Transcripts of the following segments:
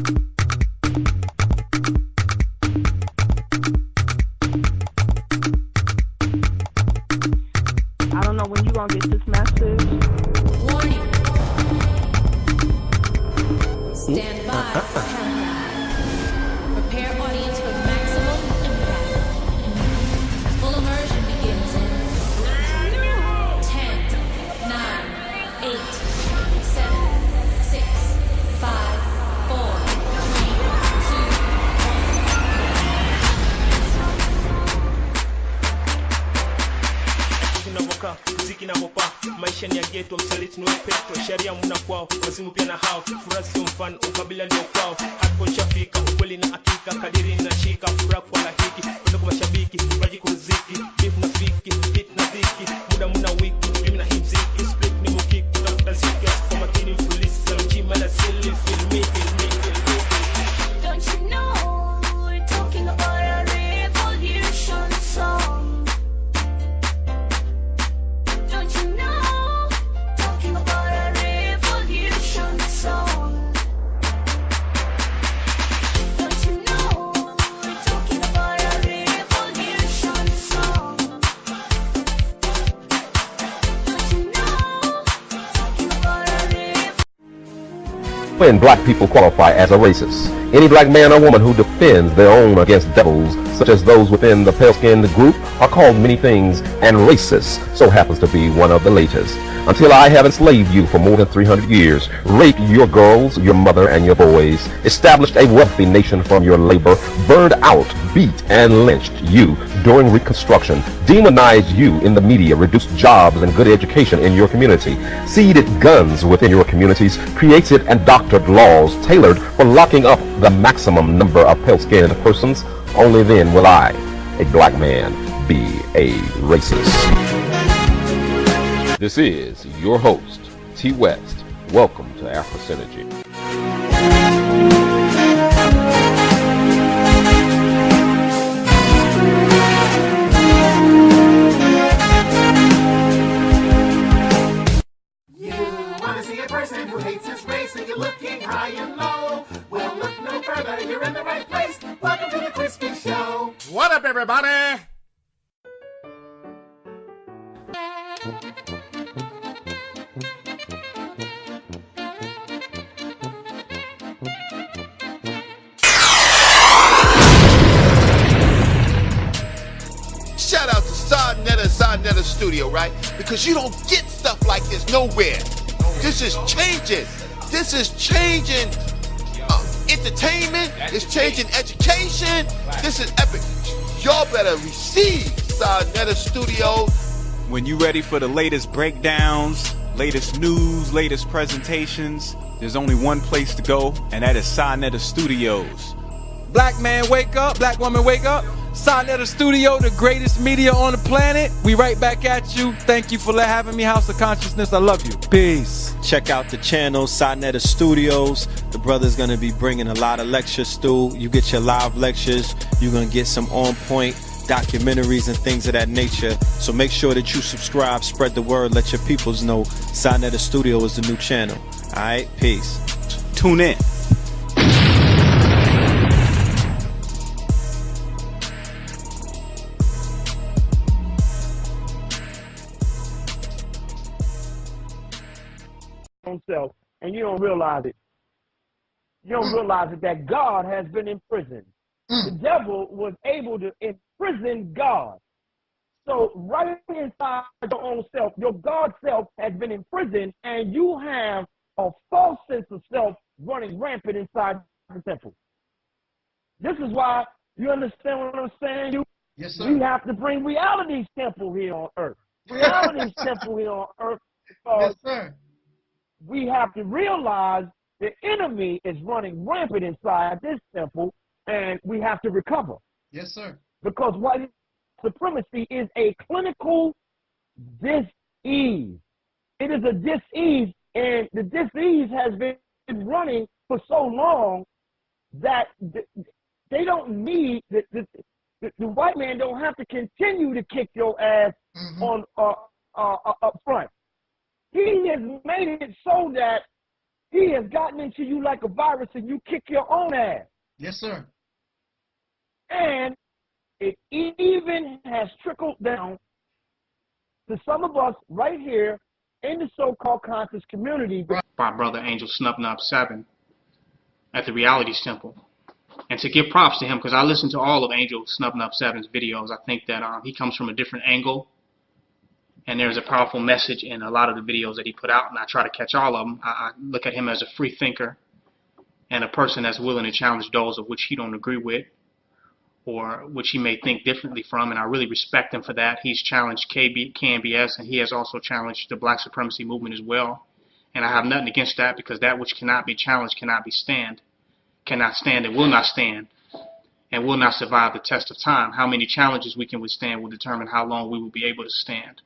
I don't know when you gonna get this message. Warning. Stand by for countdown. Prepare audience for maximum impact. Full immersion begins in 10, 9, 8, 7, 6, 5, 4, 3, 2, 1. Zinavoka, muziki navopa, maisha ni ya ghetto, msaliti ni wepeto, sharia muna kwao, wazimu pia na hao, furaha sio mfano, ukabila ndio kwao, hardcore nishafika, ukweli na hakika, kadiri ninashika, furaha kwa lahiki, kwenda kwa mashabiki, baji kuziki, beef na fiki, beat na dhiki, muda muna wiki, dream na himziki, split ni mukiki, kutafuta ziki, kwa makini mfulisi, salujima na sili, feel me. Don't you know we're talking about a revolution song? Don't you know talking about a revolution song? Don't you know we're talking about a revolution song? Don't you know talking about a When black people qualify as a racist, any black man or woman who defends their own against devils, such as those within the pale-skinned group, are called many things, and racist so happens to be one of the latest. Until I have enslaved you for more than 300 years, raped your girls, your mother, and your boys, established a wealthy nation from your labor, burned out, beat, and lynched you during Reconstruction, demonized you in the media, reduced jobs and good education in your community, seeded guns within your communities, created and doctored laws tailored for locking up the maximum number of pale-skinned persons, only then will I, a black man, be a racist. This is your host, T. West. Welcome to Afrosynergy. Wanna see a person who hates his race and you're looking high and low? Well, look no further, you're in the right place. Welcome to the Crispy Show. What up, everybody? Shout out to Sarnetta Studio, right? Because you don't get stuff like this nowhere. This is changing. This is changing entertainment. It's changing education. This is epic. Y'all better receive Sarnetta Studio. When you ready for the latest breakdowns, latest news, latest presentations, there's only one place to go, and that is Sarnetta Studios. Black man wake up, black woman wake up. Sarnetta Studio, the greatest media on the planet. We right back at you. Thank you for having me, House of Consciousness. I love you. Peace. Check out the channel, Sarnetta Studios. The brother's gonna be bringing a lot of lectures through. You get your live lectures. You're gonna get some on-point documentaries and things of that nature. So make sure that you subscribe, spread the word, let your peoples know Sarnetta Studio is the new channel. Alright, peace. Tune in. Self, and you don't realize it. You don't realize it that God has been imprisoned. The devil was able to imprison God. So right inside your own self, your God self has been imprisoned, and you have a false sense of self running rampant inside the temple. This is why, you understand what I'm saying? Yes, sir. We have to bring reality's temple here on earth. Reality's temple here on earth. Yes, sir. We have to realize the enemy is running rampant inside this temple, and we have to recover. Yes, sir. Because white supremacy is a clinical dis-ease. It is a dis-ease, and the dis-ease has been running for so long that they don't need, the white man don't have to continue to kick your ass on up front. He has made it so that He has gotten into you like a virus and you kick your own ass. Yes, sir. And it even has trickled down to some of us right here in the so-called conscious community. By Brother Angel Snub 7 at the Reality Temple. And to give props to him, because I listened to all of Angel Snub 7's videos, I think that he comes from a different angle. And there's a powerful message in a lot of the videos that he put out, and I try to catch all of them. I look at him as a free thinker and a person that's willing to challenge those of which he don't agree with or which he may think differently from, and I really respect him for that. He's challenged KNBS, and he has also challenged the black supremacy movement as well. And I have nothing against that, because that which cannot be challenged cannot stand and will not stand and will not survive the test of time. How many challenges we can withstand will determine how long we will be able to stand.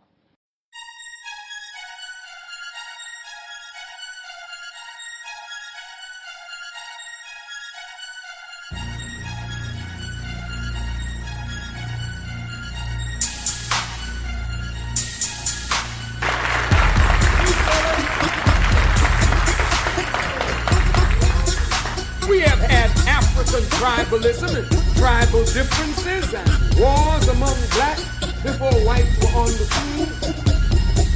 We have had African tribalism and tribal differences and wars among blacks before whites were on the scene.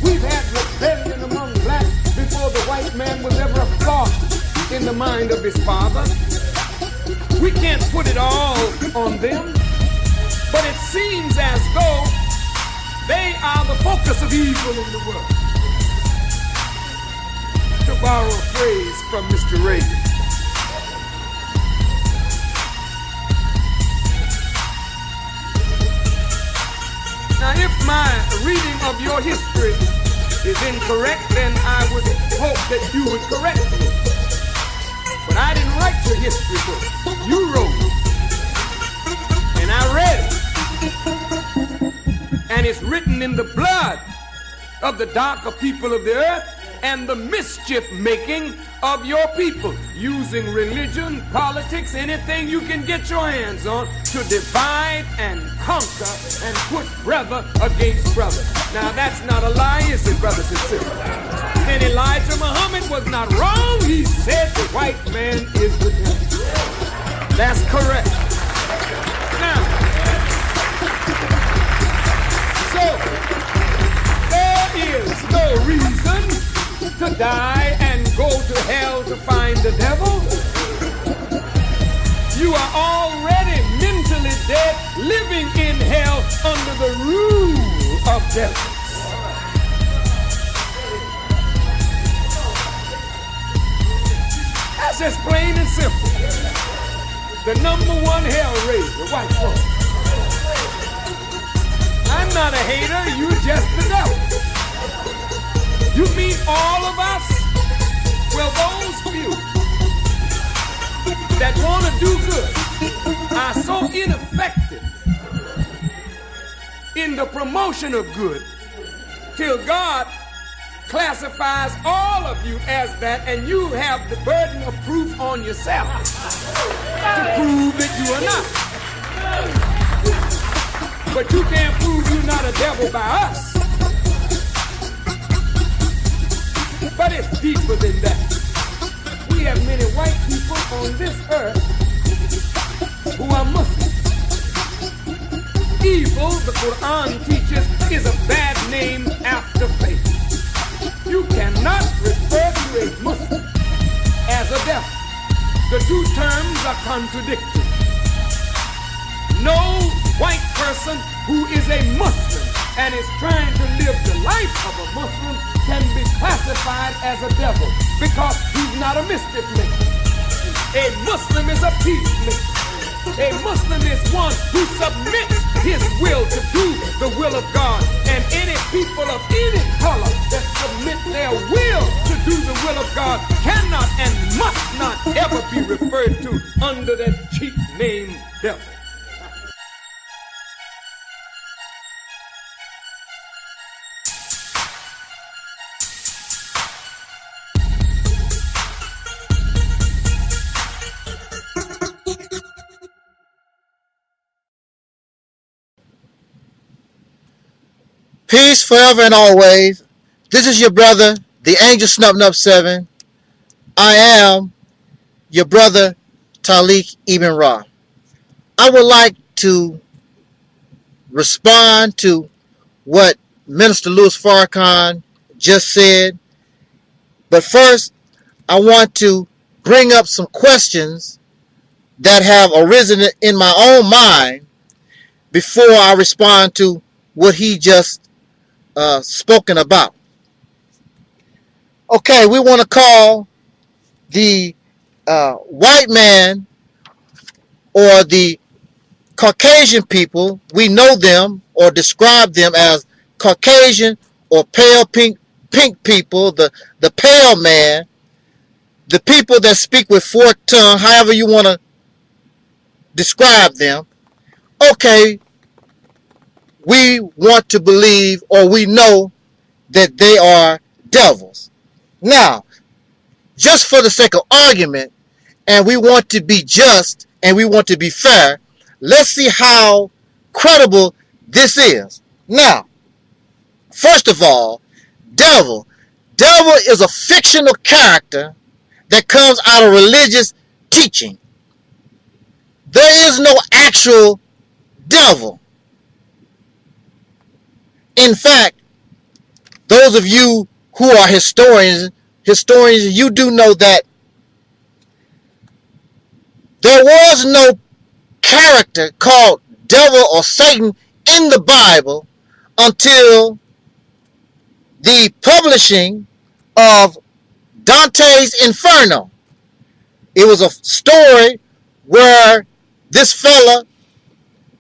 We've had rebellion among blacks before the white man was ever a thought in the mind of his father. We can't put it all on them, but it seems as though they are the focus of evil in the world. To borrow a phrase from Mr. Reagan. Now, if my reading of your history is incorrect, then I would hope that you would correct me. But I didn't write your history book. You wrote it. And I read it. And it's written in the blood of the darker people of the earth and the mischief-making of your people, using religion, politics, anything you can get your hands on to divide and conquer and put brother against brother. Now that's not a lie, is it, brothers and sisters? And Elijah Muhammad was not wrong. He said the white man is the devil. That's correct. Now, so there is no reason to die and go to hell to find the devil. You are already mentally dead, living in hell under the rule of devils. That's just plain and simple. The number one hell raiser, white folks. I'm not a hater, you just the devil. You mean all of us? Well, those few that want to do good are so ineffective in the promotion of good till God classifies all of you as that, and you have the burden of proof on yourself to prove that you are not. But you can't prove you're not a devil by us. But it's deeper than that. We have many white people on this earth who are Muslims. Evil, the Quran teaches, is a bad name after faith. You cannot refer to a Muslim as a devil. The two terms are contradictory. No white person who is a Muslim and is trying to live the life of a Muslim can be classified as a devil, because he's not a mischief maker. A Muslim is a peacemaker. A Muslim is one who submits his will to do the will of God. And any people of any color that submit their will to do the will of God cannot and must not ever be referred to under that cheap name devil. Peace forever and always. This is your brother, the Angel Snub 7, I am your brother Taalik Ibn'rad. I would like to respond to what Minister Louis Farrakhan just said, but first I want to bring up some questions that have arisen in my own mind before I respond to what he just spoken about. Okay, we want to call the white man or the Caucasian people, we know them or describe them as Caucasian or pale pink people, the pale man, the people that speak with forked tongue, however you want to describe them. Okay, we want to believe, or we know that they are devils. Now, just for the sake of argument, and we want to be just and we want to be fair, let's see how credible this is. Now, first of all, devil. Devil is a fictional character that comes out of religious teaching. There is no actual devil. In fact, those of you who are historians, you do know that there was no character called devil or Satan in the Bible until the publishing of Dante's Inferno. It was a story where this fella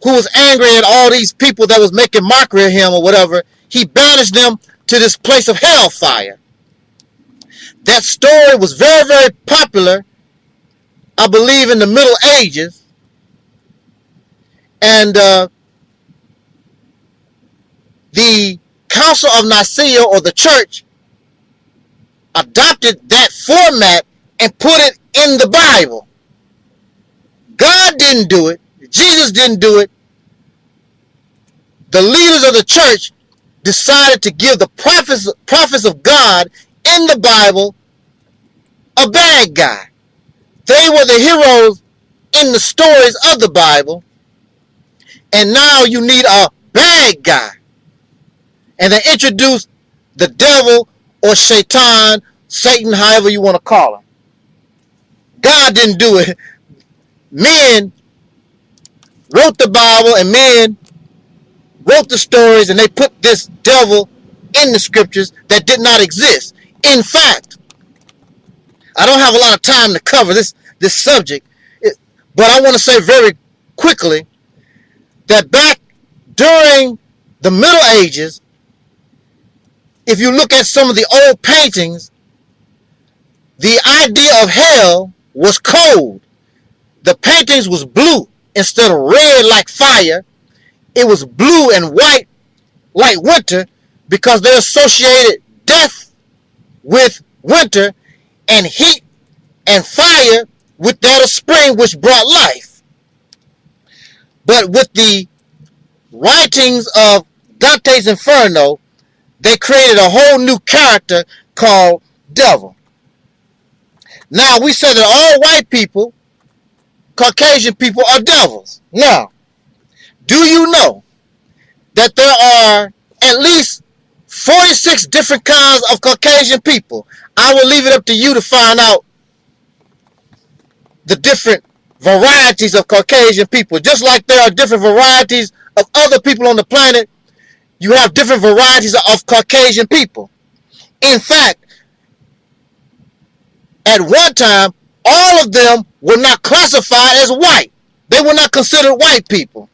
who was angry at all these people that was making mockery of him or whatever, he banished them to this place of hellfire. That story was very, very popular, I believe, in the Middle Ages. And the Council of Nicaea, or the church, adopted that format and put it in the Bible. God didn't do it. Jesus didn't do it. The leaders of the church decided to give the prophets of God in the Bible a bad guy. They were the heroes in the stories of the Bible, and now you need a bad guy. And they introduced the devil or Shaitan, Satan, however you want to call him. God didn't do it. Men wrote the Bible, and men wrote the stories, and they put this devil in the scriptures that did not exist. In fact, I don't have a lot of time to cover this subject, but I want to say very quickly that back during the Middle Ages, if you look at some of the old paintings, the idea of hell was cold. The paintings was blue instead of red like fire. It was blue and white like winter because they associated death with winter and heat and fire with that of spring, which brought life. But with the writings of Dante's Inferno, they created a whole new character called devil. Now, we said that all white people, Caucasian people, are devils. Now, do you know that there are at least 46 different kinds of Caucasian people? I will leave it up to you to find out the different varieties of Caucasian people. Just like there are different varieties of other people on the planet, you have different varieties of Caucasian people. In fact, at one time, all of them were not classified as white. They were not considered white people.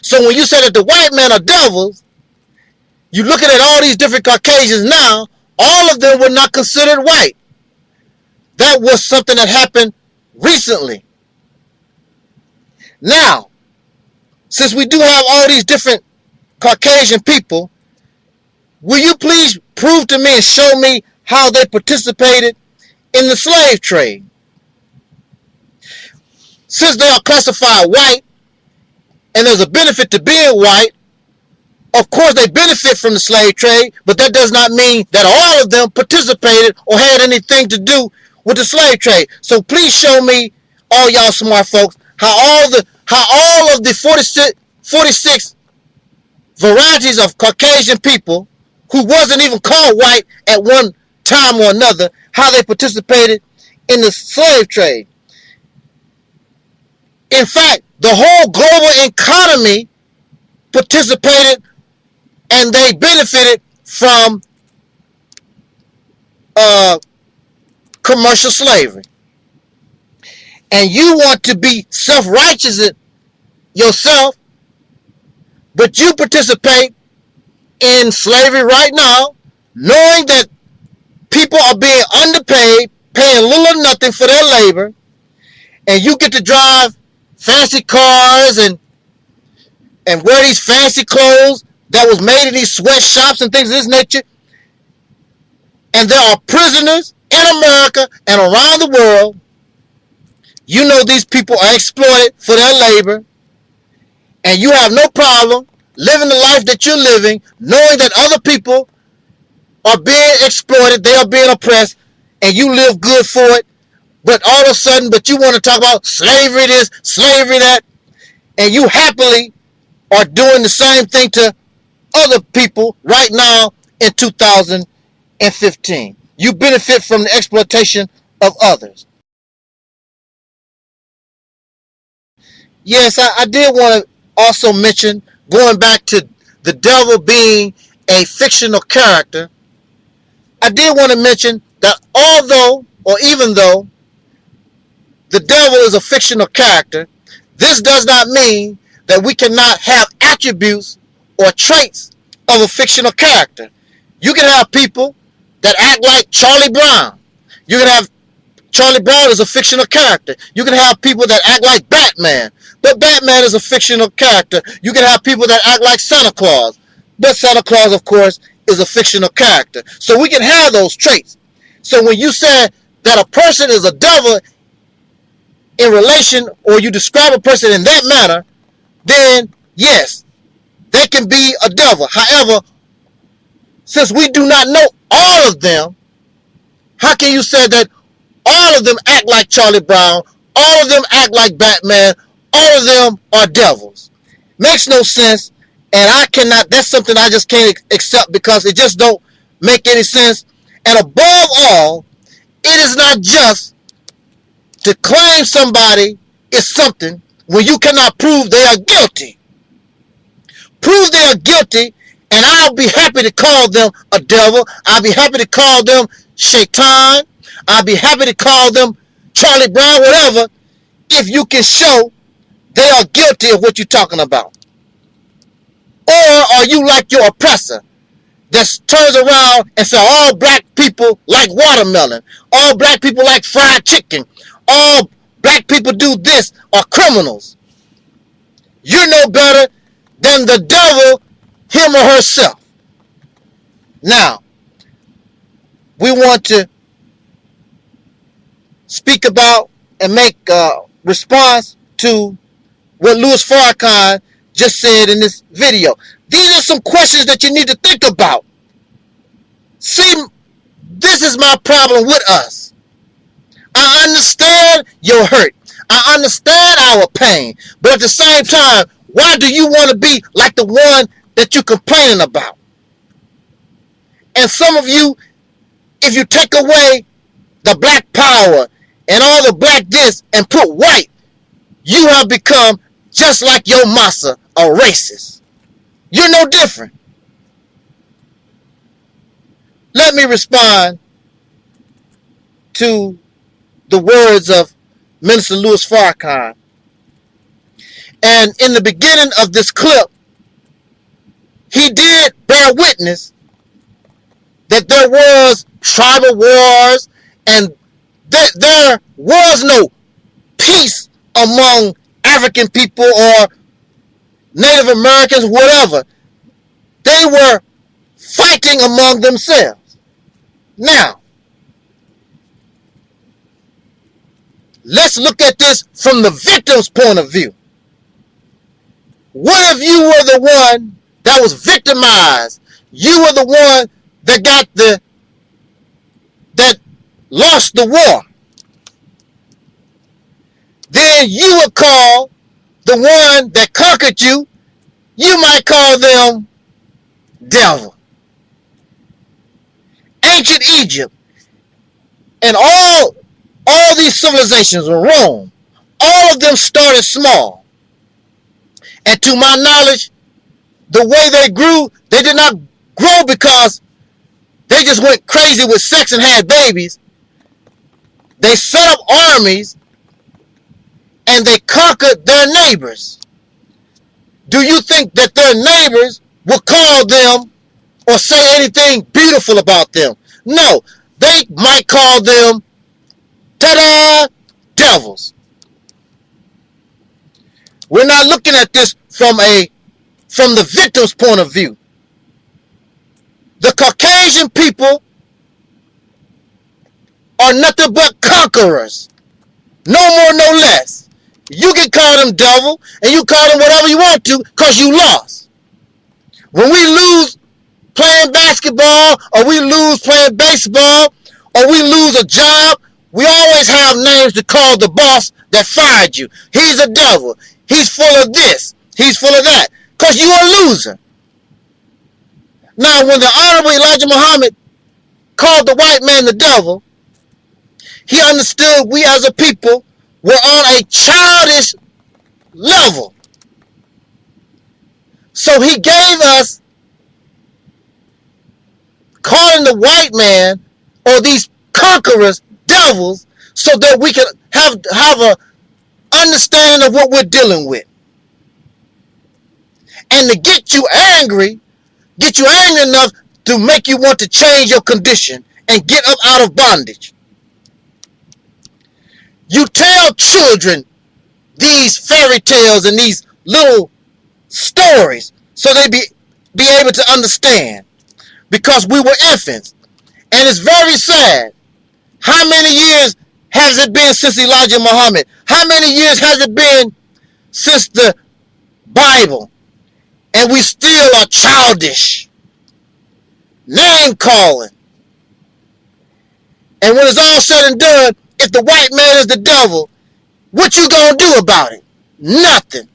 So when you say that the white men are devils, you're looking at all these different Caucasians now, all of them were not considered white. That was something that happened recently. Now, since we do have all these different Caucasian people, will you please prove to me and show me how they participated in the slave trade? Since they are classified white, and there's a benefit to being white, Of course, they benefit from the slave trade, but that does not mean that all of them participated or had anything to do with the slave trade. So please show me, all y'all smart folks, how all of the 46 varieties of Caucasian people who wasn't even called white at one time or another, how they participated in the slave trade. In fact, the whole global economy participated and they benefited from commercial slavery. And you want to be self-righteous yourself, but you participate in slavery right now, knowing that people are being underpaid, paying little or nothing for their labor, and you get to drive fancy cars and wear these fancy clothes that was made in these sweatshops and things of this nature. And there are prisoners in America and around the world. You know these people are exploited for their labor, and you have no problem living the life that you're living, knowing that other people are being exploited, they are being oppressed, and you live good for it. But all of a sudden, you want to talk about slavery this, slavery that, and you happily are doing the same thing to other people right now in 2015. You benefit from the exploitation of others. Yes, I did want to also mention, going back to the devil being a fictional character, I did want to mention that although, or even though, the devil is a fictional character, this does not mean that we cannot have attributes or traits of a fictional character. You can have people that act like Charlie Brown. You can have Charlie Brown is a fictional character. You can have people that act like Batman, but Batman is a fictional character. You can have people that act like Santa Claus, but Santa Claus, of course, is a fictional character. So we can have those traits. So when you say that a person is a devil in relation, or you describe a person in that manner, then yes, they can be a devil. However, since we do not know all of them, how can you say that all of them act like Charlie Brown, all of them act like Batman, all of them are devils? Makes no sense, and I cannot, that's something I just can't accept, because it just don't make any sense. And above all, it is not just to claim somebody is something when you cannot prove they are guilty. Prove they are guilty, and I'll be happy to call them a devil. I'll be happy to call them Shaitan. I'll be happy to call them Charlie Brown, whatever, if you can show they are guilty of what you're talking about. Or are you like your oppressor that turns around and says all black people like watermelon, all black people like fried chicken, all black people do this, are criminals? You're no better than the devil, him or herself. Now, we want to speak about and make a response to what Louis Farrakhan just said in this video. These are some questions that you need to think about. See, this is my problem with us. I understand your hurt. I understand our pain. But at the same time, why do you want to be like the one that you're complaining about? And some of you, if you take away the black power and all the black this and put white, you have become just like your massa, a racist. You're no different. Let me respond to the words of Minister Louis Farrakhan. And in the beginning of this clip, he did bear witness that there was tribal wars and there was no peace among African people or Native Americans, whatever. They were fighting among themselves. Now, let's look at this from the victim's point of view. What if you were the one that was victimized. You were the one that lost the war. Then you would call the one that conquered you, you might call them devil. Ancient Egypt and all these civilizations in Rome, all of them started small. And to my knowledge, the way they grew, they did not grow because they just went crazy with sex and had babies. They set up armies and they conquered their neighbors. Do you think that their neighbors will call them or say anything beautiful about them? No, they might call them, ta-da, devils. We're not looking at this from the victim's point of view. The Caucasian people are nothing but conquerors. No more, no less. You can call them devil and you call them whatever you want to because you lost. When we lose playing basketball or we lose playing baseball or we lose a job, we always have names to call the boss that fired you. He's a devil. He's full of this. He's full of that. Because you're a loser. Now, when the Honorable Elijah Muhammad called the white man the devil, he understood we as a people were on a childish level. So he gave us calling the white man or these conquerors devils so that we can have a understanding of what we're dealing with. And to get you angry enough to make you want to change your condition and get up out of bondage. You tell children these fairy tales and these little stories so they be able to understand, because we were infants. And it's very sad. How many years has it been since Elijah Muhammad? How many years has it been since the Bible? And we still are childish. Name calling. And when it's all said and done, if the white man is the devil, what you gonna do about it? Nothing.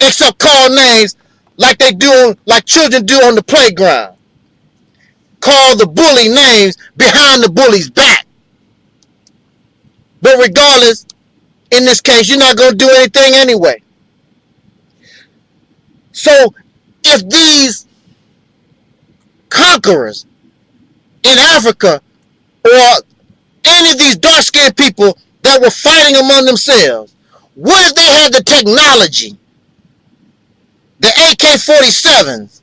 Except call names like children do on the playground. Call the bully names behind the bully's back. But regardless, in this case, you're not going to do anything anyway. So, if these conquerors in Africa or any of these dark-skinned people that were fighting among themselves, what if they had the technology, the AK-47s,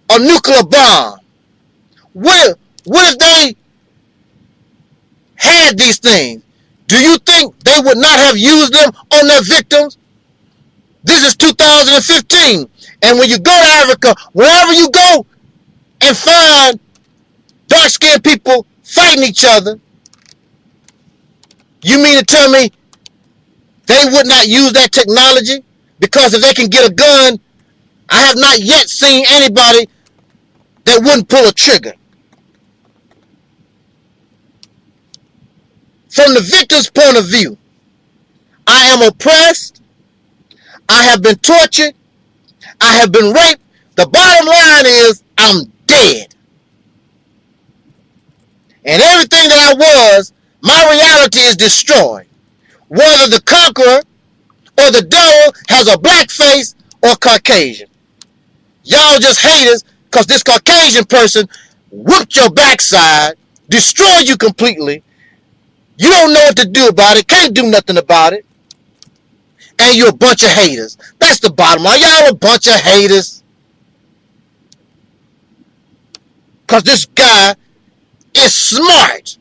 a nuclear bomb? What if they had these things? Do you think they would not have used them on their victims? This is 2015. And when you go to Africa, wherever you go and find dark-skinned people fighting each other, you mean to tell me they would not use that technology? Because if they can get a gun, I have not yet seen anybody that wouldn't pull a trigger. From the victim's point of view, I am oppressed, I have been tortured, I have been raped. The bottom line is I'm dead. And everything that I was, my reality is destroyed. Whether the conqueror or the devil has a black face or Caucasian. Y'all just haters because this Caucasian person whooped your backside, destroyed you completely. You don't know what to do about it, can't do nothing about it. And you're a bunch of haters. That's the bottom line. Y'all a bunch of haters. Because this guy is smart.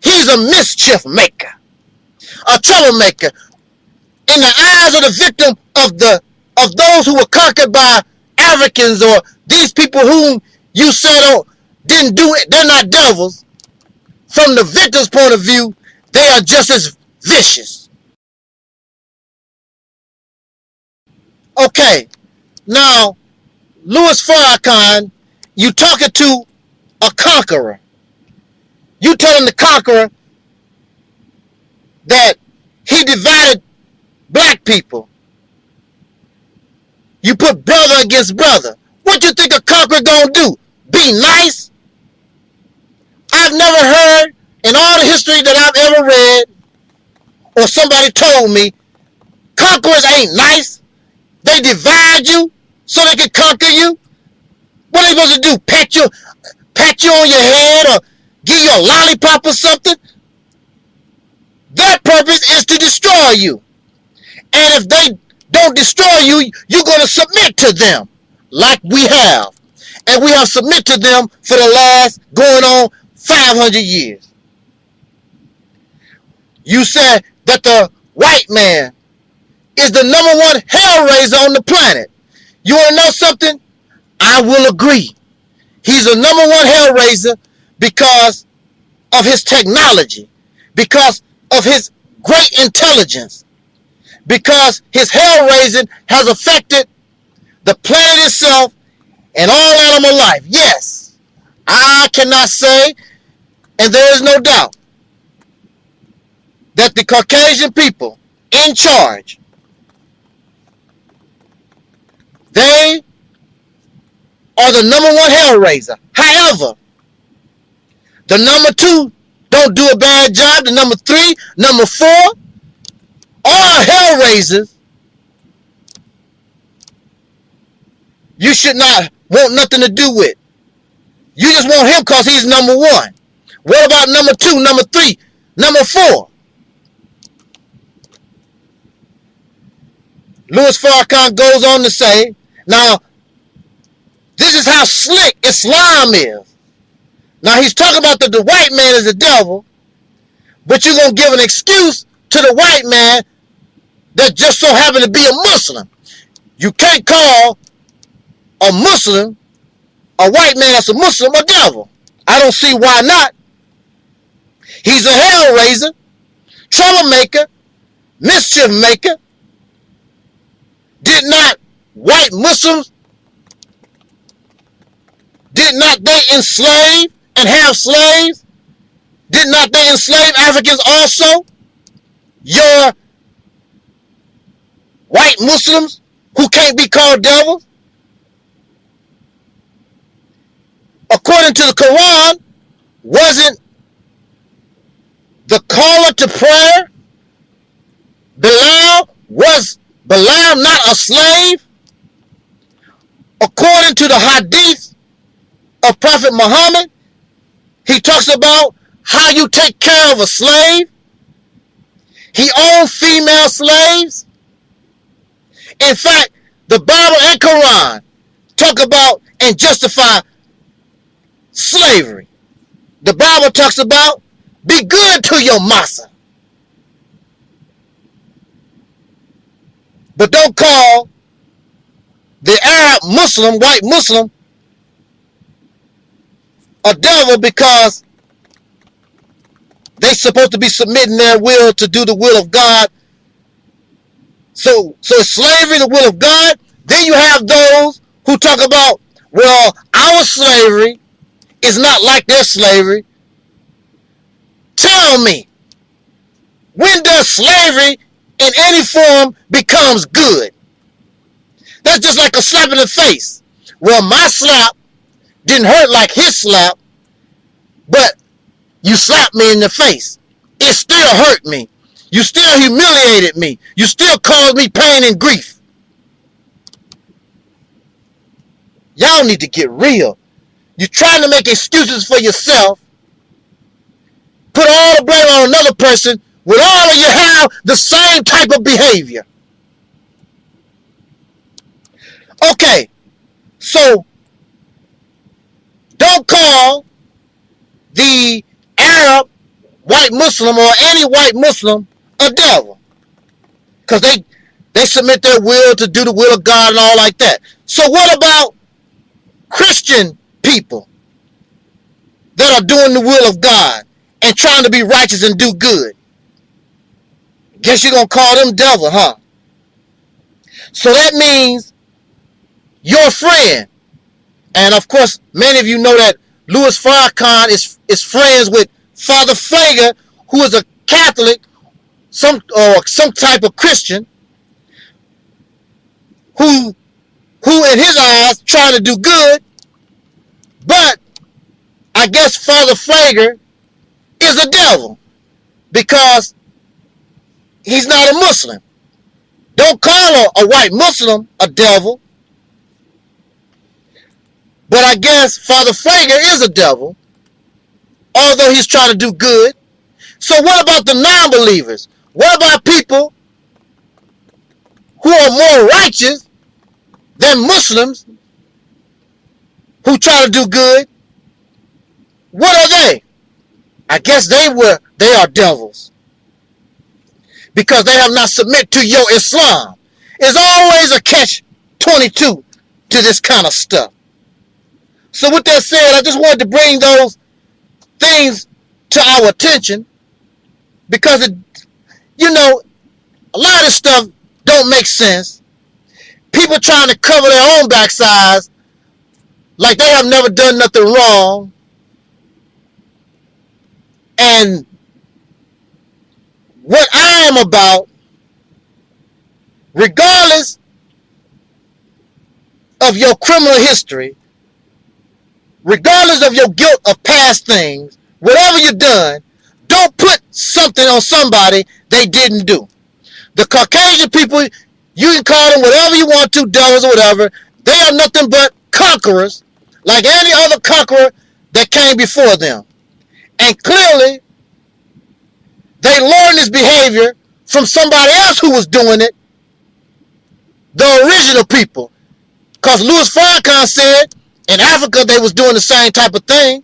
He's a mischief maker. A troublemaker. In the eyes of the victim of those who were conquered by Africans or these people whom you said didn't do it, they're not devils. From the victim's point of view, they are just as vicious. Okay, Now, Louis Farrakhan, you talking to a conqueror. You telling the conqueror that he divided black people. You put brother against brother. What you think a conqueror gonna do? Be nice? I've never heard in all the history that I've ever read or somebody told me, conquerors ain't nice. They divide you so they can conquer you. What are they supposed to do? Pat you on your head or give you a lollipop or something? Their purpose is to destroy you. And if they don't destroy you, you're going to submit to them like we have. And we have submitted to them for the last going on 500 years. You said that the white man is the #1 hellraiser on the planet. You want to know something? I will agree. He's the #1 hellraiser because of his technology, because of his great intelligence, because his hellraising has affected the planet itself and all animal life. Yes, I cannot say, and there is no doubt, that the Caucasian people in charge, they are the #1 hellraiser. However, the #2 don't do a bad job. The #3, #4, all hellraisers, you should not want nothing to do with. You just want him because he's #1. What about #2, #3, #4? Louis Farrakhan goes on to say, now, this is how slick Islam is. Now, he's talking about that the white man is the devil, but you're going to give an excuse to the white man that just so happened to be a Muslim. You can't call a Muslim, a white man that's a Muslim, a devil. I don't see why not. He's a hellraiser, troublemaker, mischief maker. Did not white Muslims, did not they enslave and have slaves? Did not they enslave Africans also? Your white Muslims who can't be called devils? According to the Quran, wasn't the caller to prayer Bilal? Was Bilal not a slave? According to the hadith of Prophet Muhammad, he talks about how you take care of a slave. He owned female slaves. In fact, the Bible and Quran talk about and justify slavery. The Bible talks about be good to your massa. But don't call the Arab Muslim, white Muslim, a devil because they're supposed to be submitting their will to do the will of God. So is slavery the will of God? Then you have those who talk about, well, our slavery is not like their slavery. Tell me, when does slavery in any form becomes good? That's just like a slap in the face. Well, my slap didn't hurt like his slap, but you slapped me in the face. It still hurt me. You still humiliated me. You still caused me pain and grief. Y'all need to get real. You're trying to make excuses for yourself. Put all the blame on another person when all of you have the same type of behavior. Okay, so don't call the Arab white Muslim or any white Muslim a devil, because they submit their will to do the will of God and all like that. So what about Christian people that are doing the will of God and trying to be righteous and do good? Guess you're going to call them devil, huh? So that means your friend. And of course, many of you know that Louis Farrakhan is friends with Father Pfleger, who is a Catholic, some type of Christian, who in his eyes trying to do good, but I guess Father Pfleger is a devil because he's not a Muslim. Don't call a white Muslim a devil, but I guess Father Pfleger is a devil, although he's trying to do good. So what about the non-believers? What about people who are more righteous than Muslims who try to do good? What are they? I guess they are devils because they have not submit to your Islam. There's always a catch-22 to this kind of stuff. So with that said, I just wanted to bring those things to our attention because, a lot of this stuff don't make sense. People trying to cover their own backsides like they have never done nothing wrong. And what I am about, regardless of your criminal history, regardless of your guilt of past things, whatever you've done, don't put something on somebody they didn't do. The Caucasian people, you can call them whatever you want to, devils or whatever. They are nothing but conquerors, like any other conqueror that came before them. And clearly, they learned this behavior from somebody else who was doing it, the original people. Because Louis Farrakhan said in Africa they was doing the same type of thing.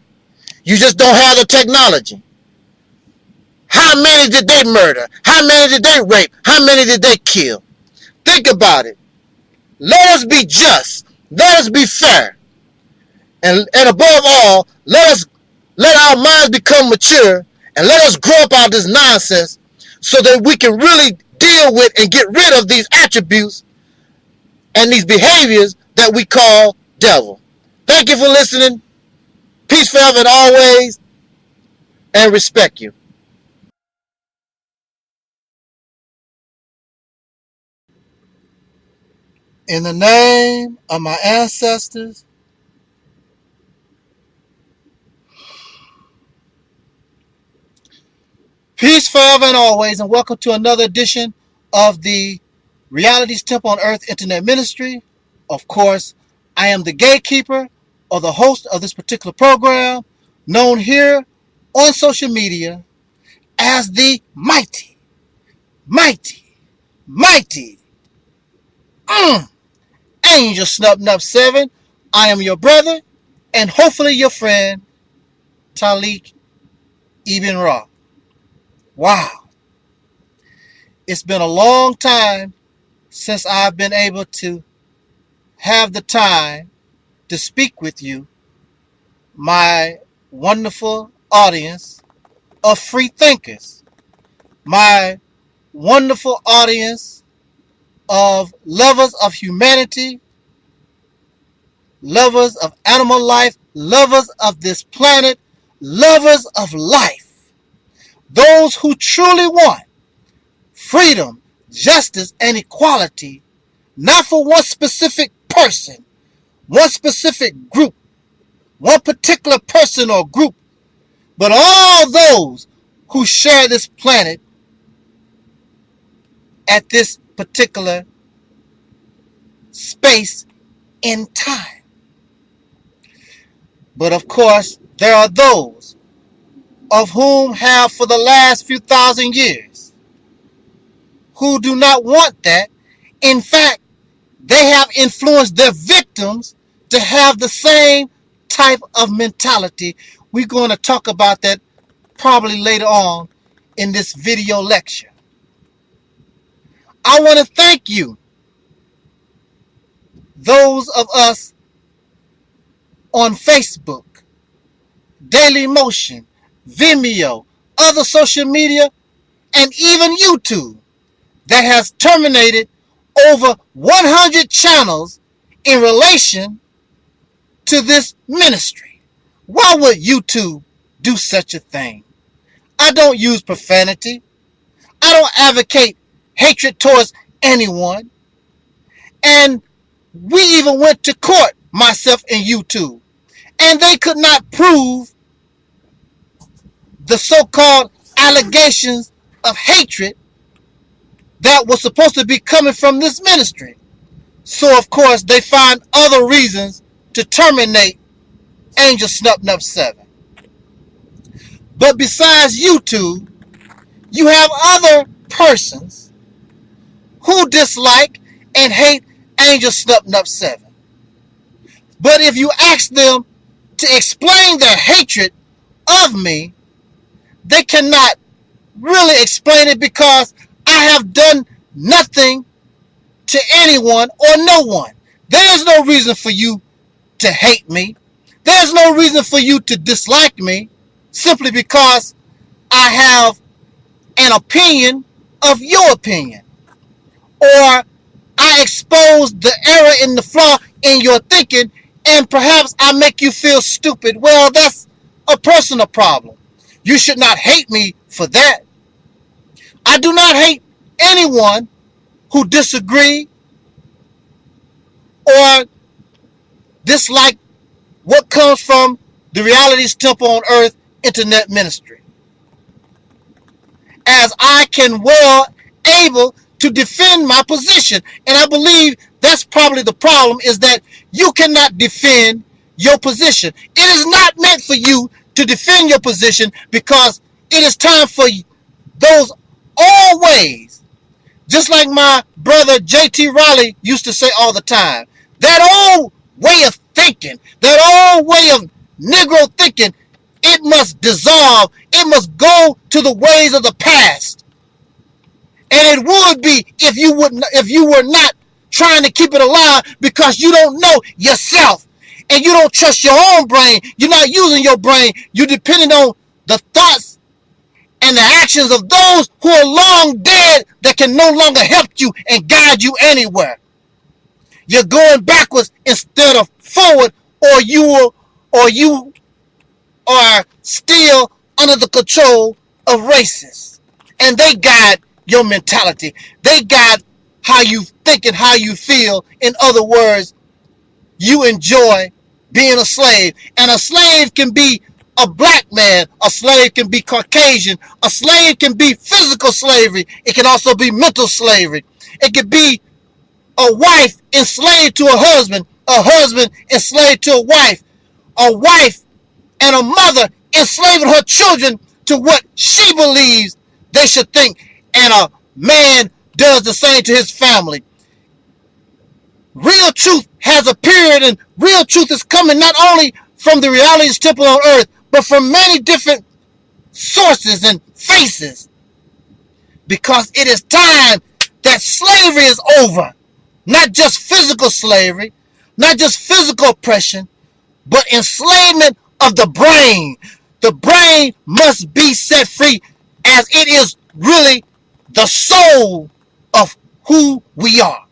You just don't have the technology. How many did they murder? How many did they rape? How many did they kill? Think about it. Let us be just. Let us be fair. And above all, let our minds become mature and let us grow up out of this nonsense so that we can really deal with and get rid of these attributes and these behaviors that we call devil. Thank you for listening. Peace forever and always, and respect you. In the name of my ancestors, peace forever and always, and welcome to another edition of the Reality's Temple on Earth Internet Ministry. Of course, I am the gatekeeper or the host of this particular program, known here on social media as the mighty Angel Snub 7. I am your brother and hopefully your friend, Taalik Ibn'rad. Wow. It's been a long time since I've been able to have the time to speak with you, my wonderful audience of free thinkers, my wonderful audience of lovers of humanity, lovers of animal life, lovers of this planet, lovers of life, those who truly want freedom, justice, and equality, not for one specific person, one specific group, one particular person or group, but all those who share this planet at this particular space in time. But of course, there are those of whom have for the last few thousand years who do not want that. In fact, they have influenced their victims to have the same type of mentality. We're going to talk about that probably later on in this video lecture. I want to thank you, those of us on Facebook, Daily Motion, Vimeo, other social media, and even YouTube that has terminated over 100 channels in relation to this ministry. Why would YouTube do such a thing? I don't use profanity. I don't advocate hatred towards anyone. And we even went to court, myself and YouTube. And they could not prove the so-called allegations of hatred that was supposed to be coming from this ministry. So, of course, they find other reasons to terminate Angel Snupnup 7. But besides YouTube, you have other persons who dislike and hate Angel Snupnup 7. But if you ask them to explain their hatred of me, they cannot really explain it because I have done nothing to anyone or no one. There is no reason for you to hate me. There's no reason for you to dislike me simply because I have an opinion of your opinion. Or I expose the error in the flaw in your thinking and perhaps I make you feel stupid. Well, that's a personal problem. You should not hate me for that. I do not hate anyone who disagree or dislike what comes from the Reality's Temple on Earth internet ministry. As I can well able to defend my position. And I believe that's probably the problem, is that you cannot defend your position. It is not meant for you to defend your position because it is time for those always, just like my brother J.T. Raleigh used to say all the time, that old way of thinking, that old way of Negro thinking, it must dissolve. It must go to the ways of the past. And it would be if you were not trying to keep it alive because you don't know yourself and you don't trust your own brain. You're not using your brain. You're depending on the thoughts and the actions of those who are long dead that can no longer help you and guide you anywhere. You're going backwards instead of forward, or you are still under the control of racists. And they guide your mentality. They guide how you think and how you feel. In other words, you enjoy being a slave. And a slave can be a black man. A slave can be Caucasian. A slave can be physical slavery. It can also be mental slavery. It could be a wife enslaved to a husband enslaved to a wife and a mother enslaving her children to what she believes they should think, and a man does the same to his family. Real truth has appeared, and real truth is coming not only from the Reality's Temple on Earth, but from many different sources and faces. Because it is time that slavery is over. Not just physical slavery, not just physical oppression, but enslavement of the brain. The brain must be set free, as it is really the soul of who we are.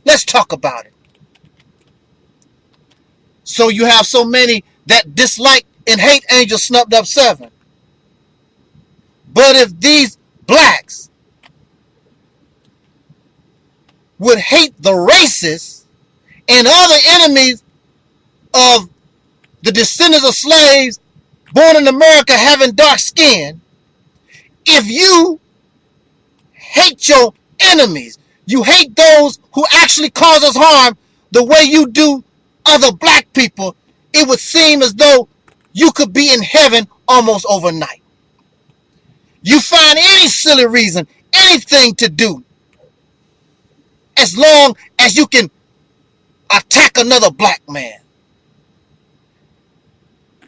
Let's talk about it. So you have so many that dislike and hate Angel Snupnup 7. But if these blacks would hate the racists and other enemies of the descendants of slaves born in America having dark skin, if you hate your enemies, you hate those who actually cause us harm the way you do other black people, it would seem as though you could be in heaven almost overnight. You find any silly reason, anything to do, as long as you can attack another black man.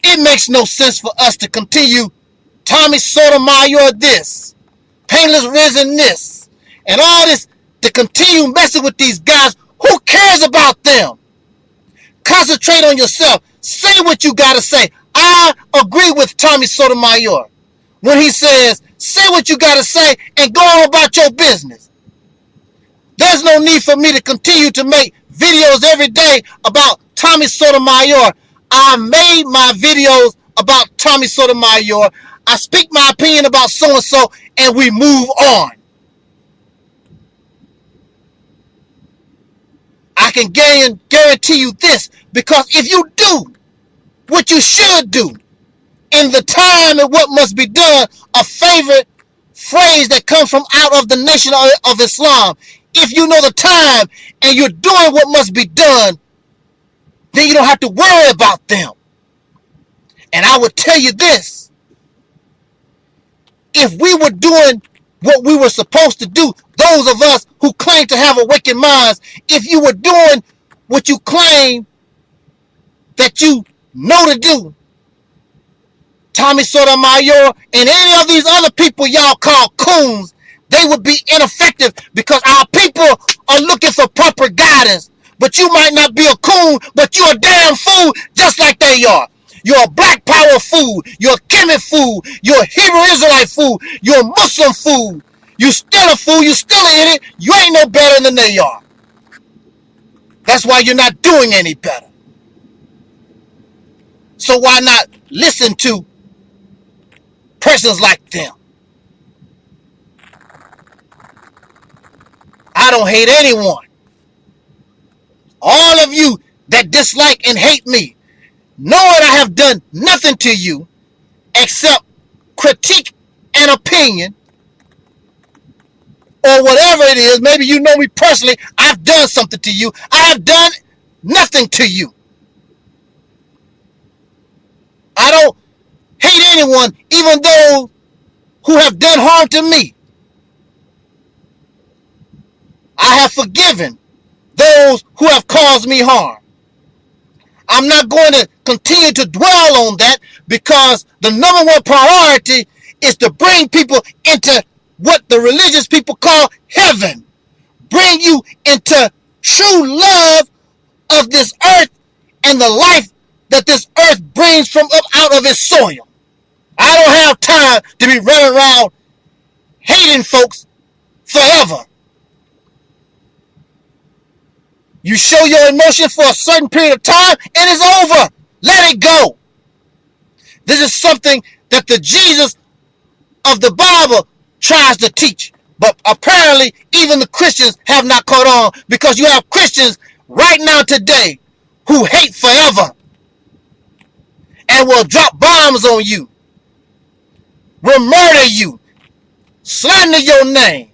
It makes no sense for us to continue Tommy Sotomayor this, Painless Risen this, and all this, to continue messing with these guys. Who cares about them? Concentrate on yourself. Say what you got to say. I agree with Tommy Sotomayor when he says, say what you got to say and go on about your business. There's no need for me to continue to make videos every day about Tommy Sotomayor. I made my videos about Tommy Sotomayor. I speak my opinion about so-and-so, and we move on. I can guarantee you this, because if you do what you should do in the time and what must be done, a favorite phrase that comes from out of the nation of Islam, if you know the time and you're doing what must be done, then you don't have to worry about them. And I would tell you this, if we were doing what we were supposed to do, those of us who claim to have awakened minds, if you were doing what you claim that you know to do, Tommy Sotomayor and any of these other people y'all call coons, they would be ineffective, because our people are looking for proper guidance. But you might not be a coon, but you're a damn fool just like they are. You're a black power fool. You're a Kemet fool. You're a Hebrew Israelite fool. You're a Muslim fool. You still a fool. You still an idiot. You ain't no better than they are. That's why you're not doing any better. So why not listen to persons like them? I don't hate anyone. All of you that dislike and hate me, knowing I have done nothing to you except critique and opinion, or whatever it is. Maybe you know me personally. I've done something to you. I have done nothing to you. I don't hate anyone, even those who have done harm to me. I have forgiven those who have caused me harm. I'm not going to continue to dwell on that, because the number one priority is to bring people into what the religious people call heaven. Bring you into true love of this earth and the life that this earth brings from up out of its soil. I don't have time to be running around hating folks forever. You show your emotion for a certain period of time, and it's over. Let it go. This is something that the Jesus of the Bible tries to teach. But apparently, even the Christians have not caught on, because you have Christians right now today who hate forever and will drop bombs on you, will murder you, slander your name,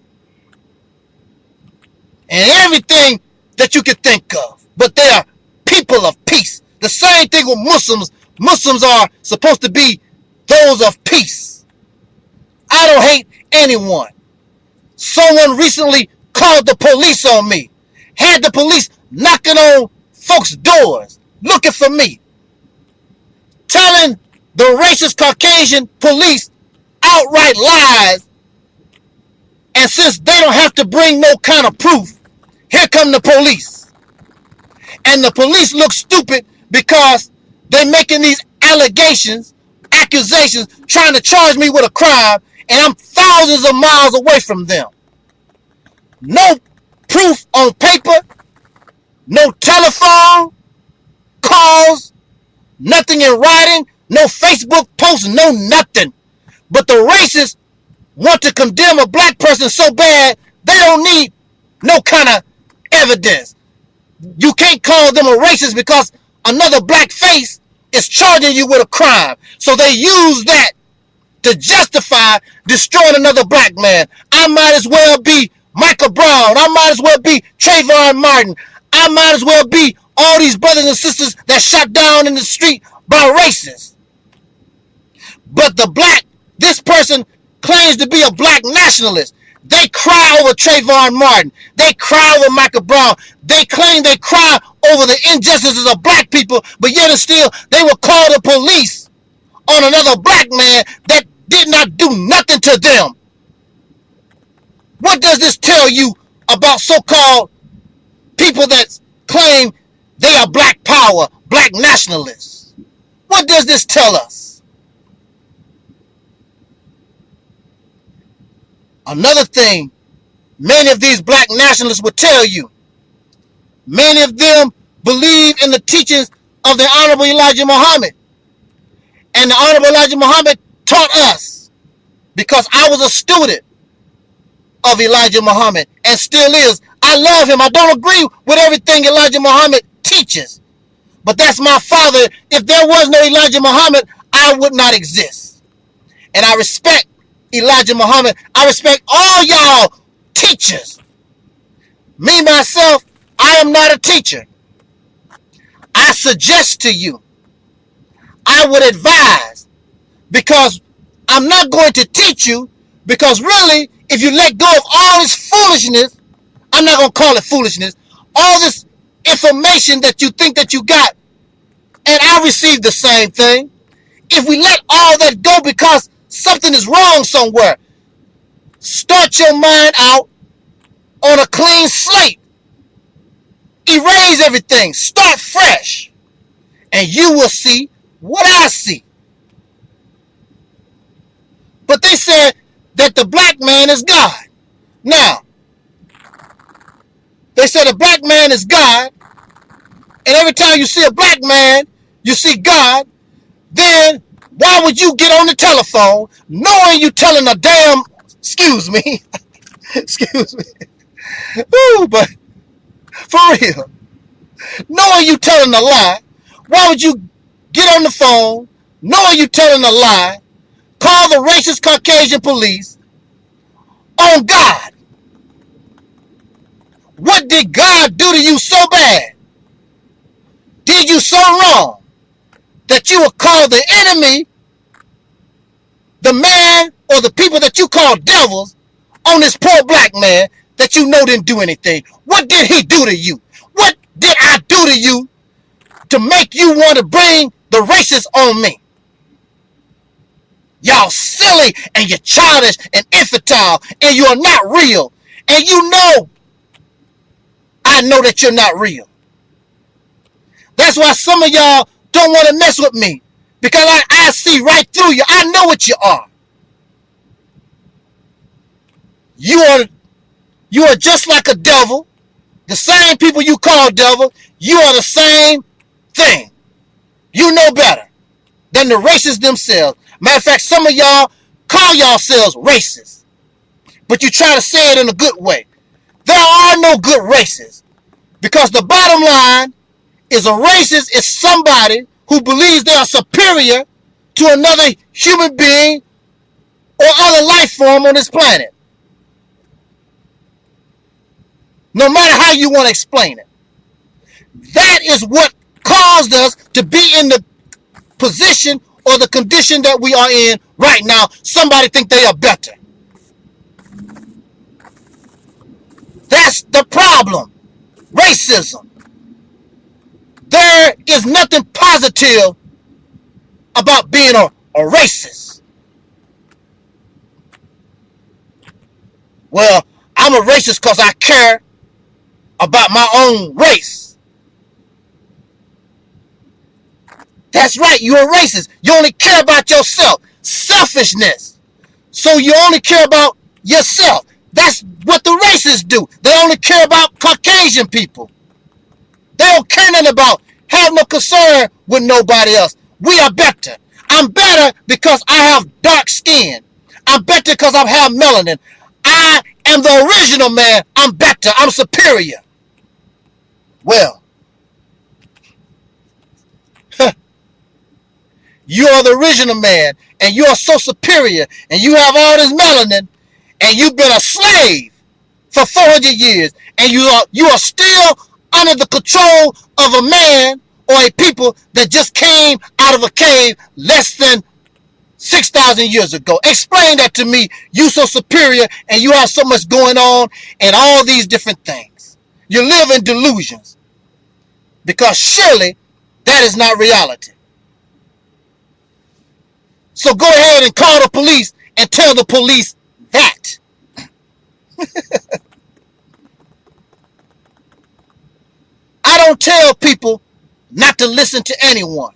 and everything that you can think of. But they are people of peace. The same thing with Muslims. Muslims are supposed to be those of peace. I don't hate anyone. Someone recently called the police on me. Had the police knocking on folks' doors, looking for me. Telling the racist Caucasian police outright lies. And since they don't have to bring no kind of proof, here come the police. And the police look stupid because they're making these accusations, trying to charge me with a crime, and I'm thousands of miles away from them. No proof on paper, no telephone calls, nothing in writing, no Facebook posts, no nothing. But the racists want to condemn a black person so bad, they don't need no kind of evidence. You can't call them a racist because another black face is charging you with a crime. So they use that to justify destroying another black man. I might as well be Michael Brown. I might as well be Trayvon Martin. I might as well be all these brothers and sisters that shot down in the street by racists. But this person claims to be a black nationalist. They cry over Trayvon Martin. They cry over Michael Brown. They claim they cry over the injustices of black people, but yet and still they will call the police on another black man that did not do nothing to them. What does this tell you about so-called people that claim they are black power, black nationalists? What does this tell us? Another thing Many of these black nationalists will tell you, many of them believe in the teachings of the Honorable Elijah Muhammad. And the Honorable Elijah Muhammad taught us, because I was a student of Elijah Muhammad and still is. I love him. I don't agree with everything Elijah Muhammad teaches, but that's my father. If there was no Elijah Muhammad, I would not exist. And I respect Elijah Muhammad. I respect all y'all teachers. Me, myself, I am not a teacher. I suggest to you, I would advise, because I'm not going to teach you, because really, if you let go of all this foolishness, I'm not going to call it foolishness, all this information that you think that you got, and I received the same thing. If we let all that go because something is wrong somewhere, start your mind out on a clean slate. Erase everything. Start fresh. And you will see what I see. But they said that the black man is God. Now, they said a black man is God, and every time you see a black man, you see God, then why would you get on the telephone knowing you telling a damn, excuse me, ooh, but for real, knowing you telling a lie, why would you get on the phone knowing you telling a lie, call the racist Caucasian police on God? What did God do to you so bad? Did you so wrong that you would call the enemy, the man or the people that you call devils, on this poor black man that you know didn't do anything? What did he do to you? What did I do to you to make you want to bring the racists on me? Y'all silly, and you're childish and infantile, and you're not real. And you know, I know that you're not real. That's why some of y'all don't want to mess with me, because I see right through you. I know what you are. You are just like a devil. The same people you call devil, you are the same thing. You know better than the racists themselves. Matter of fact, some of y'all call yourselves racist, but you try to say it in a good way. There are no good racists, because the bottom line is a racist is somebody who believes they are superior to another human being or other life form on this planet. No matter how you want to explain it. That is what caused us to be in the position or the condition that we are in right now. Somebody think they are better. That's the problem. Racism. There is nothing positive about being a racist. Well, I'm a racist because I care about my own race. That's right, you're a racist. You only care about yourself. Selfishness. So you only care about yourself. That's what the racists do. They only care about Caucasian people. They don't care nothing about, have no concern with nobody else. We are better. I'm better because I have dark skin. I'm better because I have melanin. I am the original man. I'm better. I'm superior. Well, you are the original man, and you are so superior, and you have all this melanin, and you've been a slave for 400 years, and you are still under the control of a man or a people that just came out of a cave less than 6,000 years ago. Explain that to me. You so superior, and you have so much going on, and all these different things. You live in delusions, because surely that is not reality. So go ahead and call the police and tell the police that. I don't tell people not to listen to anyone.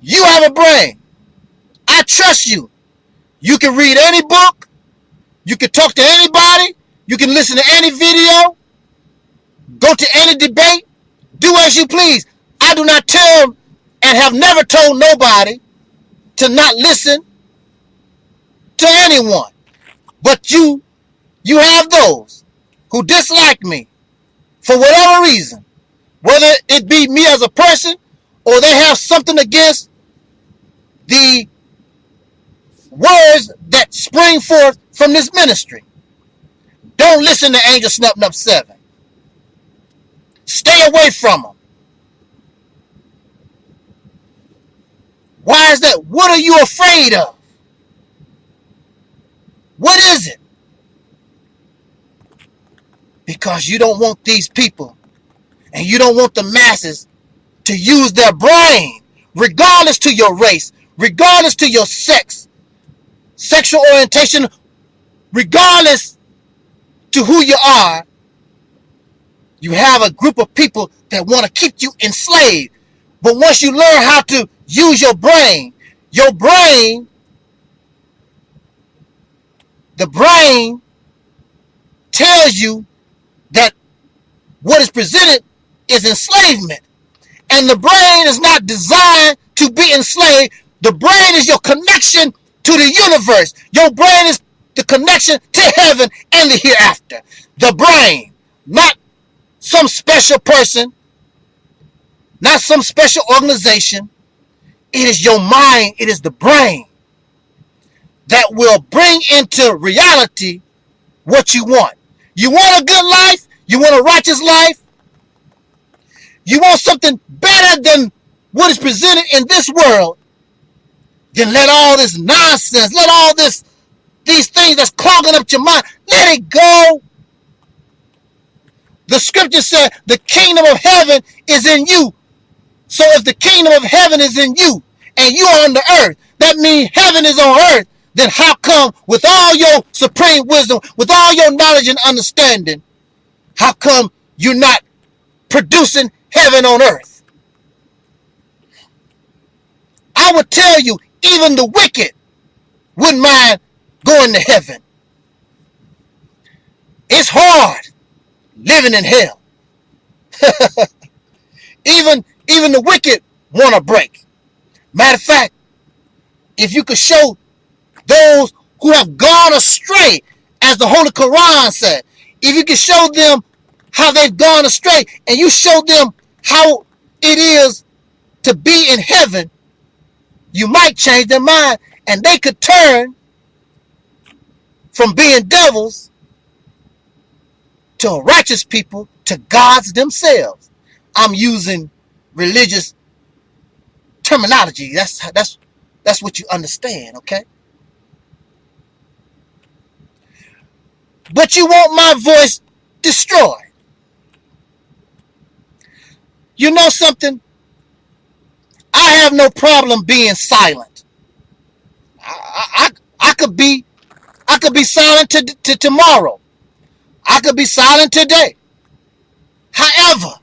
You have a brain. I trust you. You can read any book. You can talk to anybody. You can listen to any video, go to any debate, do as you please. I do not tell and have never told nobody to not listen to anyone. But you have those who dislike me for whatever reason, whether it be me as a person or they have something against the words that spring forth from this ministry. Don't listen to Angel Snub Nub 7. Stay away from them. Why is that? What are you afraid of? What is it? Because you don't want these people and you don't want the masses to use their brain, regardless to your race, regardless to your sex, sexual orientation, regardless to who you are. You have a group of people that want to keep you enslaved. But once you learn how to use your brain, the brain tells you that what is presented is enslavement. And the brain is not designed to be enslaved. The brain is your connection to the universe. Your brain is the connection to heaven and the hereafter. The brain, not some special person, not some special organization. It is your mind, it is the brain that will bring into reality what you want. You want a good life? You want a righteous life? You want something better than what is presented in this world? Then let all this nonsense, let all these things that's clogging up your mind, let it go. The scripture said the kingdom of heaven is in you. So if the kingdom of heaven is in you and you are on the earth, that means heaven is on earth. Then how come with all your supreme wisdom, with all your knowledge and understanding, how come you're not producing heaven on earth? I would tell you, even the wicked wouldn't mind going to heaven. It's hard living in hell. Even the wicked want a break. Matter of fact, if you could show those who have gone astray, as the Holy Quran said, if you could show them how they've gone astray, and you show them how it is to be in heaven, you might change their mind, and they could turn from being devils to righteous people, to gods themselves. I'm using religious terminology. That's what you understand, okay? But you want my voice destroyed. You know something? I have no problem being silent. I could be silent to tomorrow. I could be silent today. However,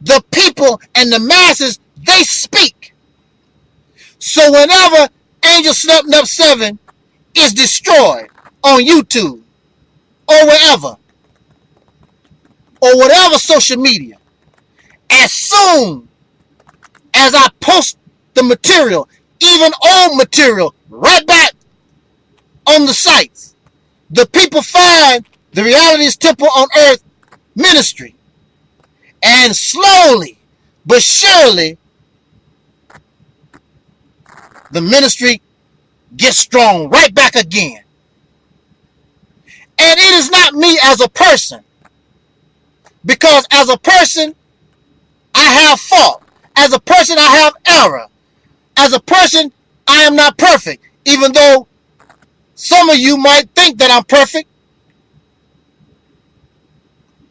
the people and the masses, they speak. So whenever Angel Snub Nub 7 is destroyed on YouTube or wherever, or whatever social media, as soon as I post the material, even old material, right back on the sites, the people find the Realist Temple on Earth ministry. And slowly but surely, the ministry gets strong right back again. And it is not me as a person. Because as a person, I have fault. As a person, I have error. As a person, I am not perfect. Even though some of you might think that I'm perfect.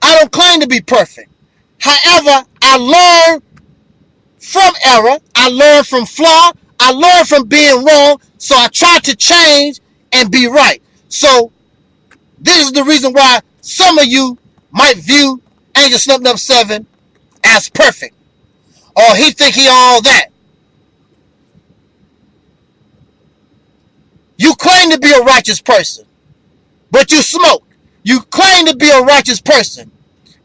I don't claim to be perfect. However, I learn from error. I learn from flaw. I learn from being wrong. So I try to change and be right. So this is the reason why some of you might view Angel Snub Nub 7 as perfect. Or he think he all that. You claim to be a righteous person. but you smoke. You claim to be a righteous person,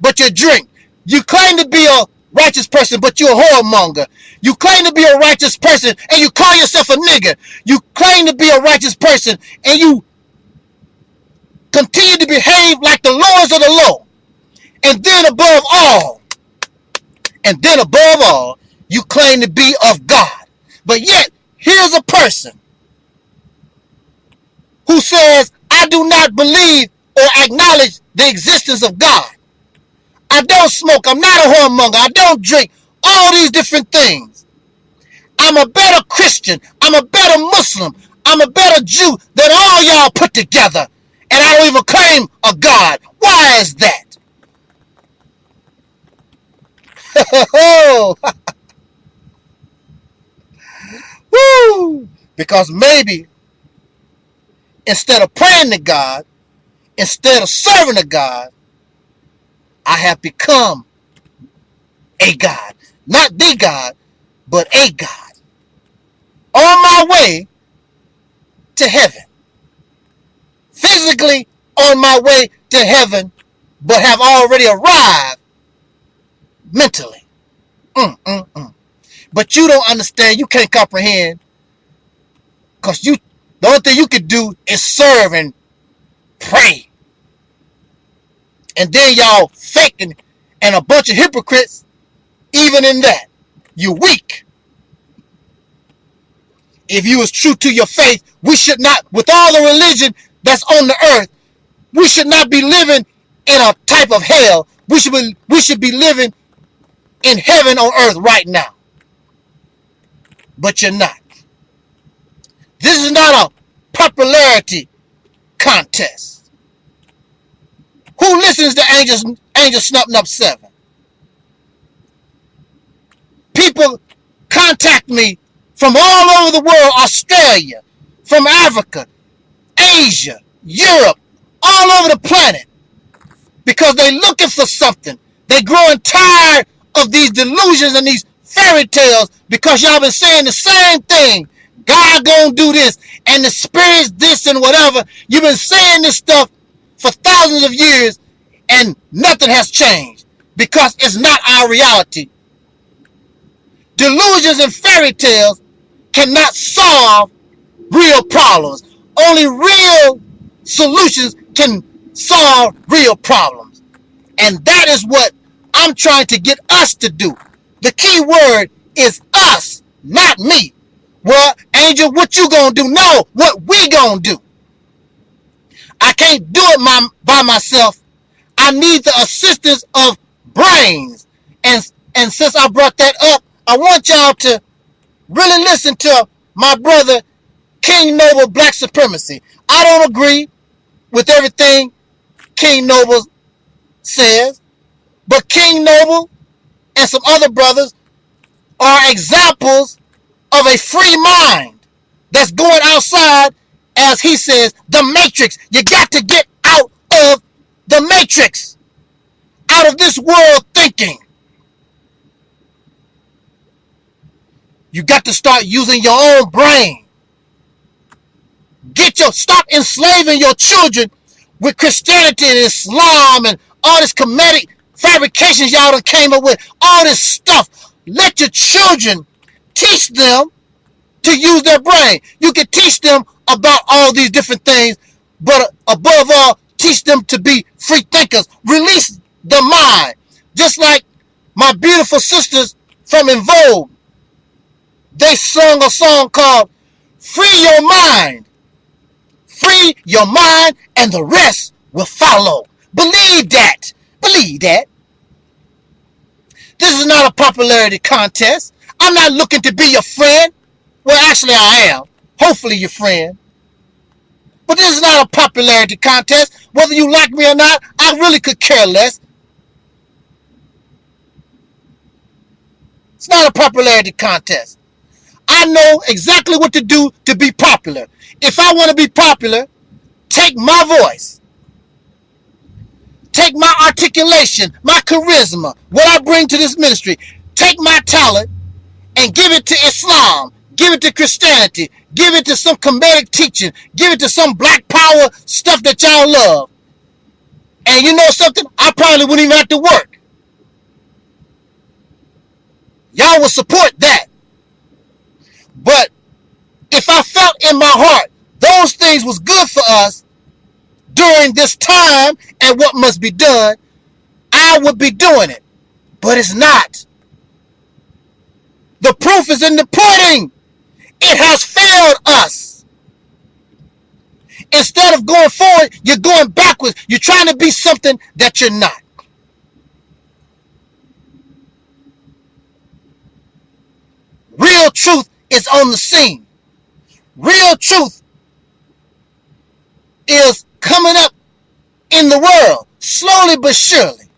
but you drink. You claim to be a righteous person, but you're a whoremonger. You claim to be a righteous person, and you call yourself a nigger. You claim to be a righteous person, and you continue to behave like the lords of the law. And then above all, you claim to be of God. But yet, here's a person who says, I do not believe or acknowledge the existence of God. I don't smoke. I'm not a whoremonger. I don't drink. All these different things. I'm a better Christian. I'm a better Muslim. I'm a better Jew than all y'all put together. And I don't even claim a God. Why is that? Woo! Because maybe instead of praying to God, instead of serving to God, I have become a God. Not the God, but a God. On my way to heaven. Physically on my way to heaven, but have already arrived mentally. But you don't understand. You can't comprehend. Because the only thing you can do is serve and pray. And then y'all faking and a bunch of hypocrites. Even in that, you're weak. If you was true to your faith, we should not, with all the religion that's on the earth, we should not be living in a type of hell. We should be living in heaven on earth right now. But you're not. This is not a popularity contest. Who listens to Angel Snubbing Up 7? People contact me from all over the world, Australia, from Africa, Asia, Europe, all over the planet, because they're looking for something. They're growing tired of these delusions and these fairy tales because y'all been saying the same thing. God gonna do this and the spirit's this and whatever. You've been saying this stuff for thousands of years and nothing has changed because it's not our reality. Delusions and fairy tales cannot solve real problems. Only real solutions can solve real problems. And that is what I'm trying to get us to do. The key word is us, not me. Well, Angel, what you gonna do? No, what we gonna do. I can't do it by myself. I need the assistance of brains. And since I brought that up, I want y'all to really listen to my brother, King Noble Black Supremacy. I don't agree with everything King Noble says, but King Noble and some other brothers are examples of a free mind that's going outside, as he says, the matrix. You got to get out of the matrix, out of this world thinking. You got to start using your own brain. Stop enslaving your children with Christianity and Islam and all this comedic fabrications y'all done came up with. All this stuff. Let your children teach them to use their brain. You can teach them about all these different things, but above all, teach them to be free thinkers. Release the mind. Just like my beautiful sisters from In Vogue. They sung a song called Free Your Mind. Free your mind and the rest will follow. Believe that. Believe that. This is not a popularity contest. I'm not looking to be your friend. Well, actually I am. Hopefully your friend. But this is not a popularity contest. Whether you like me or not, I really could care less. It's not a popularity contest. I know exactly what to do to be popular. If I want to be popular, take my voice. Take my articulation, my charisma, what I bring to this ministry. Take my talent and give it to Islam. Give it to Christianity. Give it to some comedic teaching. Give it to some black power stuff that y'all love. And you know something? I probably wouldn't even have to work. Y'all will support that. But if I felt in my heart those things was good for us during this time and what must be done, I would be doing it. But it's not. The proof is in the pudding. It has failed us. Instead of going forward, you're going backwards. You're trying to be something that you're not. Real truth is on the scene. Real truth is coming up in the world, slowly but surely.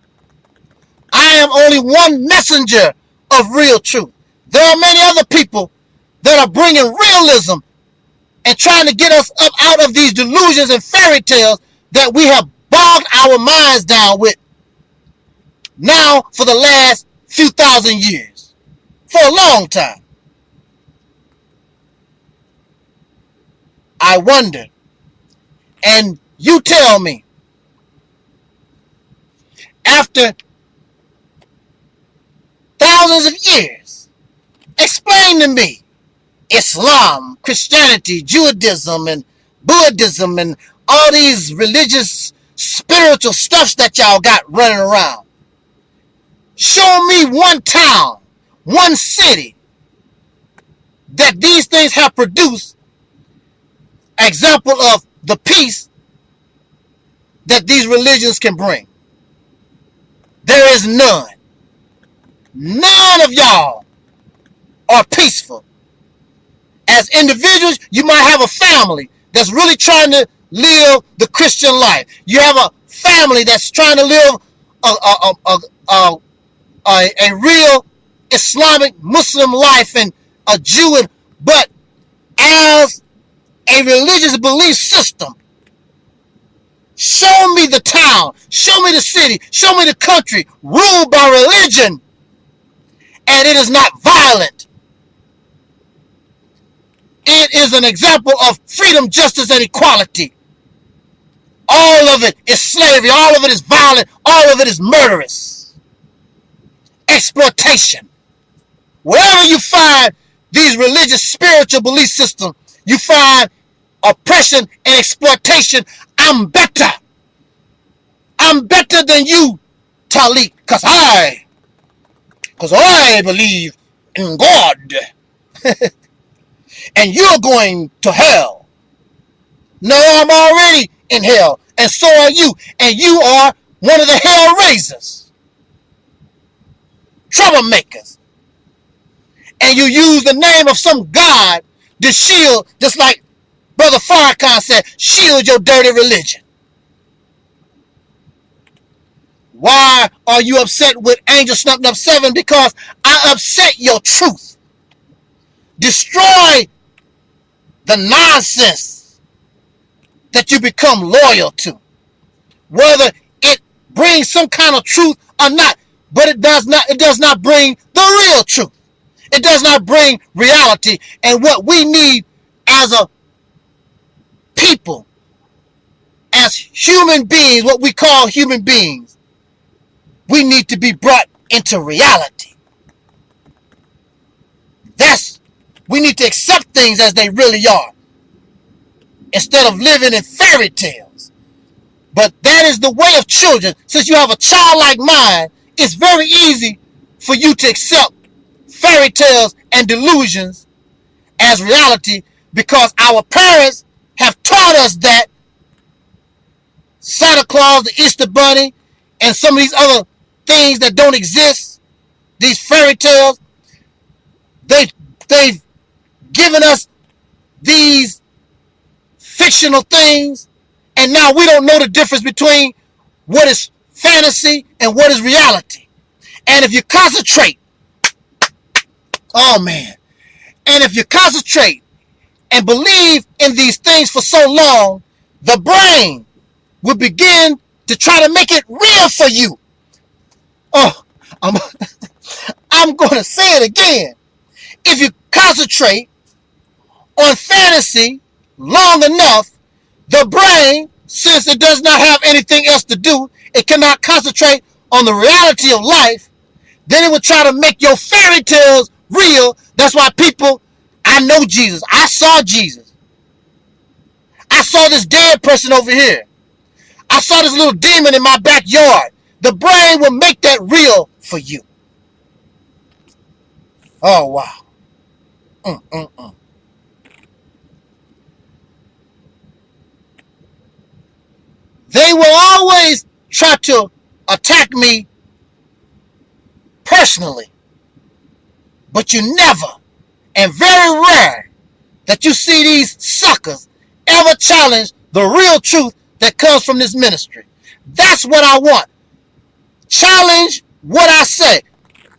I am only one messenger of real truth. There are many other people that are bringing realism and trying to get us up out of these delusions and fairy tales that we have bogged our minds down with now for the last few thousand years. For a long time. I wonder, and you tell me, after thousands of years, explain to me Islam, Christianity, Judaism, and Buddhism, and all these religious, spiritual stuffs that y'all got running around. Show me one town, one city that these things have produced. Example of the peace that these religions can bring. There is none. None of y'all are peaceful. As individuals, you might have a family that's really trying to live the Christian life. You have a family that's trying to live a real Islamic Muslim life and a Jew, but as a religious belief system, show me the town, show me the city, show me the country ruled by religion, and it is not violent. It is an example of freedom, justice, and equality. All of it is slavery, all of it is violent, all of it is murderous. Exploitation. Wherever you find these religious, spiritual belief systems, you find oppression and exploitation. I'm better. I'm better than you, Taalik, because I believe in God. And you're going to hell. No, I'm already in hell, and so are you. And you are one of the hell raisers. Troublemakers. And you use the name of some God to shield, just like Brother Farrakhan said, shield your dirty religion. Why are you upset with Angel Snubbed Up 7? Because I upset your truth. Destroy the nonsense that you become loyal to. Whether it brings some kind of truth or not. But it does not bring the real truth. It does not bring reality. And what we need as a people, as human beings, what we call human beings, we need to be brought into reality. We need to accept things as they really are, instead of living in fairy tales. But that is the way of children. Since you have a childlike mind, it's very easy for you to accept fairy tales and delusions as reality, because our parents have taught us that Santa Claus, the Easter Bunny, and some of these other things that don't exist, these fairy tales, they've given us these fictional things, and now we don't know the difference between what is fantasy and what is reality. And if you concentrate, oh man, and if you concentrate and believe in these things for so long, the brain will begin to try to make it real for you. Oh, I'm going to say it again. If you concentrate on fantasy long enough, the brain, since it does not have anything else to do, it cannot concentrate on the reality of life, then it will try to make your fairy tales real. That's why people, I know Jesus. I saw Jesus. I saw this dead person over here. I saw this little demon in my backyard. The brain will make that real for you. Oh, wow. They will always try to attack me personally. But you never, and very rare, that you see these suckers ever challenge the real truth that comes from this ministry. That's what I want. Challenge what I say.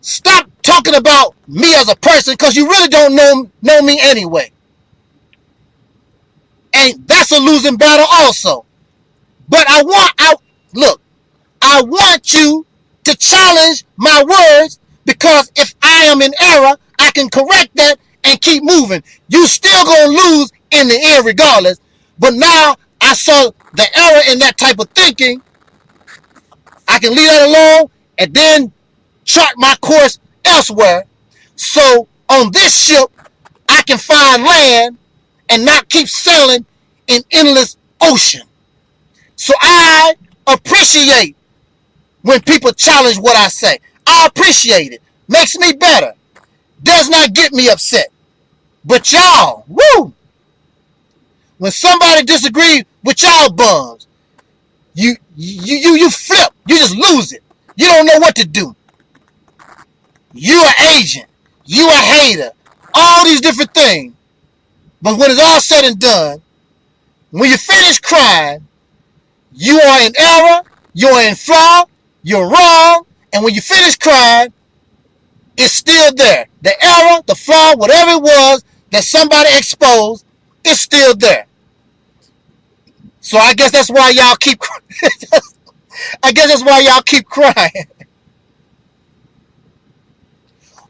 Stop talking about me as a person, because you really don't know me anyway. And that's a losing battle also. But I want you to challenge my words, because if I am in error, I can correct that and keep moving. You still gonna lose in the end regardless. But now I saw the error in that type of thinking. I can leave that alone and then chart my course elsewhere. So on this ship, I can find land and not keep sailing in endless ocean. So I appreciate when people challenge what I say. I appreciate it. Makes me better. Does not get me upset. But y'all, woo! When somebody disagrees with y'all bums, you flip. You just lose it. You don't know what to do. You an agent. You a hater. All these different things. But when it's all said and done, when you finish crying, you are in error, you're in flaw, you're wrong, and when you finish crying, it's still there. The error, the flaw, whatever it was that somebody exposed, it's still there. So I guess that's why y'all keep crying.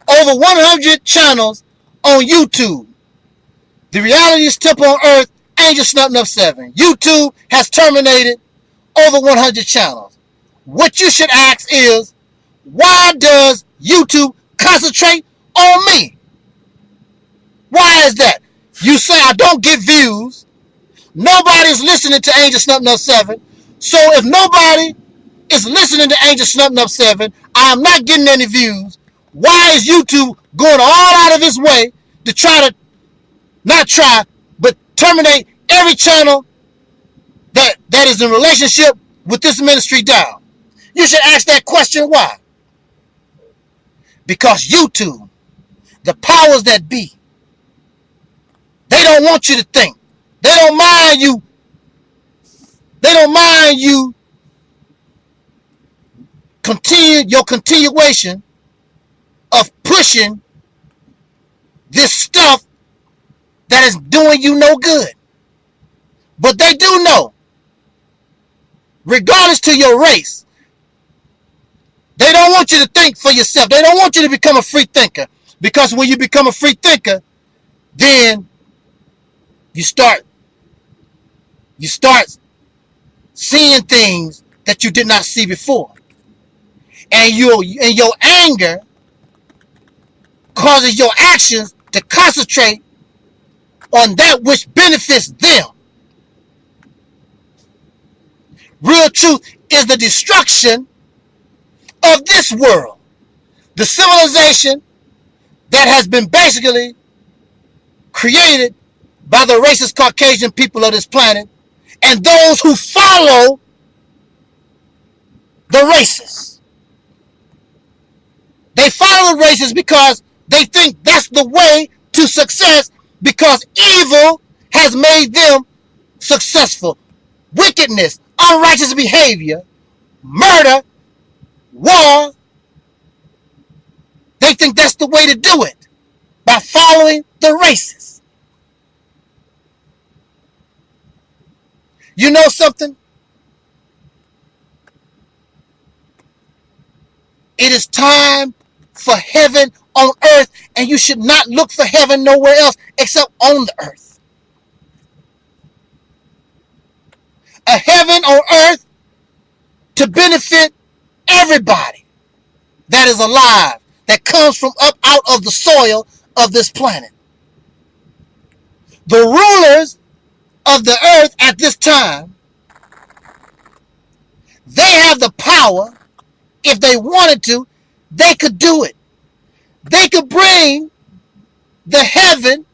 Over 100 channels on YouTube. The Reality's Temple on Earth, Angel Snubbing Up 7. YouTube has terminated over 100 channels. What you should ask is, why does YouTube concentrate on me? Why is that? You say I don't get views. Nobody's listening to Angel Snubbing Up 7. So if nobody is listening to Angel Snubbing Up 7, I am not getting any views. Why is YouTube going all out of its way to but terminate every channel that is in relationship with this ministry down? You should ask that question, why? Because YouTube, the powers that be, they don't want you to think. They don't mind you. They don't mind you your continuation of pushing this stuff that is doing you no good. But they do know, regardless to your race, they don't want you to think for yourself. They don't want you to become a free thinker. Because when you become a free thinker, then you start seeing things that you did not see before. And your anger causes your actions to concentrate on that which benefits them. Real truth is the destruction of this world. The civilization that has been basically created by the racist Caucasian people of this planet and those who follow the racists. They follow the racists because they think that's the way to success, because evil has made them successful. Wickedness, unrighteous behavior, murder, war, they think that's the way to do it, by following the racists. You know something? It is time for heaven on earth, and you should not look for heaven nowhere else except on the earth. A heaven on earth to benefit everybody that is alive, that comes from up out of the soil of this planet. The rulers of the earth at this time, they have the power. If they wanted to, they could do it. They could bring the heaven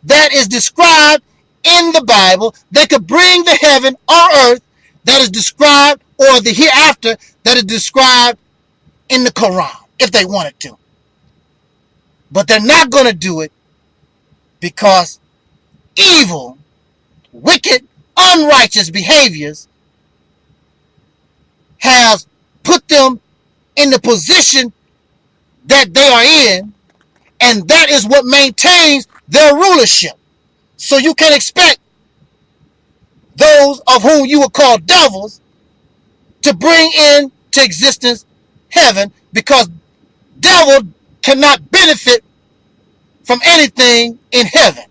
that is described in the Bible. They could bring the heaven on earth that is described, or the hereafter that is described in the Quran, if they wanted to. But they're not going to do it because evil, wicked, unrighteous behaviors has put them in the position that they are in, and that is what maintains their rulership. So you can expect those of whom you would call devils to bring into existence heaven, because devil cannot benefit from anything in heaven.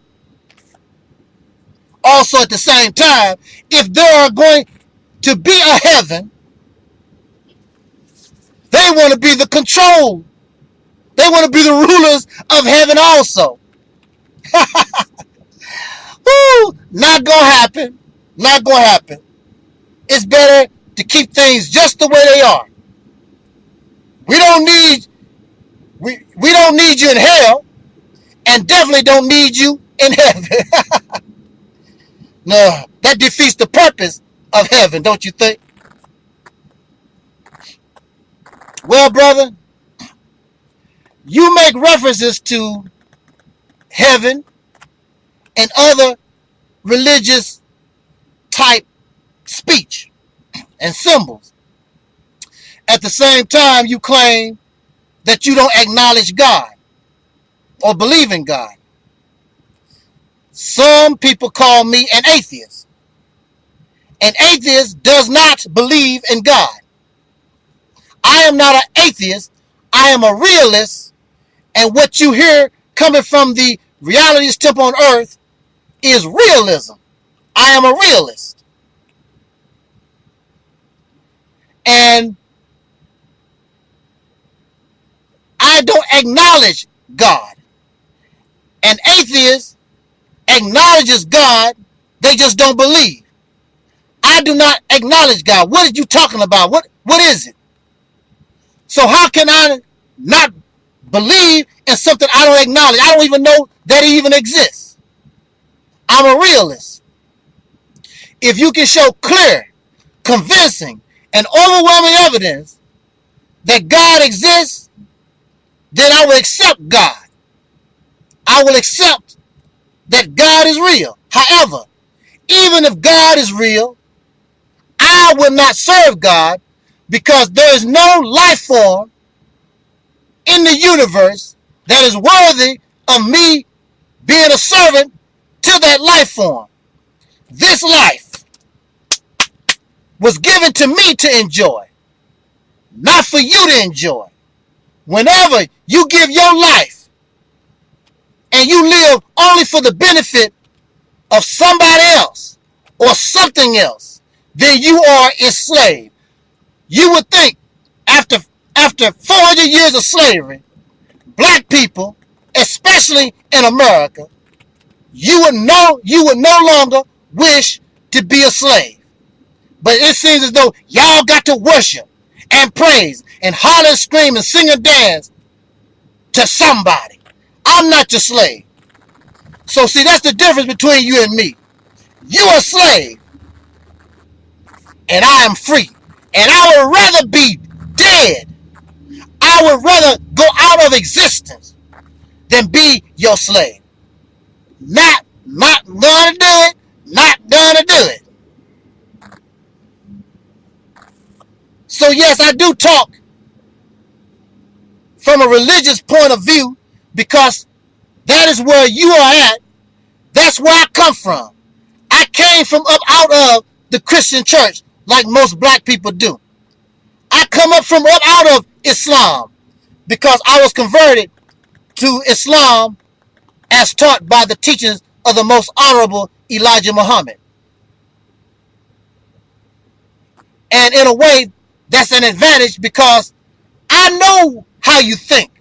Also, at the same time, if there are going to be a heaven, they want to be the control. They want to be the rulers of heaven also. Woo! Not gonna happen. Not gonna happen. It's better to keep things just the way they are. We don't need you in hell, and definitely don't need you in heaven. No, that defeats the purpose of heaven, don't you think? Well, brother, you make references to heaven and other religious type speech and symbols. At the same time, you claim that you don't acknowledge God or believe in God. Some people call me an atheist. An atheist does not believe in God. I am not an atheist. I am a realist. And what you hear coming from the Reality's temple on earth is realism. I am a realist. And I don't acknowledge God. An atheist acknowledges God, they just don't believe. I do not acknowledge God. What are you talking about? What is it? So how can I not believe in something I don't acknowledge? I don't even know that it even exists. I'm a realist. If you can show clear, convincing, and overwhelming evidence that God exists, then I will accept God. I will accept that God is real. However, even if God is real, I will not serve God, because there is no life form in the universe that is worthy of me being a servant to that life form. This life was given to me to enjoy, not for you to enjoy. Whenever you give your life and you live only for the benefit of somebody else or something else, then you are enslaved. You would think after 400 years of slavery, black people, especially in America, you would no longer wish to be a slave. But it seems as though y'all got to worship and praise and holler and scream and sing and dance to somebody. I'm not your slave. So see, that's the difference between you and me. You are a slave, and I am free. And I would rather be dead. I would rather go out of existence than be your slave. Not gonna do it. Not gonna do it. So yes, I do talk from a religious point of view, because that is where you are at. That's where I come from. I came from up out of the Christian church, like most black people do. I come up from up out of Islam because I was converted to Islam as taught by the teachings of the most honorable Elijah Muhammad. And in a way, that's an advantage because I know how you think.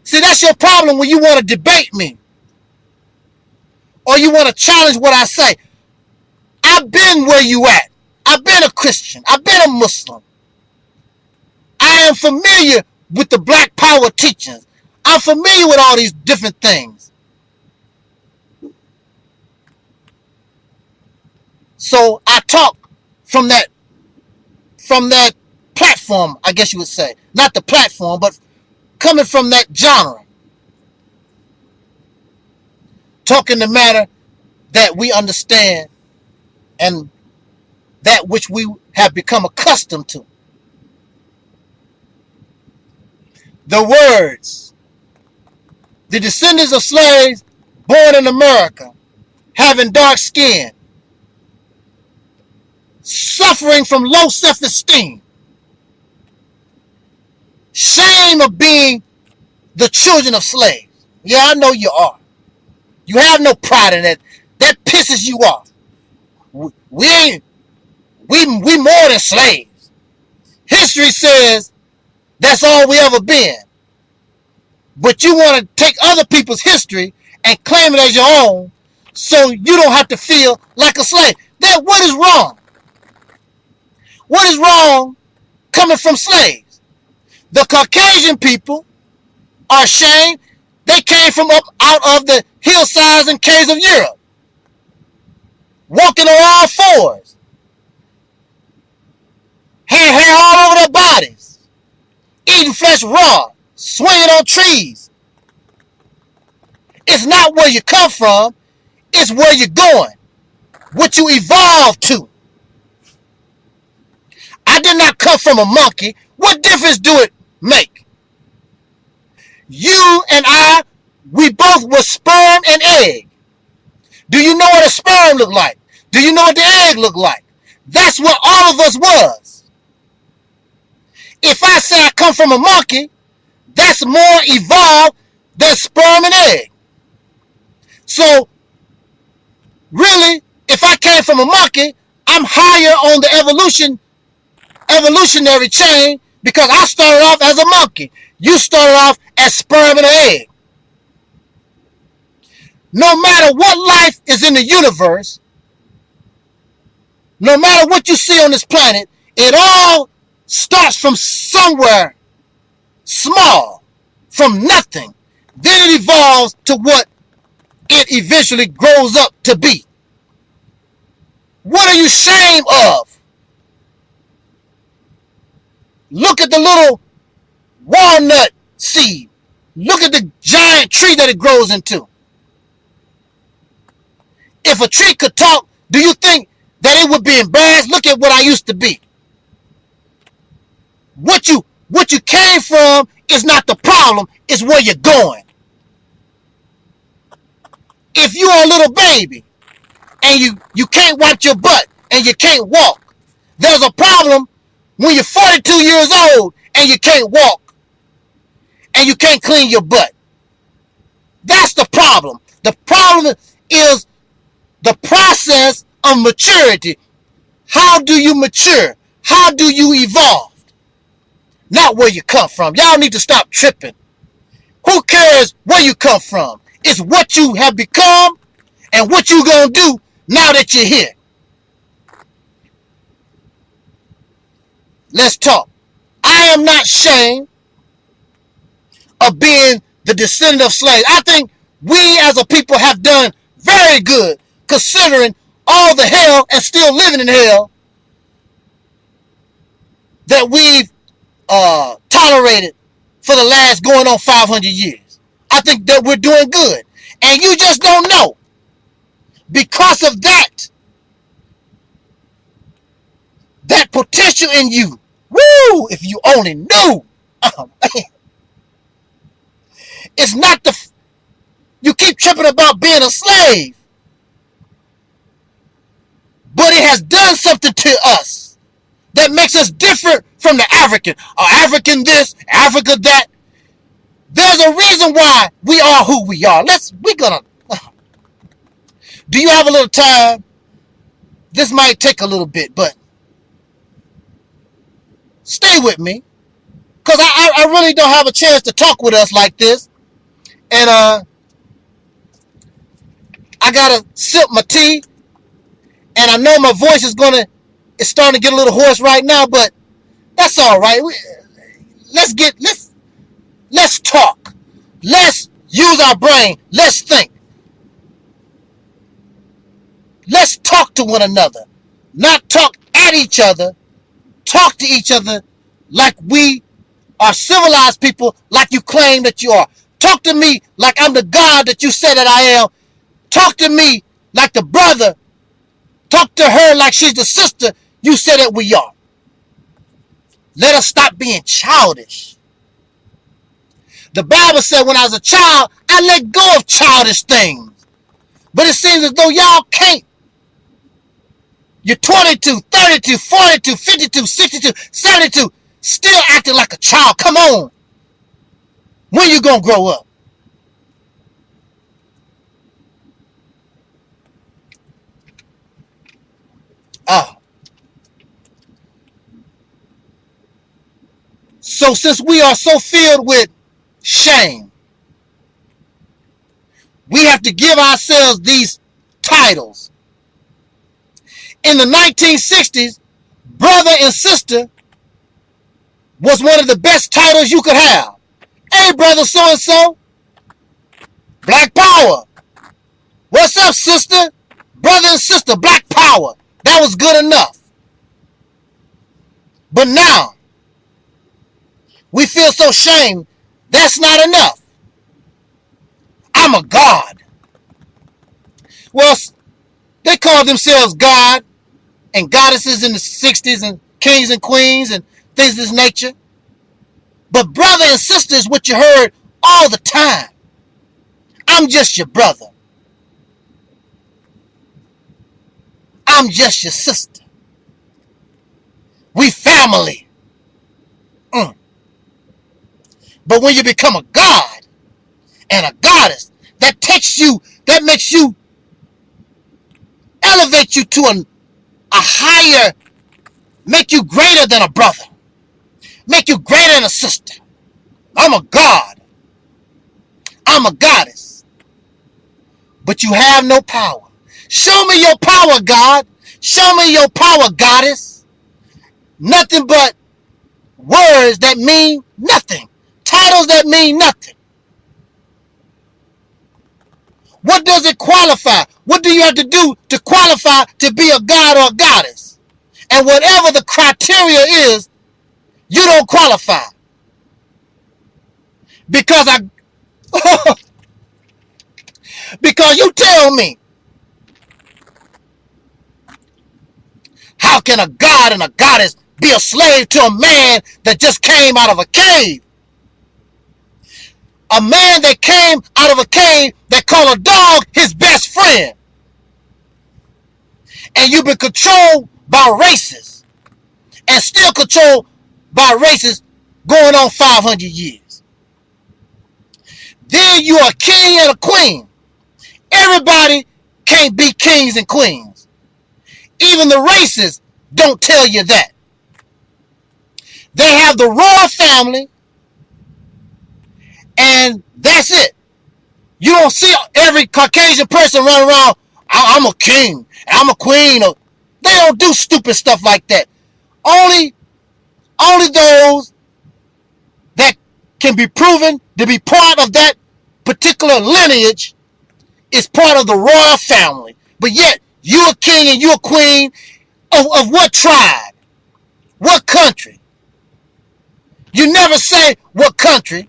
See, that's your problem when you want to debate me or you want to challenge what I say. I've been where you at. I've been a Christian. I've been a Muslim. I am familiar with the Black Power teachings. I'm familiar with all these different things. So I talk from that platform, I guess you would say. Not the platform, but coming from that genre. Talking the matter that we understand and that which we have become accustomed to. The words, the descendants of slaves born in America, having dark skin, suffering from low self-esteem, shame of being the children of slaves. Yeah, I know you are. You have no pride in it. That pisses you off. We more than slaves. History says that's all we ever been. But you want to take other people's history and claim it as your own so you don't have to feel like a slave. Then what is wrong? What is wrong coming from slaves? The Caucasian people are ashamed. They came from up out of the hillsides and caves of Europe, walking on all fours, had hair all over their bodies, eating flesh raw, swinging on trees. It's not where you come from, it's where you're going, what you evolved to. I did not come from a monkey. What difference do it make? You and I, we both were sperm and egg. Do you know what a sperm looked like? Do you know what the egg looked like? That's what all of us was. If I say I come from a monkey, that's more evolved than sperm and egg. So, really, if I came from a monkey, I'm higher on the evolutionary chain because I started off as a monkey. You started off as sperm and an egg. No matter what life is in the universe, no matter what you see on this planet, it all starts from somewhere small, from nothing. Then it evolves to what it eventually grows up to be. What are you ashamed of? Look at the little walnut seed. Look at the giant tree that it grows into. If a tree could talk, do you think that it would be embarrassed? Look at what I used to be. What you came from is not the problem, it's where you're going. If you're a little baby and you can't wipe your butt and you can't walk, there's a problem when you're 42 years old and you can't walk and you can't clean your butt. That's the problem. The problem is the process of maturity. How do you mature? How do you evolve? Not where you come from. Y'all need to stop tripping. Who cares where you come from? It's what you have become and what you gonna do now that you're here. Let's talk. I am not ashamed of being the descendant of slaves. I think we as a people have done very good considering all the hell and still living in hell that we've tolerated for the last going on 500 years. I think that we're doing good. And you just don't know. Because of that potential in you. Woo! If you only knew. Oh, man. It's not you keep tripping about being a slave. But it has done something to us that makes us different from the African. African this, Africa that. There's a reason why we are who we are. Do you have a little time? This might take a little bit, but stay with me. Because I really don't have a chance to talk with us like this. And I gotta sip my tea. And I know my voice is starting to get a little hoarse right now, but that's all right. Let's talk. Let's use our brain. Let's think. Let's talk to one another. Not talk at each other. Talk to each other like we are civilized people, like you claim that you are. Talk to me like I'm the God that you say that I am. Talk to me like the brother. Talk to her like she's the sister you say that we are. Let us stop being childish. The Bible said when I was a child, I let go of childish things. But it seems as though y'all can't. You're 22, 32, 42, 52, 62, 72, still acting like a child. Come on. When you gonna grow up? Oh. So since we are so filled with shame, we have to give ourselves these titles. In the 1960s, brother and sister was one of the best titles you could have. Hey, brother so-and-so. Black power. What's up, sister? Brother and sister, black power. That was good enough. But now, we feel so shamed. That's not enough. I'm a god. Well, they called themselves God and goddesses in the 60s and kings and queens and things of this nature. But brother and sister is what you heard all the time. I'm just your brother. I'm just your sister. We family. But when you become a god and a goddess, that makes you elevate you to a higher, make you greater than a brother, make you greater than a sister. I'm a god. I'm a goddess. But you have no power. Show me your power, God. Show me your power, goddess. Nothing but words that mean nothing. Titles that mean nothing. What does it qualify? What do you have to do to qualify to be a god or a goddess? And whatever the criteria is, you don't qualify. Because because you tell me, how can a god and a goddess be a slave to a man that just came out of a cave? A man that came out of a cave that called a dog his best friend. And you've been controlled by races. And still controlled by races going on 500 years. Then you are a king and a queen. Everybody can't be kings and queens. Even the races don't tell you that. They have the royal family, and that's it. You don't see every Caucasian person running around, I'm a king, I'm a queen. They don't do stupid stuff like that. Only those that can be proven to be part of that particular lineage is part of the royal family. But yet, you're a king and you're a queen of what tribe? What country? You never say what country.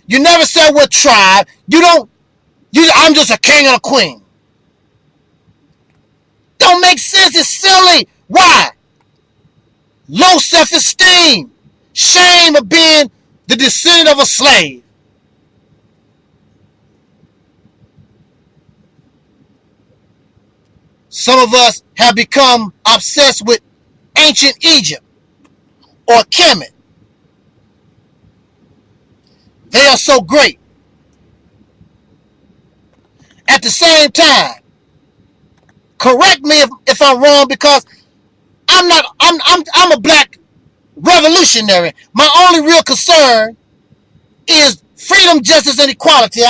You never say what tribe. I'm just a king and a queen. Don't make sense. It's silly. Why? Low self-esteem. Shame of being the descendant of a slave. Some of us have become obsessed with ancient Egypt or Kemet. They are so great. At the same time, correct me if I'm wrong, because I'm a black revolutionary. My only real concern is freedom, justice, and equality.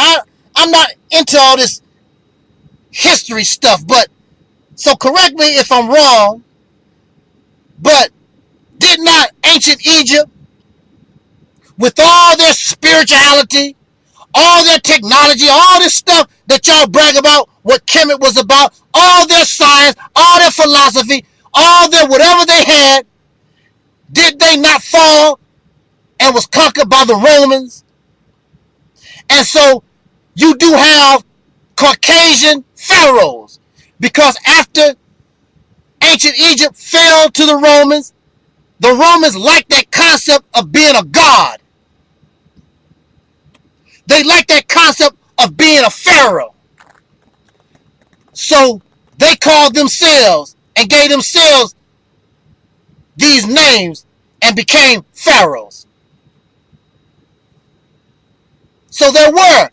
I'm not into all this history stuff, but so correct me if I'm wrong, but did not ancient Egypt, with all their spirituality, all their technology, all this stuff that y'all brag about, what Kemet was about, all their science, all their philosophy, all their whatever they had, did they not fall and was conquered by the Romans? And so you do have Caucasian pharaohs, because after ancient Egypt fell to the Romans liked that concept of being a god. They liked that concept of being a pharaoh. So they called themselves and gave themselves these names and became pharaohs. So there were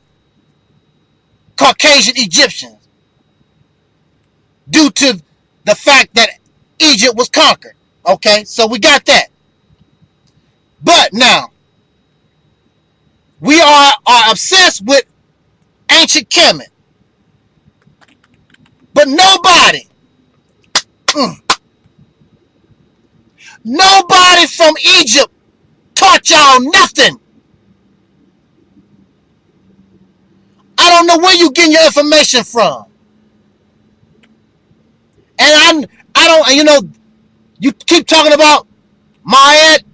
Caucasian Egyptians due to the fact that Egypt was conquered. Okay, so we got that. But now, we are obsessed with ancient Kemet. But nobody from Egypt taught y'all nothing. I don't know where you getting your information from. And I don't, you keep talking about Ma'at,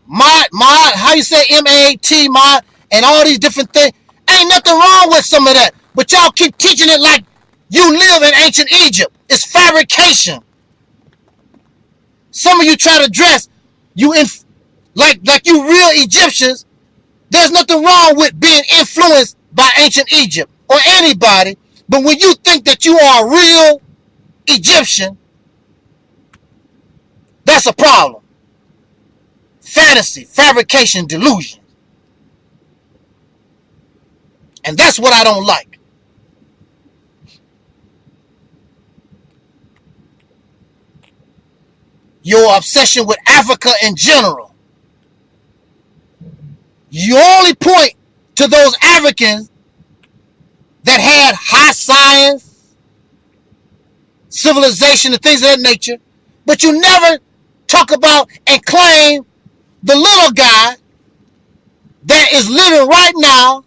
how you say M-A-T, Ma'at, and all these different things. Ain't nothing wrong with some of that. But y'all keep teaching it like you live in ancient Egypt. It's fabrication. Some of you try to dress you in like you real Egyptians. There's nothing wrong with being influenced by ancient Egypt or anybody. But when you think that you are a real Egyptian, that's a problem. Fantasy, fabrication, delusion. And that's what I don't like. Your obsession with Africa in general. You only point to those Africans that had high science, civilization, and things of that nature, but you never talk about and claim the little guy that is living right now,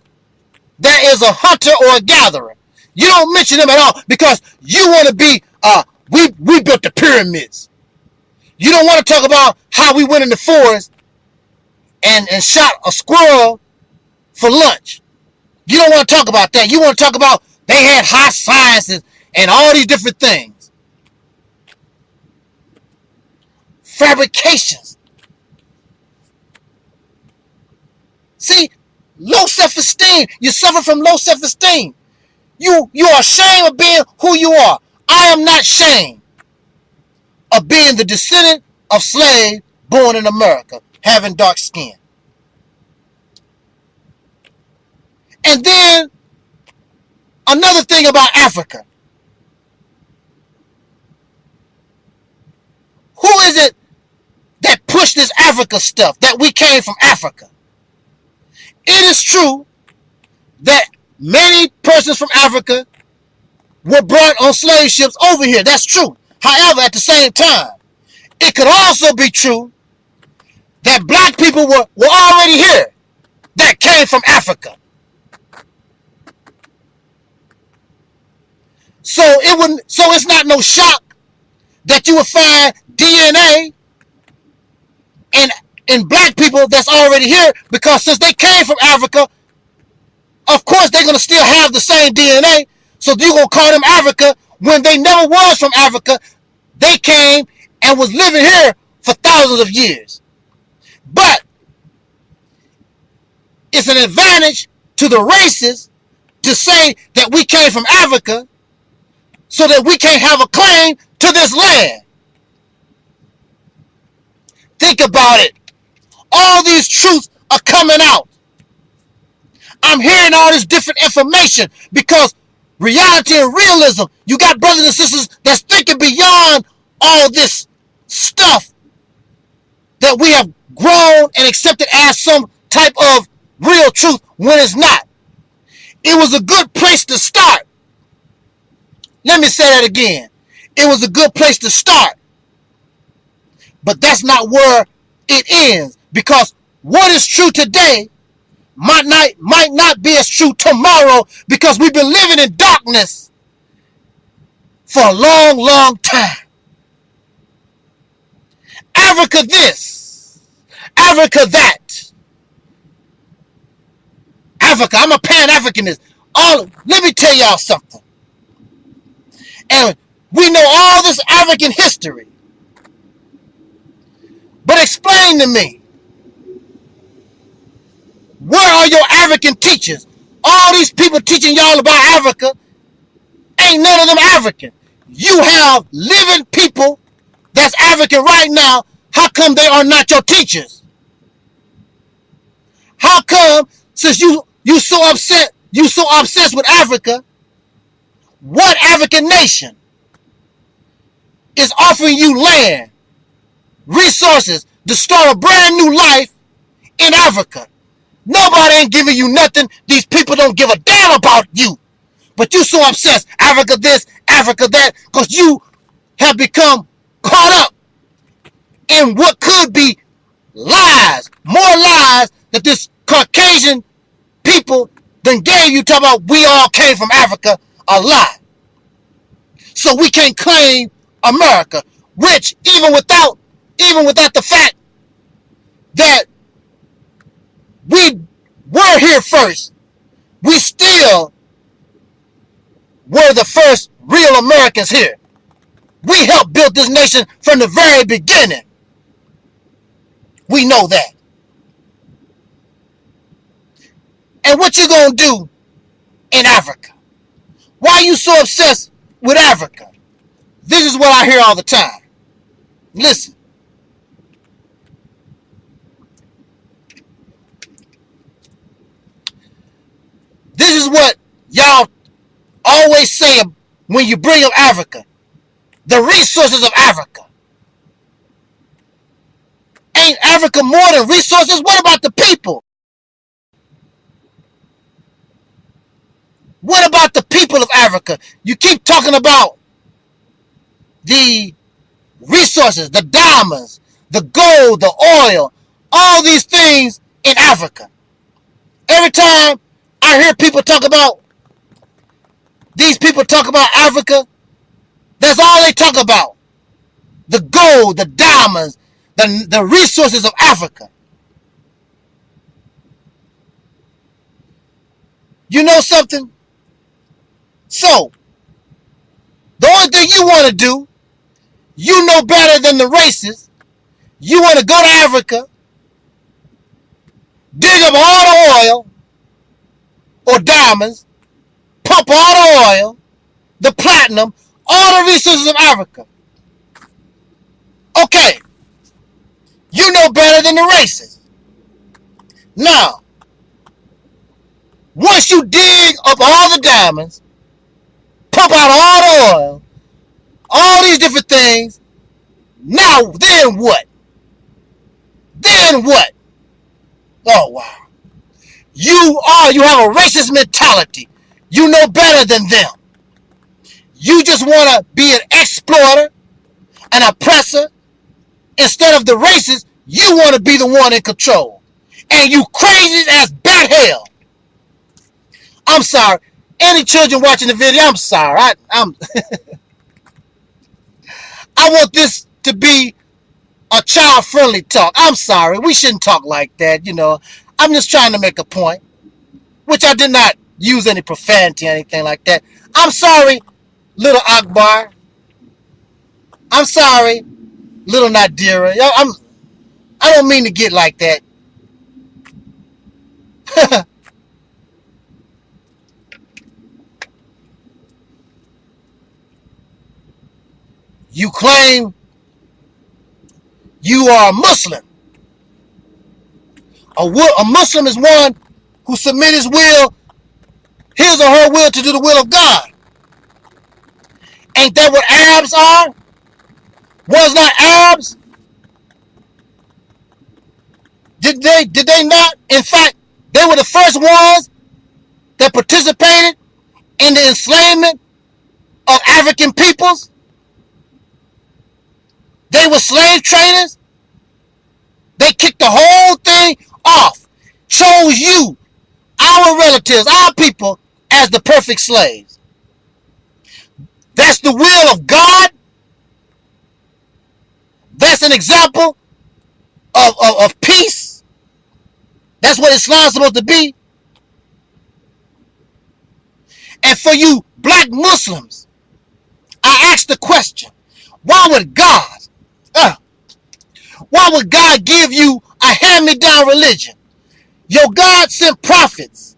that is a hunter or a gatherer. You don't mention them at all because you want to be, we built the pyramids. You don't want to talk about how we went in the forest and shot a squirrel for lunch. You don't want to talk about that. You want to talk about they had high sciences and all these different things. Fabrications. See, low self-esteem. You suffer from low self-esteem. You are ashamed of being who you are. I am not ashamed of being the descendant of slaves born in America, having dark skin. And then another thing about Africa. Who is it that pushed this Africa stuff, that we came from Africa? It is true that many persons from Africa were brought on slave ships over here. That's true. However, at the same time, it could also be true that black people were already here that came from Africa. So it's not no shock that you would find DNA in black people that's already here, because since they came from Africa, of course they're going to still have the same DNA. So you're going to call them Africa when they never was from Africa. They came and was living here for thousands of years. But it's an advantage to the races to say that we came from Africa so that we can't have a claim to this land. Think about it. All these truths are coming out. I'm hearing all this different information because reality and realism, you got brothers and sisters that's thinking beyond all this stuff that we have grown and accepted as some type of real truth when it's not. It was a good place to start. Let me say that again. It was a good place to start. But that's not where it ends, because what is true today might not be as true tomorrow, because we've been living in darkness for a long, long time. Africa this, Africa that. Africa, I'm a Pan-Africanist. Let me tell y'all something. And we know all this African history. But explain to me, where are your African teachers? All these people teaching y'all about Africa, ain't none of them African. You have living people that's African right now. How come they are not your teachers? How come, since you so upset, you so obsessed with Africa, what African nation is offering you land, resources to start a brand new life in Africa? Nobody ain't giving you nothing. These people don't give a damn about you. But you so obsessed, Africa this, Africa that, because you have become caught up in what could be lies, more lies that this Caucasian people then gave you, talking about we all came from Africa, a lie. So we can't claim America, which even without the fact that we were here first, we still were the first real Americans here. We helped build this nation from the very beginning. We know that. And what you gonna do in Africa? Why are you so obsessed with Africa? This is what I hear all the time. Listen. This is what y'all always say when you bring up Africa. The resources of Africa. Ain't Africa more than resources? What about the people? What about the people of Africa? You keep talking about the resources, the diamonds, the gold, the oil, all these things in Africa. Every time I hear people talk about, these people talk about Africa, that's all they talk about. The gold, the diamonds, the resources of Africa. You know something? So, the only thing you want to do, you know better than the racists. You want to go to Africa, dig up all the oil or diamonds, pump all the oil, the platinum, all the resources of Africa. Okay, you know better than the racists. Now, once you dig up all the diamonds, pump out all the oil, all these different things, now then what? Then what? Oh wow. You have a racist mentality. You know better than them. You just want to be an exploiter, an oppressor. Instead of the racist, you want to be the one in control. And you crazy as bat hell. I'm sorry. Any children watching the video, I'm sorry. I want this to be a child-friendly talk. I'm sorry. We shouldn't talk like that, you know. I'm just trying to make a point, which I did not use any profanity or anything like that. I'm sorry, little Akbar. I'm sorry, little Nadira. I don't mean to get like that. You claim you are a Muslim. A Muslim is one who submit his will, his or her will, to do the will of God. Ain't that what Arabs are? Was not Arabs? Did they not? In fact, they were the first ones that participated in the enslavement of African peoples. They were slave traders. They kicked the whole thing off. Chose you, our relatives, our people, as the perfect slaves. That's the will of God. That's an example of peace. That's what Islam's supposed to be. And for you black Muslims, I ask the question, why would God give you a hand-me-down religion? Your God sent prophets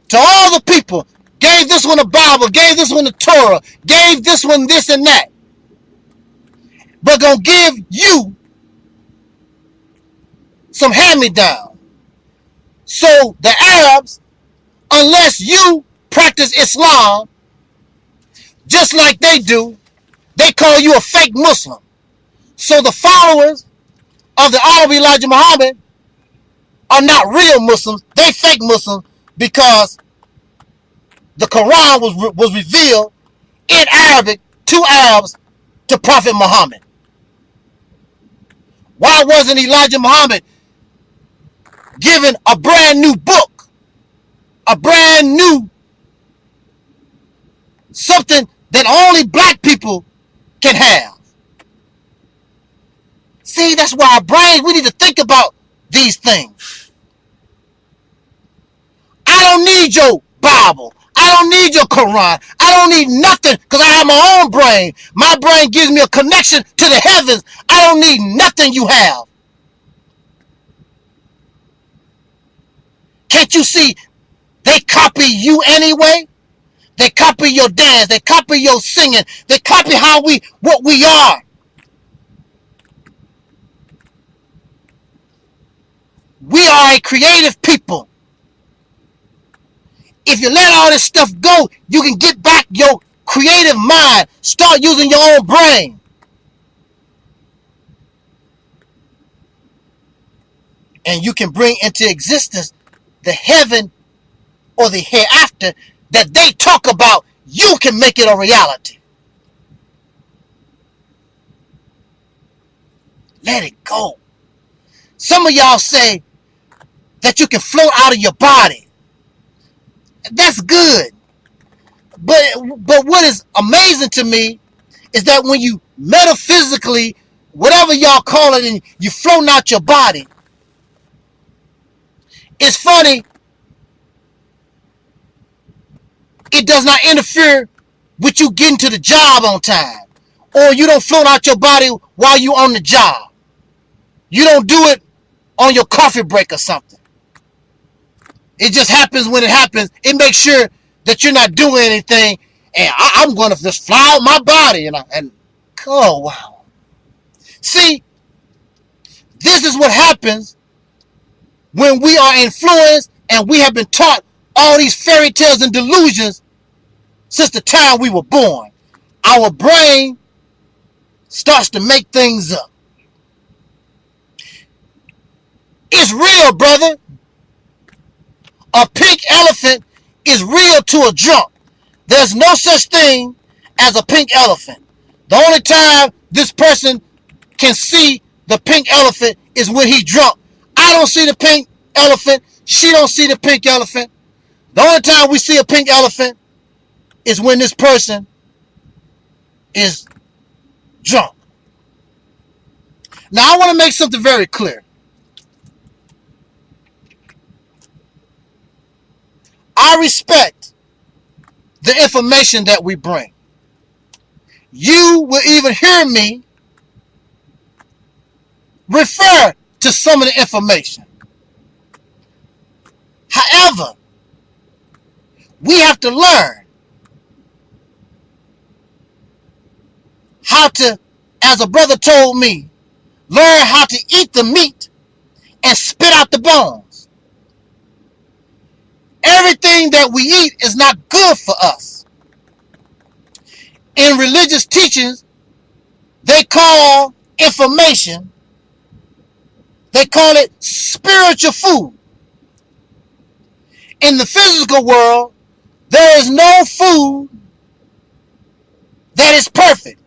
to all the people, gave this one a Bible, gave this one a Torah, gave this one this and that, but gonna give you some hand-me-down. So the Arabs, unless you practice Islam just like they do, they call you a fake Muslim. So the followers of the Honorable Elijah Muhammad are not real Muslims. They fake Muslims because the Quran was revealed in Arabic to Arabs to Prophet Muhammad. Why wasn't Elijah Muhammad given a brand new book, a brand new something that only black people can have? See, that's why our brains, we need to think about these things. I don't need your Bible. I don't need your Quran. I don't need nothing because I have my own brain. My brain gives me a connection to the heavens. I don't need nothing you have. Can't you see? They copy you anyway. They copy your dance. They copy your singing. They copy what we are. We are a creative people. If you let all this stuff go, you can get back your creative mind. Start using your own brain. And you can bring into existence the heaven or the hereafter that they talk about. You can make it a reality. Let it go. Some of y'all say that you can float out of your body. That's good. But what is amazing to me is that when you metaphysically, whatever y'all call it, and you floating out your body, it's funny. It does not interfere with you getting to the job on time. Or you don't float out your body while you're on the job. You don't do it on your coffee break or something. It just happens when it happens. It makes sure that you're not doing anything. And I'm going to just fly out my body. Oh, wow. See, this is what happens when we are influenced and we have been taught all these fairy tales and delusions since the time we were born. Our brain starts to make things up. It's real, brother. A pink elephant is real to a drunk. There's no such thing as a pink elephant. The only time this person can see the pink elephant is when he's drunk. I don't see the pink elephant. She don't see the pink elephant. The only time we see a pink elephant is when this person is drunk. Now, I want to make something very clear. I respect the information that we bring. You will even hear me refer to some of the information. However, we have to learn how to, as a brother told me, learn how to eat the meat and spit out the bones. Everything that we eat is not good for us. In religious teachings, they call information, they call it spiritual food. In the physical world, there is no food that is perfect.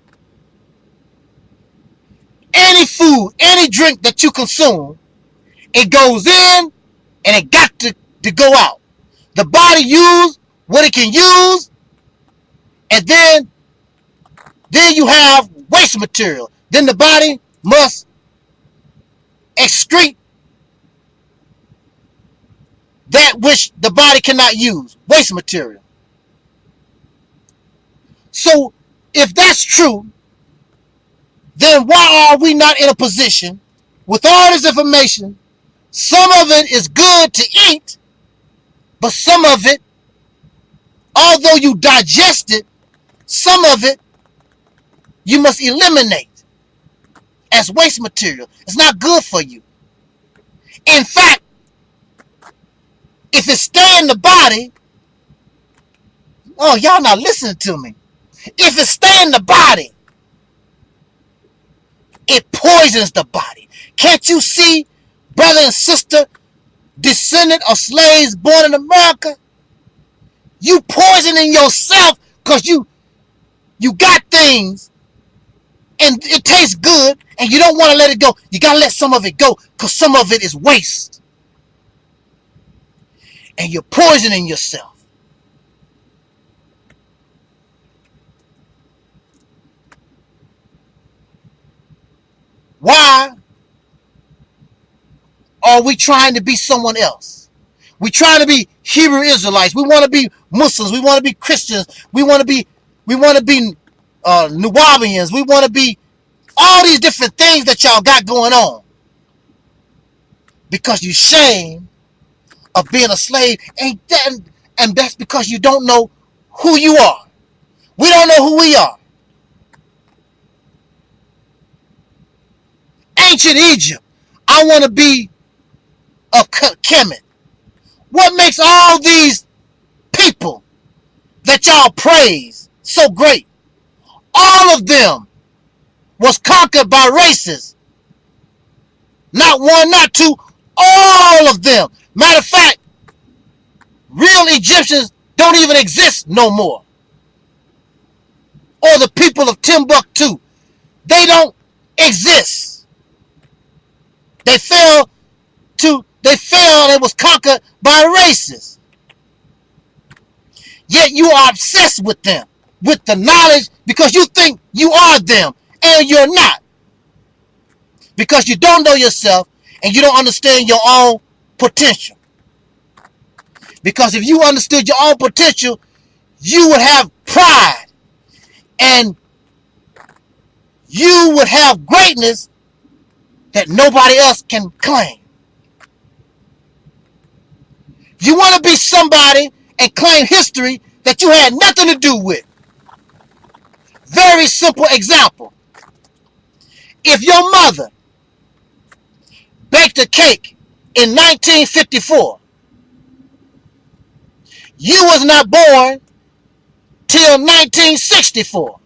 Any food, any drink that you consume, it goes in and it got to go out. The body use what it can use, and then you have waste material. Then the body must excrete that which the body cannot use, waste material. So if that's true, then why are we not in a position with all this information? Some of it is good to eat, but some of it, although you digest it, some of it you must eliminate as waste material. It's not good for you. In fact, if it stay in the body, oh, y'all not listening to me. If it stay in the body, it poisons the body. Can't you see, brother and sister, descendant of slaves born in America? You poisoning yourself because you got things and it tastes good and you don't want to let it go. You got to let some of it go because some of it is waste. And you're poisoning yourself. Why are we trying to be someone else? We trying to be Hebrew Israelites. We want to be Muslims. We want to be Christians. We want to be Nuwabians. We want to be all these different things that y'all got going on. Because you shame of being a slave, and that's because you don't know who you are. We don't know who we are. Ancient Egypt, I want to be a Kemet. What makes all these people that y'all praise so great? All of them was conquered by races. Not one, not two, all of them. Matter of fact, real Egyptians don't even exist no more. Or the people of Timbuktu, they don't exist. They fell and was conquered by races. Yet you are obsessed with them, with the knowledge, because you think you are them, and you're not. Because you don't know yourself, and you don't understand your own potential. Because if you understood your own potential, you would have pride, and you would have greatness that nobody else can claim. You want to be somebody and claim history that you had nothing to do with. Very simple example. If your mother baked a cake in 1954, you was not born till 1964.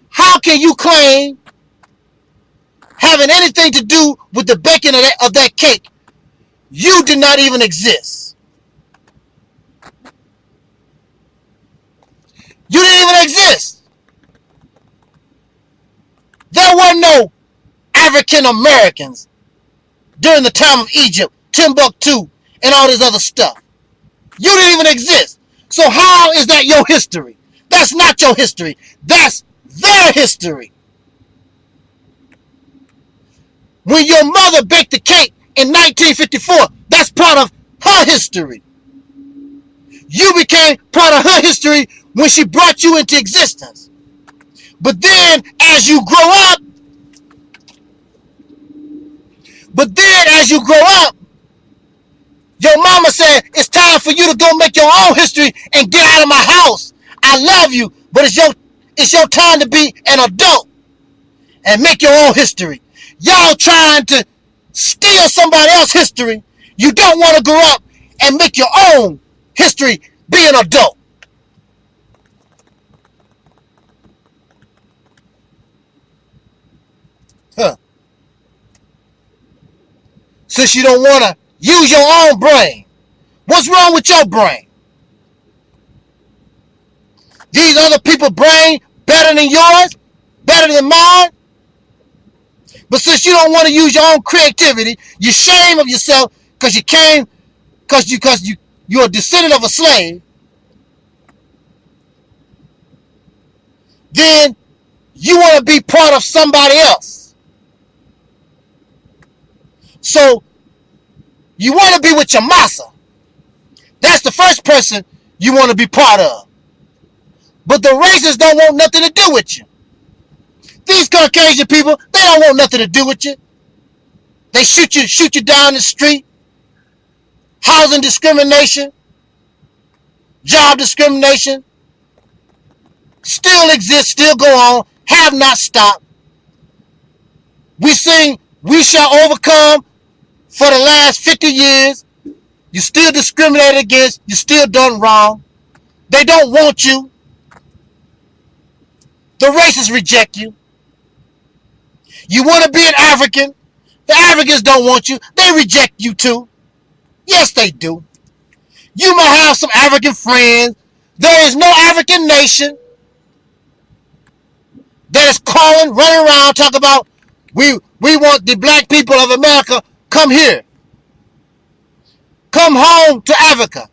How can you claim having anything to do with the baking of that cake? You did not even exist. You didn't even exist. There were no African Americans during the time of Egypt, Timbuktu, and all this other stuff. You didn't even exist. So how is that your history? That's not your history. That's their history. When your mother baked the cake in 1954, that's part of her history. You became part of her history when she brought you into existence. But then as you grow up, your mama said, it's time for you to go make your own history and get out of my house. I love you, but it's your time to be an adult and make your own history. Y'all trying to steal somebody else's history. You don't want to grow up and make your own history be an adult. Huh. Since you don't want to use your own brain, what's wrong with your brain? These other people's brain better than yours, better than mine. But since you don't want to use your own creativity, you're ashamed of yourself because you're a descendant of a slave. Then you want to be part of somebody else. So you want to be with your massa. That's the first person you want to be part of. But the racists don't want nothing to do with you. These Caucasian people, they don't want nothing to do with you. They shoot you down the street. Housing discrimination, job discrimination, still exists, still go on, have not stopped. We sing, we shall overcome for the last 50 years. You still discriminated against, you still done wrong. They don't want you. The racists reject you. You want to be an African, the Africans don't want you. They reject you too. Yes, they do. You might have some African friends. There is no African nation that is calling, running around, talking about, we want the black people of America, come here. Come home to Africa.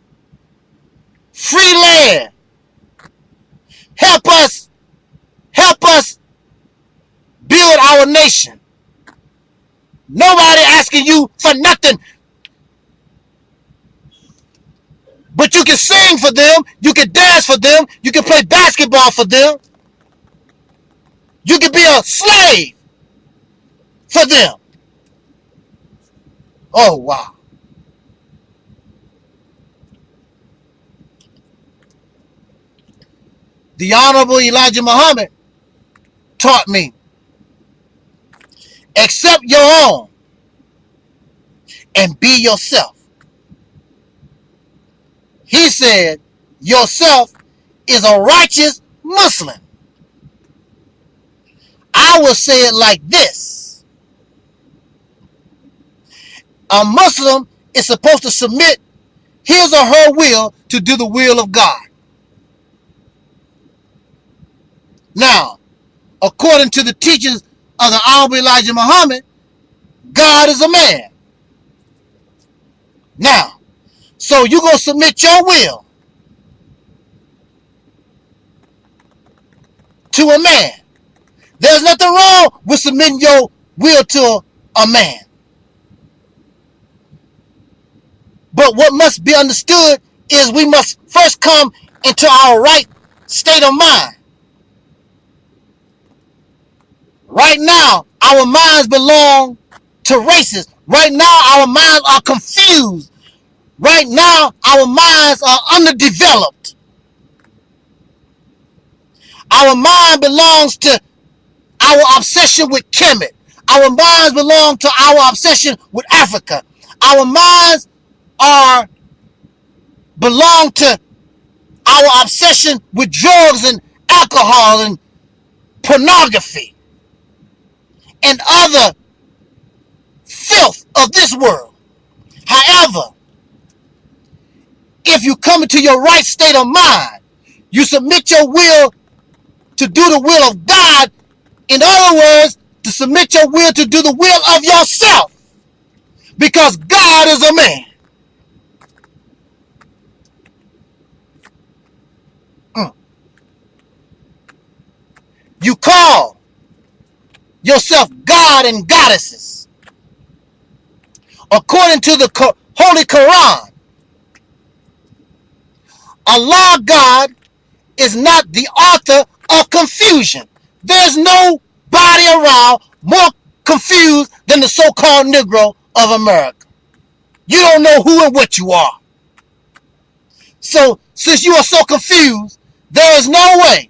Free land. Help us build our nation. Nobody asking you for nothing. But you can sing for them, you can dance for them, you can play basketball for them. You can be a slave for them. Oh, wow. The Honorable Elijah Muhammad taught me, accept your own and be yourself. He said, yourself is a righteous Muslim. I will say it like this. A Muslim is supposed to submit his or her will to do the will of God. Now, according to the teachings of the Honorable Elijah Muhammad, God is a man. Now, so you're going to submit your will to a man. There's nothing wrong with submitting your will to a man. But what must be understood is we must first come into our right state of mind. Right now, our minds belong to racists. Right now, our minds are confused. Right now, our minds are underdeveloped. Our mind belongs to our obsession with Kemet. Our minds belong to our obsession with Africa. Our minds belong to our obsession with drugs and alcohol and pornography and other filth of this world. However, if you come into your right state of mind, you submit your will to do the will of God. In other words, to submit your will to do the will of yourself. Because God is a man. You call yourself God and goddesses. According to the Holy Quran, Allah God is not the author of confusion. There's nobody around more confused than the so-called Negro of America. You don't know who and what you are. So, since you are so confused, there is no way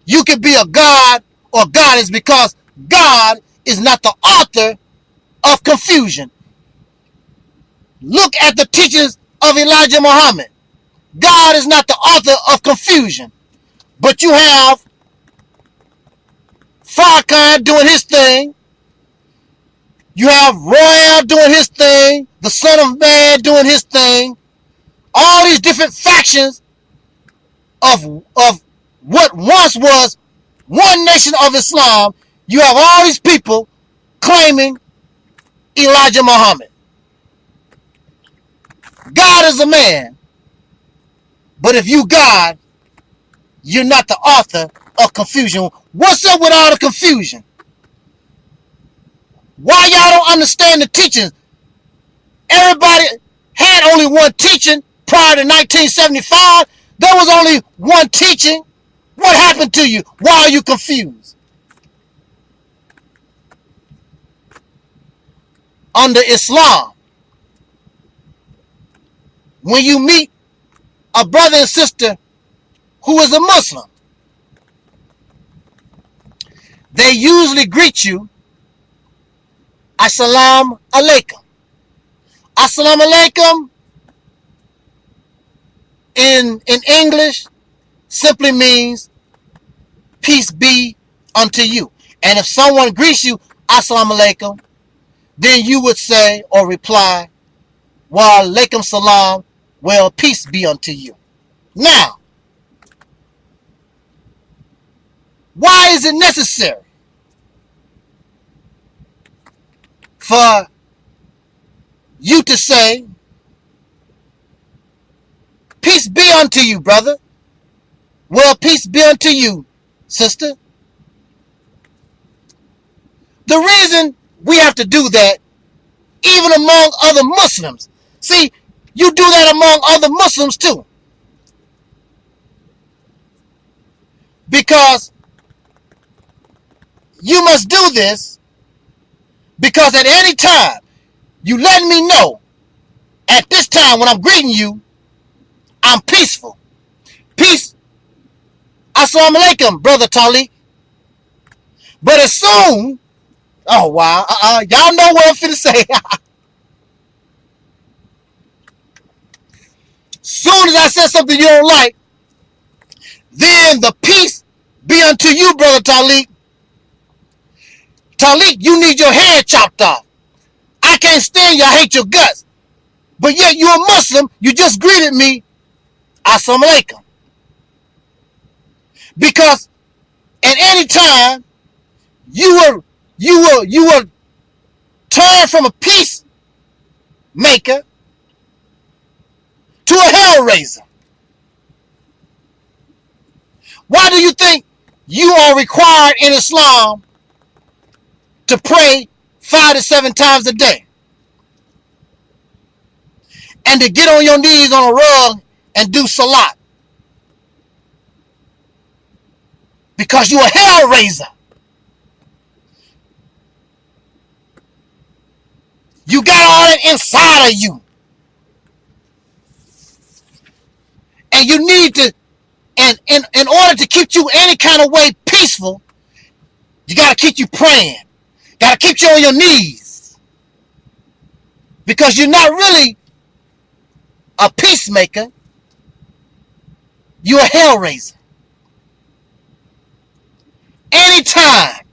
you can be a god or goddess, because God is not the author of confusion. Look at the teachings of Elijah Muhammad. God is not the author of confusion. But you have Farrakhan doing his thing. You have Royal doing his thing. The Son of Man doing his thing. All these different factions of what once was one nation of Islam. You have all these people claiming Elijah Muhammad. God is a man. But if you God, you're not the author of confusion. What's up with all the confusion? Why y'all don't understand the teachings? Everybody had only one teaching prior to 1975. There was only one teaching. What happened to you? Why are you confused? Under Islam, when you meet a brother and sister who is a Muslim, they usually greet you, Assalamu alaikum. Assalamu alaikum in English simply means peace be unto you. And if someone greets you, Assalamu alaikum, then you would say or reply, wa alaikum salam, well, peace be unto you. Now, why is it necessary for you to say, peace be unto you, brother? Well, peace be unto you, sister. The reason we have to do that, even among other Muslims, see, you do that among other Muslims too. Because you must do this, because at any time you let me know, at this time when I'm greeting you, I'm peaceful. Peace. Assalamu alaikum, brother Taalik. But as soon, oh wow, y'all know what I'm finna say. Soon as I said something you don't like, then the peace be unto you, brother Taalik. Taalik, you need your head chopped off. I can't stand you, I hate your guts. But yet you're a Muslim, you just greeted me, Assalamu alaikum. Because at any time you will turn from a peacemaker to a hellraiser. Why do you think you are required in Islam to pray 5 to 7 times a day? And to get on your knees on a rug and do salat? Because you're a hellraiser. You got all that inside of you. And you need to, and in order to keep you any kind of way peaceful, you got to keep you praying. Got to keep you on your knees. Because you're not really a peacemaker. You're a hellraiser. Anytime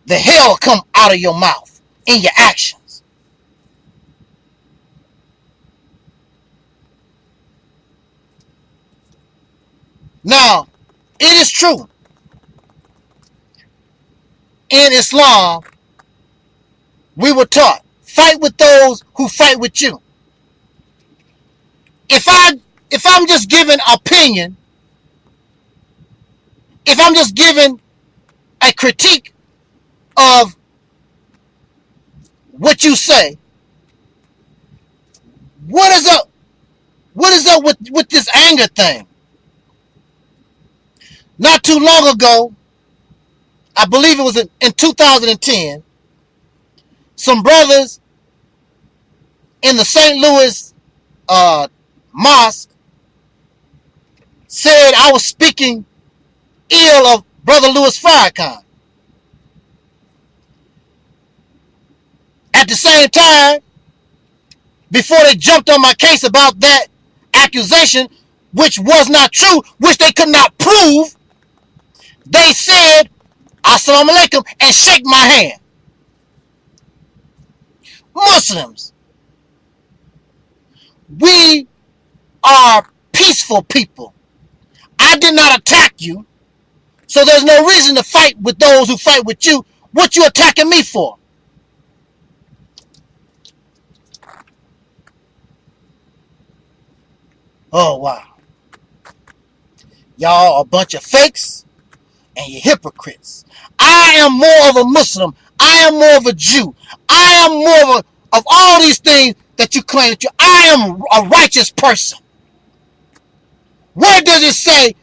the hell will come out of your mouth in your actions. Now, it is true. In Islam, we were taught, fight with those who fight with you. If I'm just giving opinion, if I'm just giving a critique of what you say, what is up? What is up with this anger thing? Not too long ago, I believe it was in 2010, some brothers in the St. Louis mosque said I was speaking ill of Brother Louis Farrakhan. At the same time, before they jumped on my case about that accusation, which was not true, which they could not prove, they said, Assalamu alaikum, and shake my hand. Muslims, we are peaceful people. I did not attack you, so there's no reason to fight with those who fight with you. What you attacking me for? Oh, wow. Y'all are a bunch of fakes and you're hypocrites. I am more of a Muslim. I am more of a Jew. I am more of all these things that you claim that you. I am a righteous person. Where does it say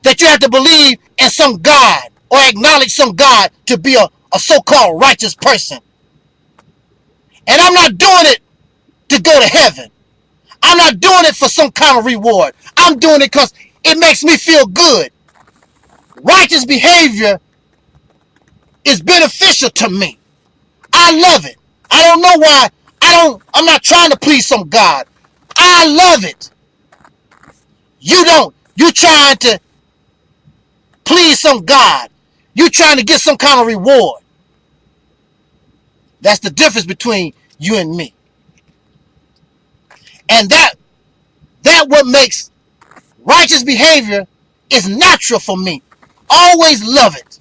that you have to believe in some God or acknowledge some God to be a so-called righteous person? And I'm not doing it to go to heaven. I'm not doing it for some kind of reward. I'm doing it because it makes me feel good. Righteous behavior is beneficial to me. I love it. I don't know why. I'm not trying to please some God. I love it. You don't. You trying to please some God. You trying to get some kind of reward. That's the difference between you and me. And that what makes righteous behavior is natural for me. Always love it.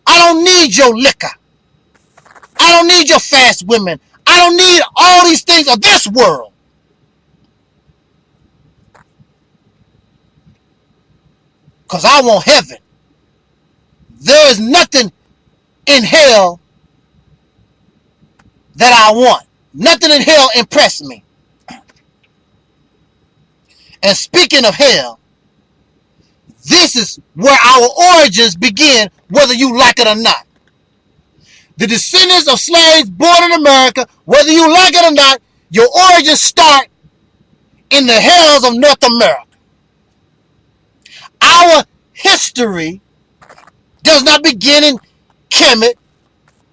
I don't need your liquor. I don't need your fast women. I don't need all these things of this world. Because I want heaven. There is nothing in hell that I want. Nothing in hell impressed me. And speaking of hell, this is where our origins begin, whether you like it or not. The descendants of slaves born in America, whether you like it or not, your origins start in the hells of North America. Our history does not begin in Kemet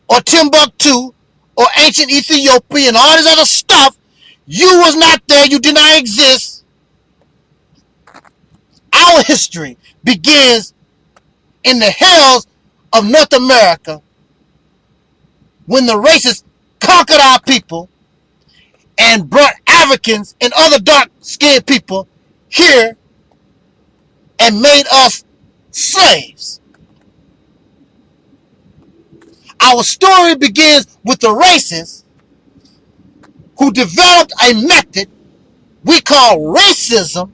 or Timbuktu or ancient Ethiopia and all this other stuff. You was not there. You did not exist. Our history begins in the hells of North America when the racists conquered our people and brought Africans and other dark-skinned people here and made us slaves. Our story begins with the racists who developed a method we call racism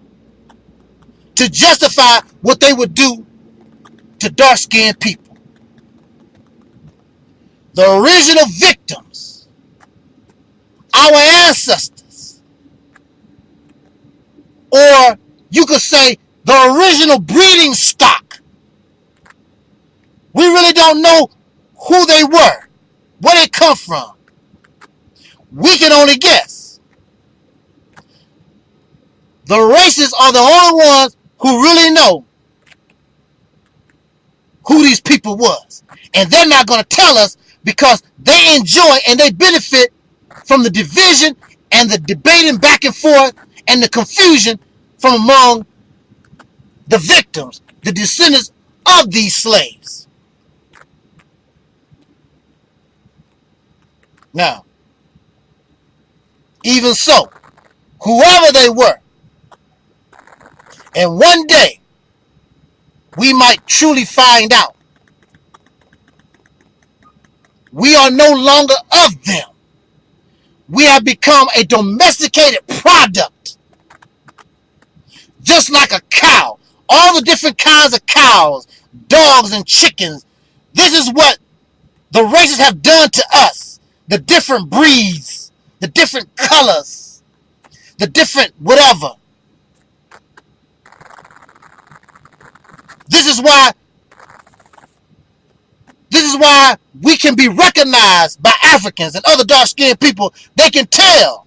to justify what they would do to dark-skinned people. The original victims, our ancestors, or you could say the original breeding stock. We really don't know who they were, where they come from. We can only guess. The racists are the only ones who really know who these people was. And they're not going to tell us because they enjoy and they benefit from the division and the debating back and forth and the confusion from among the victims, the descendants of these slaves. Now, even so, whoever they were, and one day, we might truly find out we are no longer of them. We have become a domesticated product. Just like a cow. All the different kinds of cows, dogs and chickens. This is what the races have done to us. The different breeds, the different colors, the different whatever. This is why we can be recognized by Africans and other dark-skinned people. They can tell.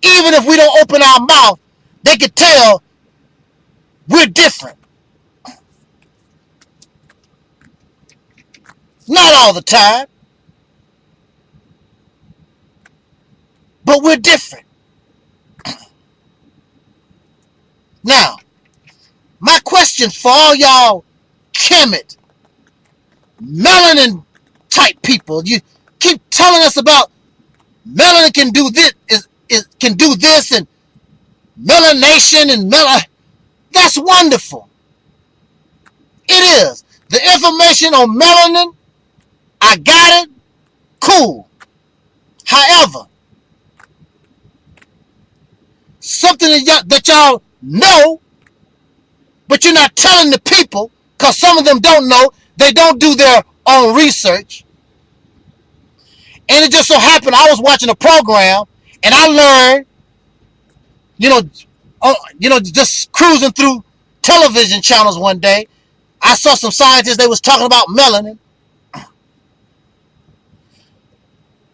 Even if we don't open our mouth, they can tell we're different. Not all the time. But we're different. question for all y'all Kemet, melanin type people. You keep telling us about melanin can do this, can do this, and melanation and that's wonderful. It is. The information on melanin, I got it. Cool. However, something that y'all know, but you're not telling the people, because some of them don't know. They don't do their own research. And it just so happened I was watching a program and I learned, just cruising through television channels one day, I saw some scientists, they was talking about melanin.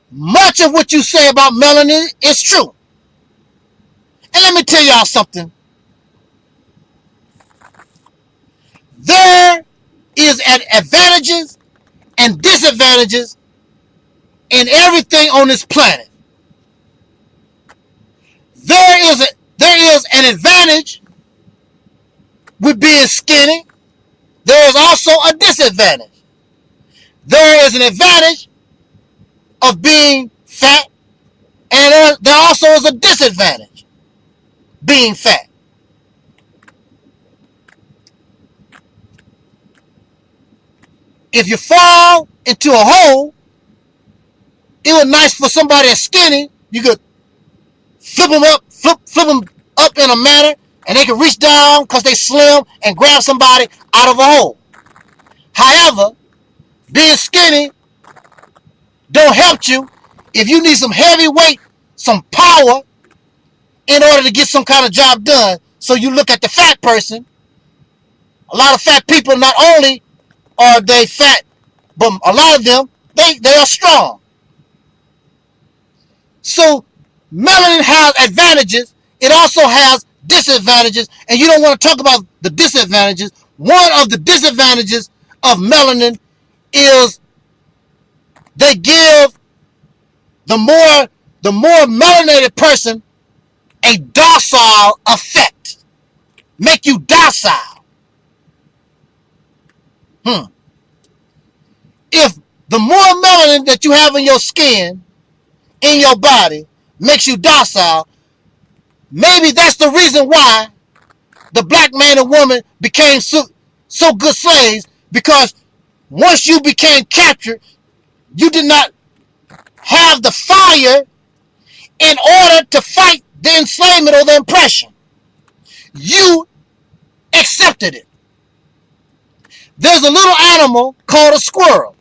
Much of what you say about melanin is true. And let me tell y'all something. There is advantages and disadvantages in everything on this planet. There is an advantage with being skinny. There is also a disadvantage. There is an advantage of being fat, and there also is a disadvantage being fat. If you fall into a hole, it was nice for somebody that's skinny. You could flip them up in a manner, and they can reach down because they slim and grab somebody out of a hole. However, being skinny don't help you if you need some heavy weight, some power in order to get some kind of job done. So you look at the fat person. A lot of fat people, not only are they fat, but a lot of them, they are strong. So melanin has advantages. It also has disadvantages, and you don't want to talk about the disadvantages. One of the disadvantages of melanin is they give the more melanated person a docile effect. Make you docile. If the more melanin that you have in your skin, in your body, makes you docile, maybe that's the reason why the black man and woman became so good slaves, because once you became captured, you did not have the fire in order to fight the enslavement or the oppression. You accepted it. There's a little animal called a squirrel.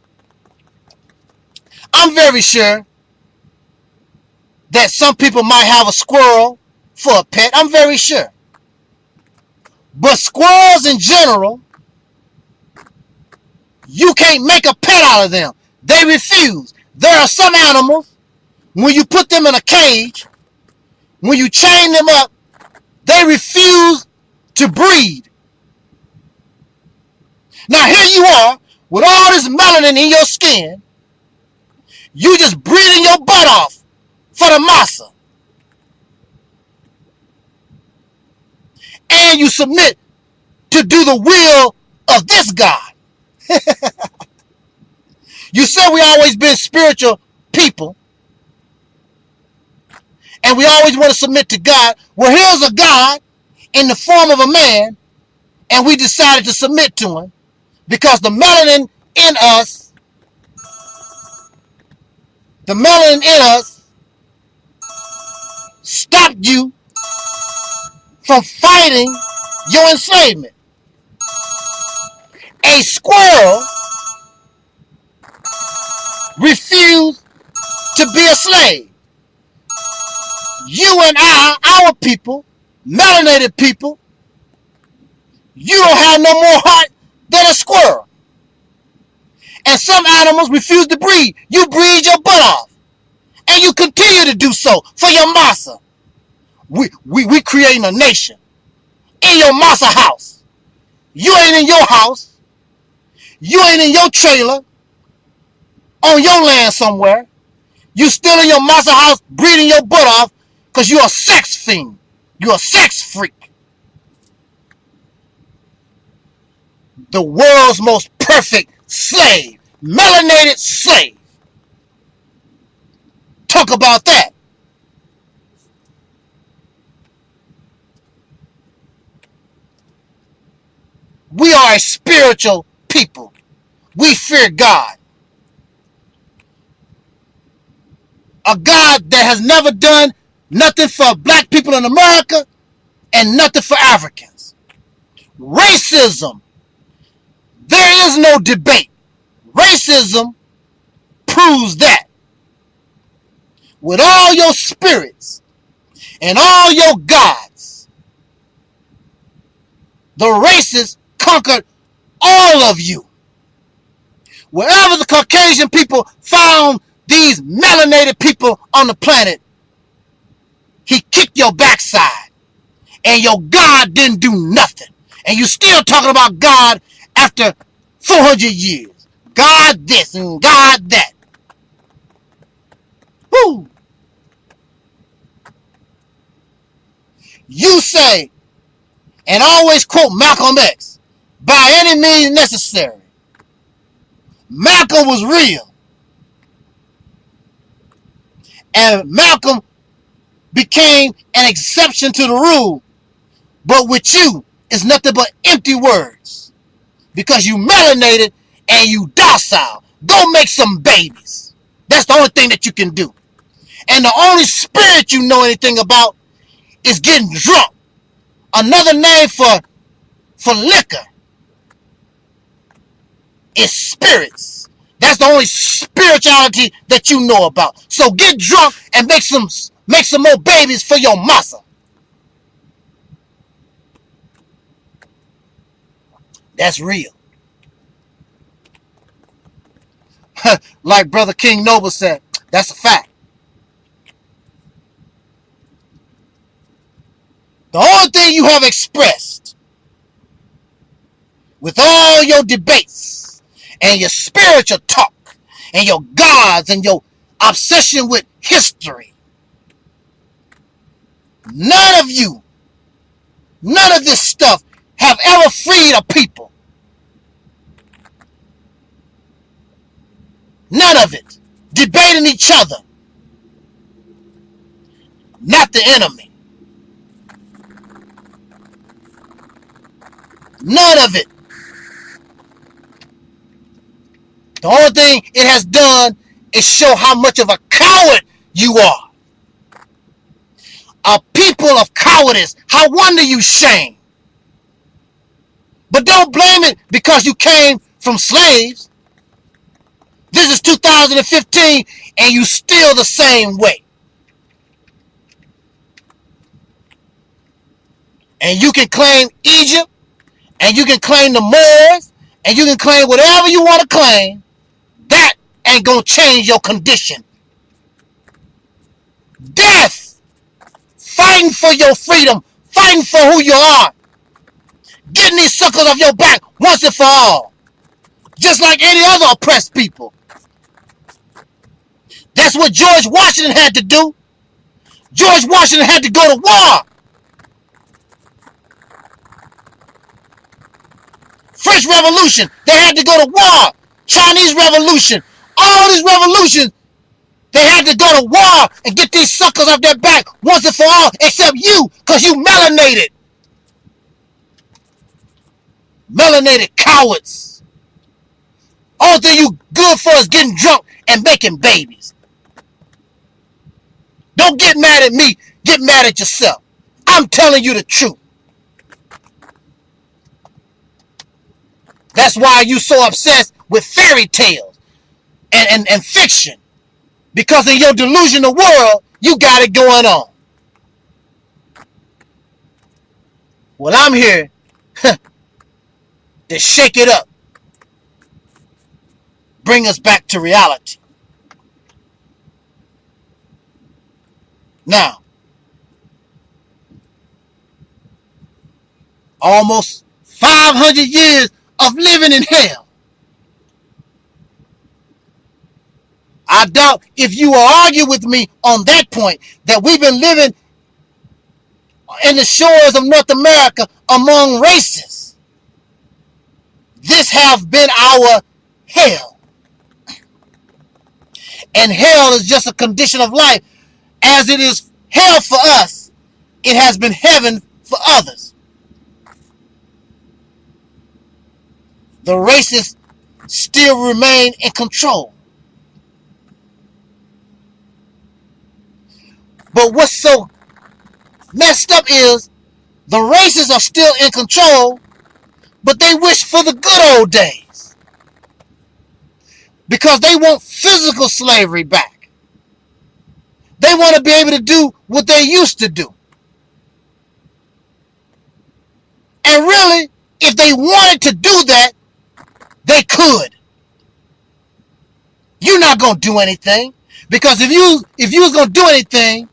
I'm very sure that some people might have a squirrel for a pet. I'm very sure. But squirrels in general, you can't make a pet out of them. They refuse. There are some animals, when you put them in a cage, when you chain them up, they refuse to breed. Now here you are, with all this melanin in your skin, you just breathing your butt off for the massa. And you submit to do the will of this God. You said we always been spiritual people, and we always want to submit to God. Well, here's a God in the form of a man, and we decided to submit to him because the melanin in us, stopped you from fighting your enslavement. A squirrel refused to be a slave. You and our people, melanated people, you don't have no more heart than a squirrel. And some animals refuse to breed. You breed your butt off. And you continue to do so for your massa. We creating a nation in your massa house. You ain't in your house. You ain't in your trailer on your land somewhere. You still in your massa house breeding your butt off because you're a sex fiend. You're a sex freak. the world's most perfect slave, melanated slave. Talk about that. We are a spiritual people. We fear God. A God that has never done nothing for black people in America and nothing for Africans. Racism. There is no debate. Racism proves that. With all your spirits and all your gods, the racists conquered all of you. Wherever the Caucasian people found these melanated people on the planet, he kicked your backside, and your God didn't do nothing. And you still talking about God after 400 years. God this and God that. Woo! You say, and always quote Malcolm X, by any means necessary. Malcolm was real. And Malcolm became an exception to the rule. But with you, it's nothing but empty words. Because you melanated and you docile. Go make some babies. That's the only thing that you can do. And the only spirit you know anything about is getting drunk. Another name for liquor is spirits. That's the only spirituality that you know about. So get drunk and make some more babies for your massa. That's real. Like Brother King Noble said, that's a fact. The only thing you have expressed with all your debates and your spiritual talk and your gods and your obsession with history, none of you, none of this stuff have ever freed a people. None of it. Debating each other. Not the enemy. None of it. The only thing it has done is show how much of a coward you are. A people of cowardice. How wonder you shame. But don't blame it because you came from slaves. This is 2015 and you still the same way. And you can claim Egypt, and you can claim the Moors, and you can claim whatever you want to claim. That ain't gonna change your condition. Death! Fighting for your freedom, fighting for who you are. Getting these suckers off your back once and for all. Just like any other oppressed people. That's what George Washington had to do. George Washington had to go to war. French Revolution, they had to go to war. Chinese Revolution, all these revolutions, they had to go to war and get these suckers off their back once and for all, except you, because you melanated. Melanated cowards. All thing you good for is getting drunk and making babies. Don't get mad at me, get mad at yourself. I'm telling you the truth. That's why you so obsessed with fairy tales and fiction. Because in your delusional world, you got it going on. Well, I'm here to shake it up. Bring us back to reality. Now, almost 500 years of living in hell. I doubt if you will argue with me on that point, that we've been living in the shores of North America among races. this have been our hell. And hell is just a condition of life. As it is hell for us, it has been heaven for others. The racists still remain in control. But what's so messed up is the racists are still in control, but they wish for the good old days because they want physical slavery back. They want to be able to do what they used to do. And really, if they wanted to do that, they could. You're not going to do anything, because if you was going to do anything,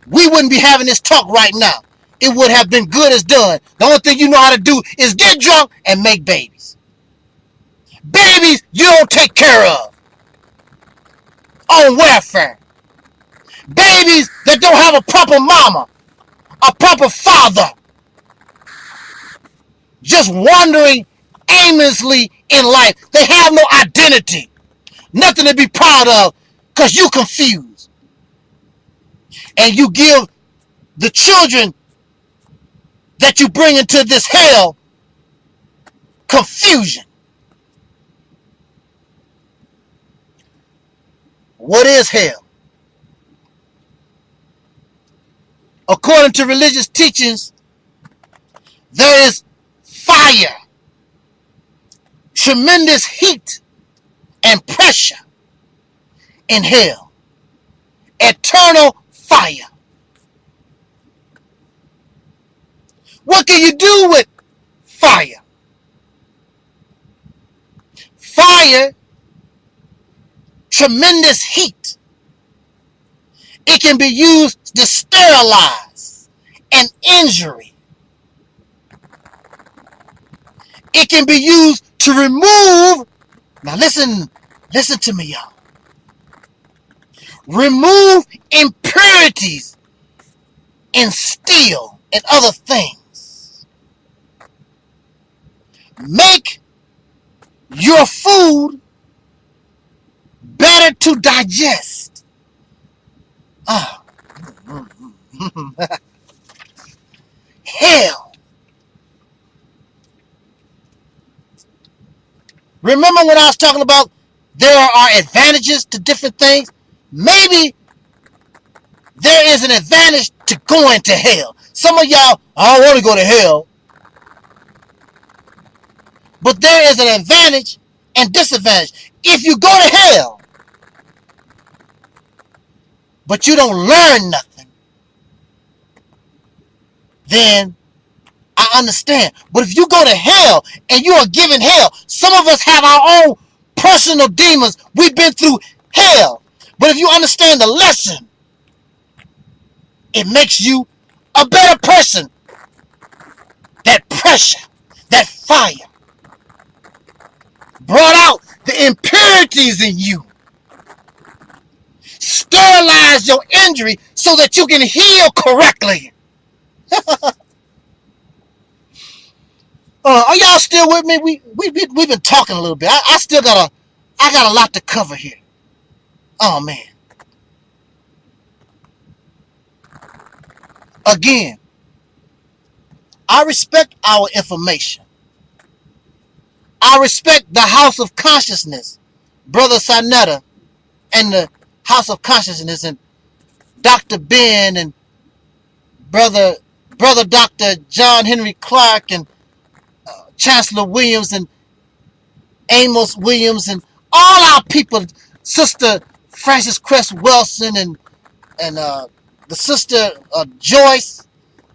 we wouldn't be having this talk right now. It would have been good as done. The only thing you know how to do is get drunk and make babies. Babies you don't take care of on welfare. Babies that don't have a proper mama, a proper father, just wandering aimlessly in life. They have no identity, nothing to be proud of, because you confused. And you give the children that you bring into this hell confusion. What is hell? According to religious teachings, there is fire, tremendous heat and pressure in hell. Eternal fire. What can you do with fire? Fire, tremendous heat. It can be used to sterilize an injury. It can be used to remove, now listen to me, y'all. Remove impurities in steel and other things. Make your food better to digest. Hell. Remember when I was talking about there are advantages to different things? Maybe there is an advantage to going to hell. Some of y'all, I don't want to go to hell. But there is an advantage and disadvantage. If you go to hell, but you don't learn nothing, then I understand. But if you go to hell and you are given hell, some of us have our own personal demons. We've been through hell. But if you understand the lesson, it makes you a better person. That pressure, that fire, brought out the impurities in you. Sterilize your injury so that you can heal correctly. Are y'all still with me? We've been talking a little bit. I got a lot to cover here. Oh man. Again, I respect our information. I respect the House of Consciousness, Brother Sinetta, and the House of Consciousness, and Dr. Ben, and Brother Dr. John Henry Clark, and Chancellor Williams, and Amos Williams, and all our people, Sister Frances Cress Wilson, and the Sister Joyce,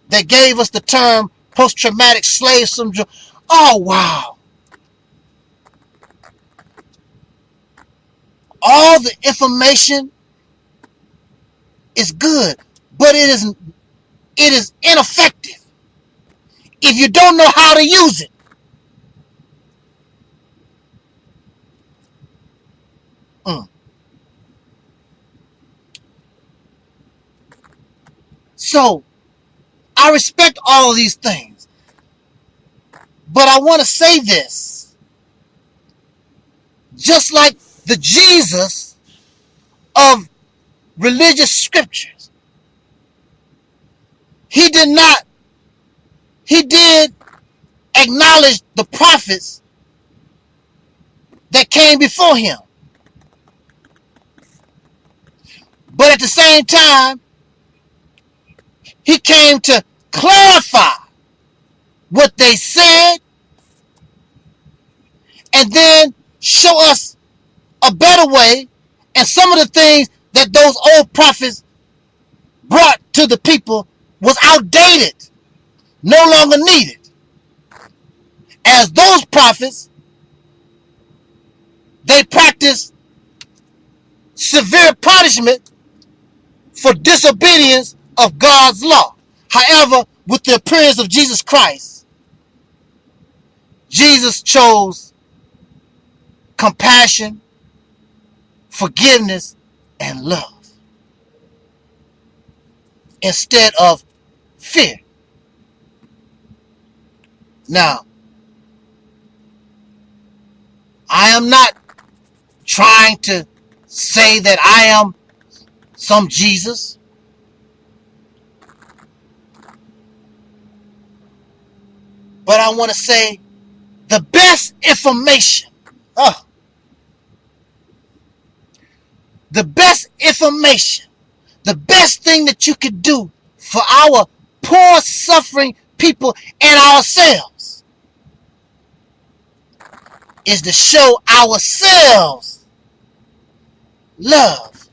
that gave us the term post-traumatic slave syndrome. Oh, wow. All the information is good, but it is ineffective if you don't know how to use it. So, I respect all of these things, but I want to say this. just like the Jesus of religious scriptures. He did acknowledge the prophets that came before him. But at the same time, he came to clarify what they said and then show us a better way, and some of the things that those old prophets brought to the people was outdated, no longer needed. As those prophets, they practiced severe punishment for disobedience of God's law. However, with the appearance of Jesus Christ, Jesus chose compassion, forgiveness, and love instead of fear. Now, I am not trying to say that I am some Jesus. But I want to say the best information, the best information, the best thing that you could do for our poor, suffering people and ourselves is to show ourselves love,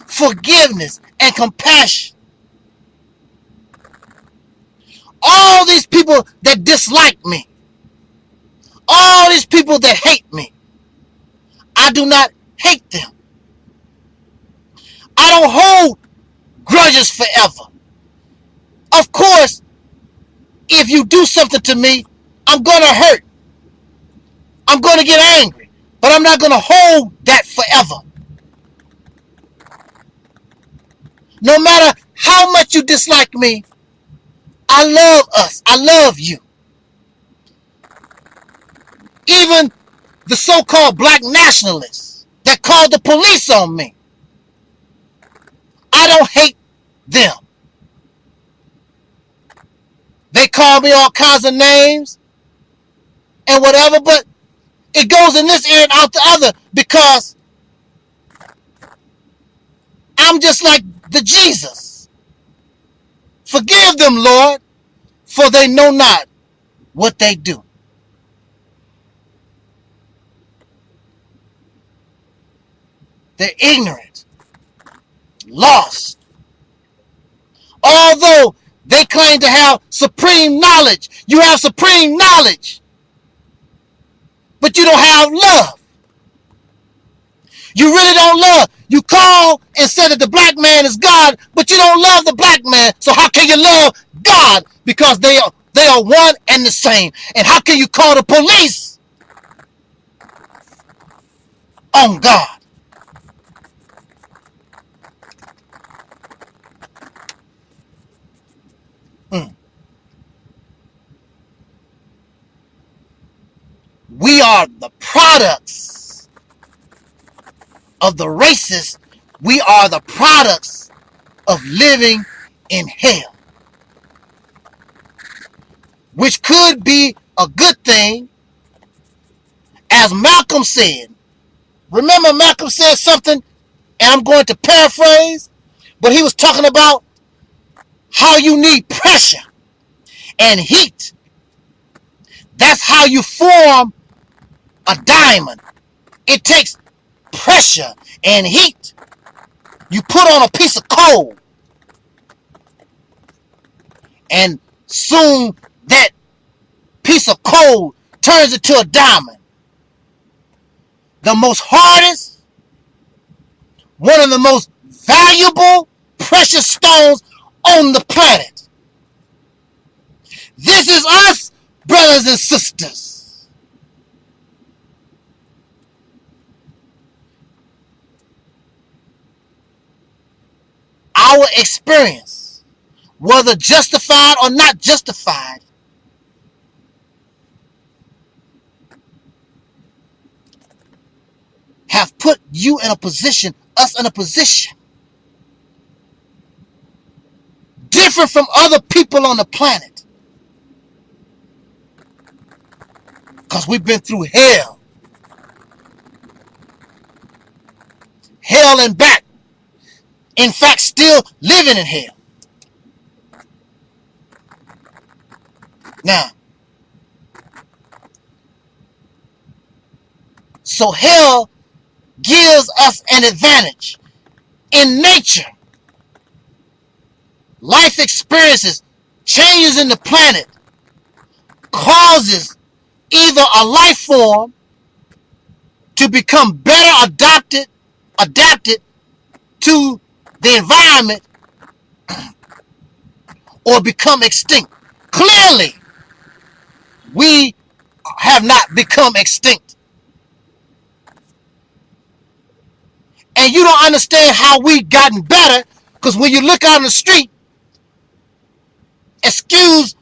forgiveness, and compassion. All these people that dislike me, all these people that hate me, I do not hate them. I don't hold grudges forever. Of course, if you do something to me, I'm going to hurt. I'm going to get angry. But I'm not going to hold that forever. No matter how much you dislike me, I love us. I love you. Even the so-called black nationalists that called the police on me, I don't hate them. They call me all kinds of names and whatever, but it goes in this ear and out the other because I'm just like the Jesus. Forgive them, Lord, for they know not what they do. They're ignorant, lost. Although they claim to have supreme knowledge, you have supreme knowledge, but you don't have love. You really don't love. You call and say that the black man is God, but you don't love the black man. So how can you love God? Because they are one and the same. And how can you call the police on God? We are the products of the racists. We are the products of living in hell, which could be a good thing, as Malcolm said. Remember, Malcolm said something, and I'm going to paraphrase, but he was talking about how you need pressure and heat. That's how you form a diamond. It takes pressure and heat. You put on a piece of coal, and soon that piece of coal turns into a diamond. The most hardest, one of the most valuable, precious stones on the planet. This is us, brothers and sisters. Our experience, whether justified or not justified, have put you in a position, us in a position, different from other people on the planet. Because we've been through hell. Hell and back. In fact, still living in hell. Now, so hell gives us an advantage. In nature, life experiences, changes in the planet, causes either a life form to become better adapted to the environment, or become extinct. Clearly, we have not become extinct. And you don't understand how we've gotten better, because when you look out on the street, excuse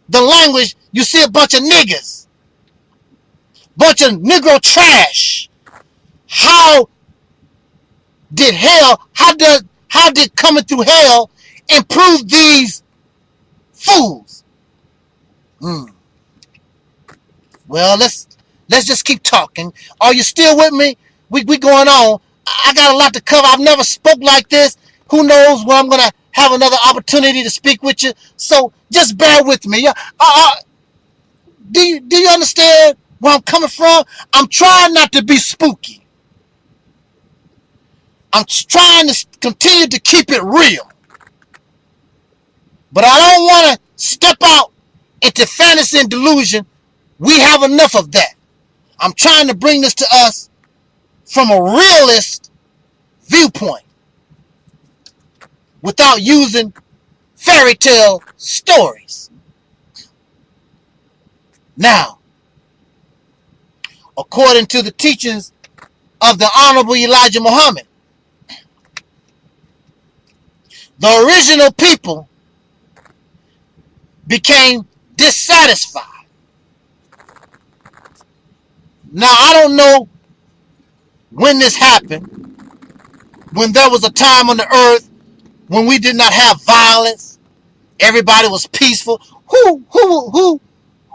the language, you see a bunch of niggas, bunch of Negro trash. How did coming through hell improve these fools? Well, let's just keep talking. Are you still with me? We going on. I got a lot to cover. I've never spoke like this. Who knows when I'm gonna have another opportunity to speak with you? So just bear with me. Do you understand where I'm coming from? I'm trying not to be spooky. I'm trying to continue to keep it real. But I don't want to step out into fantasy and delusion. We have enough of that. I'm trying to bring this to us from a realist viewpoint without using fairy tale stories. Now, according to the teachings of the Honorable Elijah Muhammad, the original people became dissatisfied. Now, I don't know when this happened, when there was a time on the earth when we did not have violence, everybody was peaceful. Who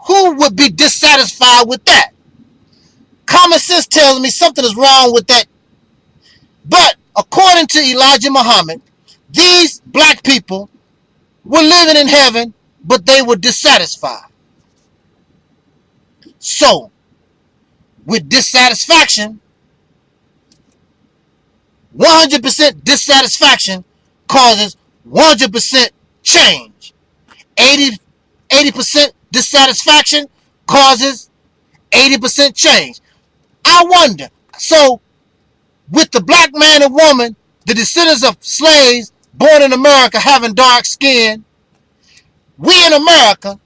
would be dissatisfied with that? Common sense tells me something is wrong with that. But according to Elijah Muhammad, these black people were living in heaven, but they were dissatisfied. So, with dissatisfaction, 100% dissatisfaction causes 100% change. 80% dissatisfaction causes 80% change. I wonder, so with the black man and woman, the descendants of slaves born in America having dark skin, we in America,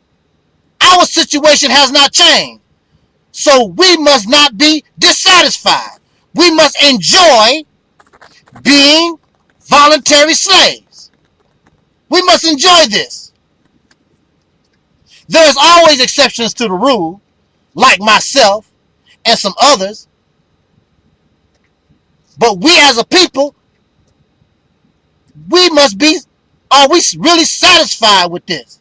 our situation has not changed. So we must not be dissatisfied. We must enjoy being voluntary slaves. We must enjoy this. There's always exceptions to the rule, like myself and some others. But we as a people, we must be, are we really satisfied with this?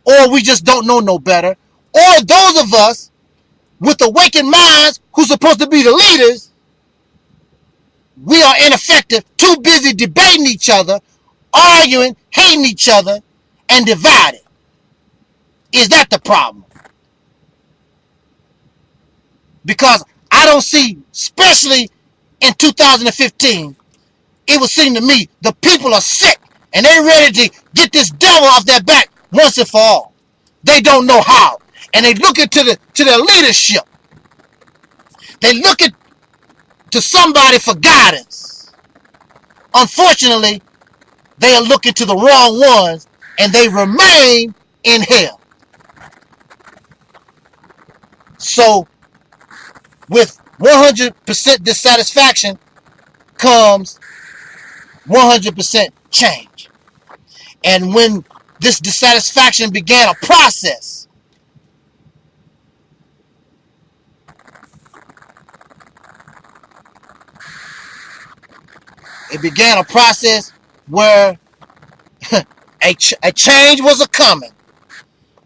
Or we just don't know no better? Or those of us with awakened minds who's supposed to be the leaders, we are ineffective, too busy debating each other, arguing, hating each other, and divided. Is that the problem? Because I don't see, especially in 2015, it would seem to me the people are sick and they're ready to get this devil off their back once and for all. They don't know how. And they look into their leadership. They look to somebody for guidance. Unfortunately, they are looking to the wrong ones and they remain in hell. So, with 100% dissatisfaction comes 100% change. And when this dissatisfaction began a process, It began a process where a change was a coming.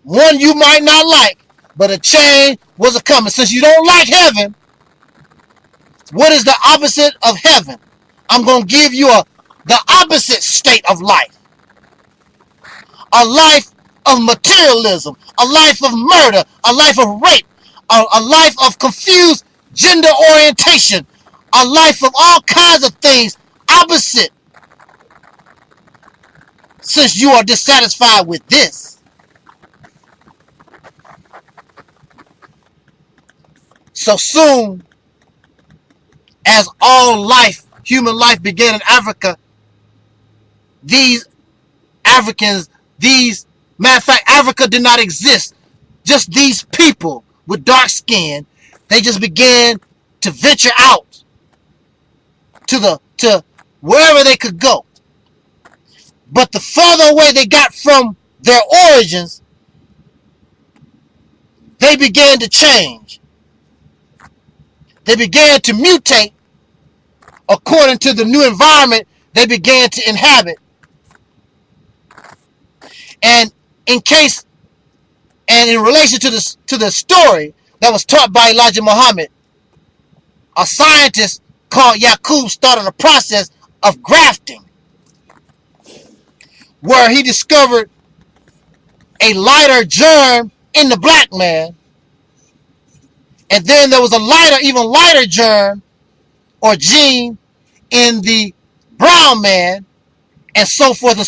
One you might not like, but a change was a coming. Since you don't like heaven, what is the opposite of heaven? I'm going to give you the opposite state of life. A life of materialism, a life of murder, a life of rape, a life of confused gender orientation, a life of all kinds of things opposite. Since you are dissatisfied with this, so soon as all life, human life began in Africa, these Africans, matter of fact, Africa did not exist. Just these people with dark skin, they just began to venture out to wherever they could go. But the further away they got from their origins, they began to change. They began to mutate according to the new environment they began to inhabit. And in relation to the story that was taught by Elijah Muhammad, a scientist called Yaqub started a process of grafting, where he discovered a lighter germ in the black man, and then there was a lighter, even lighter germ or gene in the brown man, and so forth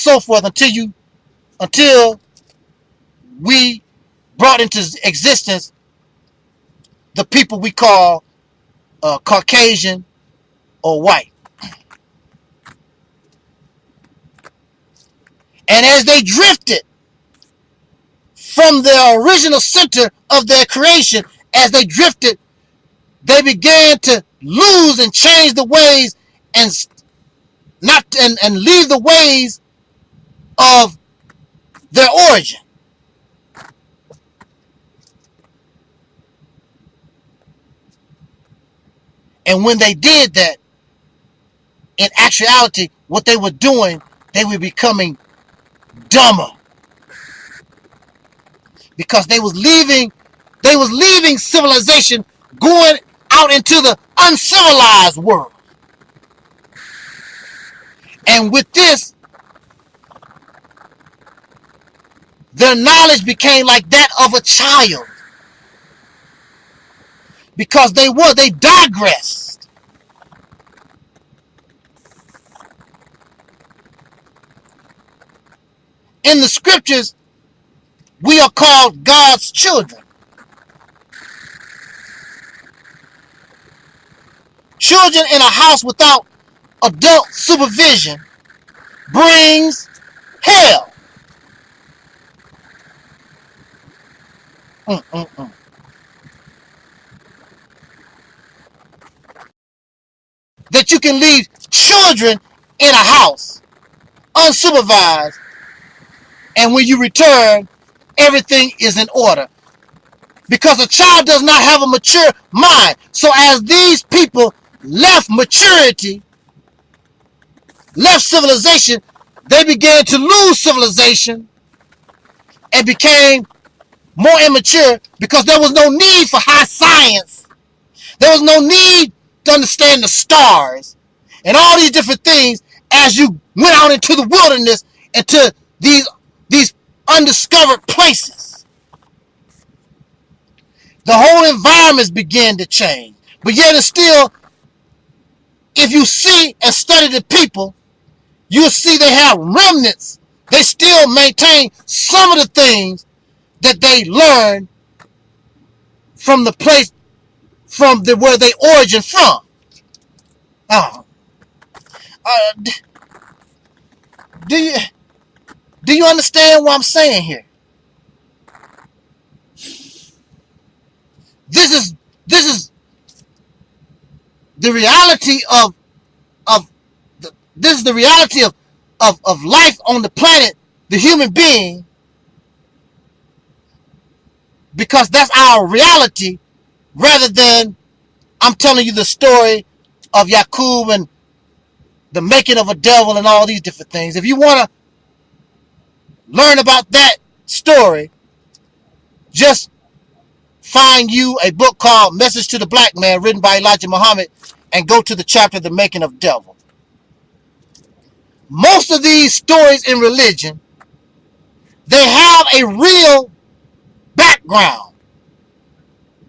until we brought into existence the people we call Caucasian or white. And as they drifted from the original center of their creation, as they drifted, they began to lose and change the ways and leave the ways of their origin. And when they did that, in actuality, what they were doing, they were becoming dumber, because they was leaving civilization, going out into the uncivilized world. And with this, their knowledge became like that of a child, because they digressed. In the scriptures, we are called God's children. Children in a house without adult supervision brings hell. That you can leave children in a house unsupervised, and when you return, everything is in order. Because a child does not have a mature mind. So as these people left maturity, left civilization, they began to lose civilization and became more immature, because there was no need for high science. There was no need to understand the stars and all these different things as you went out into the wilderness, into these undiscovered places. The whole environments began to change. But yet and still, if you see and study the people, you'll see they have remnants. They still maintain some of the things that they learned from the place, where they origin from. Do you understand what I'm saying here? This is the reality of this is the reality of life on the planet, the human being, because that's our reality, rather than I'm telling you the story of Yaqub the making of a devil and all these different things. If you want to learn about that story, just find you a book called Message to the Black Man, written by Elijah Muhammad, and go to the chapter, The Making of Devil. Most of these stories in religion, they have a real background.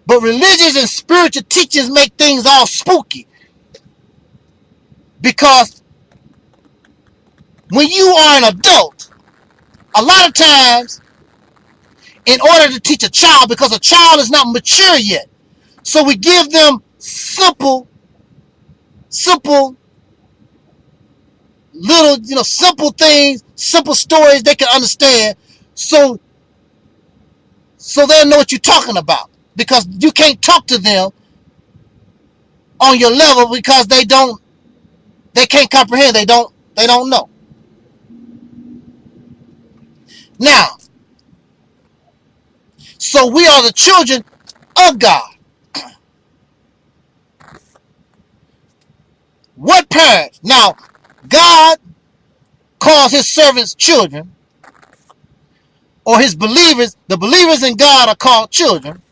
But religious and spiritual teachings make things all spooky. Because when you are an adult, a lot of times, in order to teach a child, because a child is not mature yet, so we give them simple little, simple things, simple stories they can understand, so they'll know what you're talking about. Because you can't talk to them on your level because they can't comprehend, they don't know. Now, so we are the children of God. What parents? Now, God calls his servants children, or his believers, the believers in God are called children.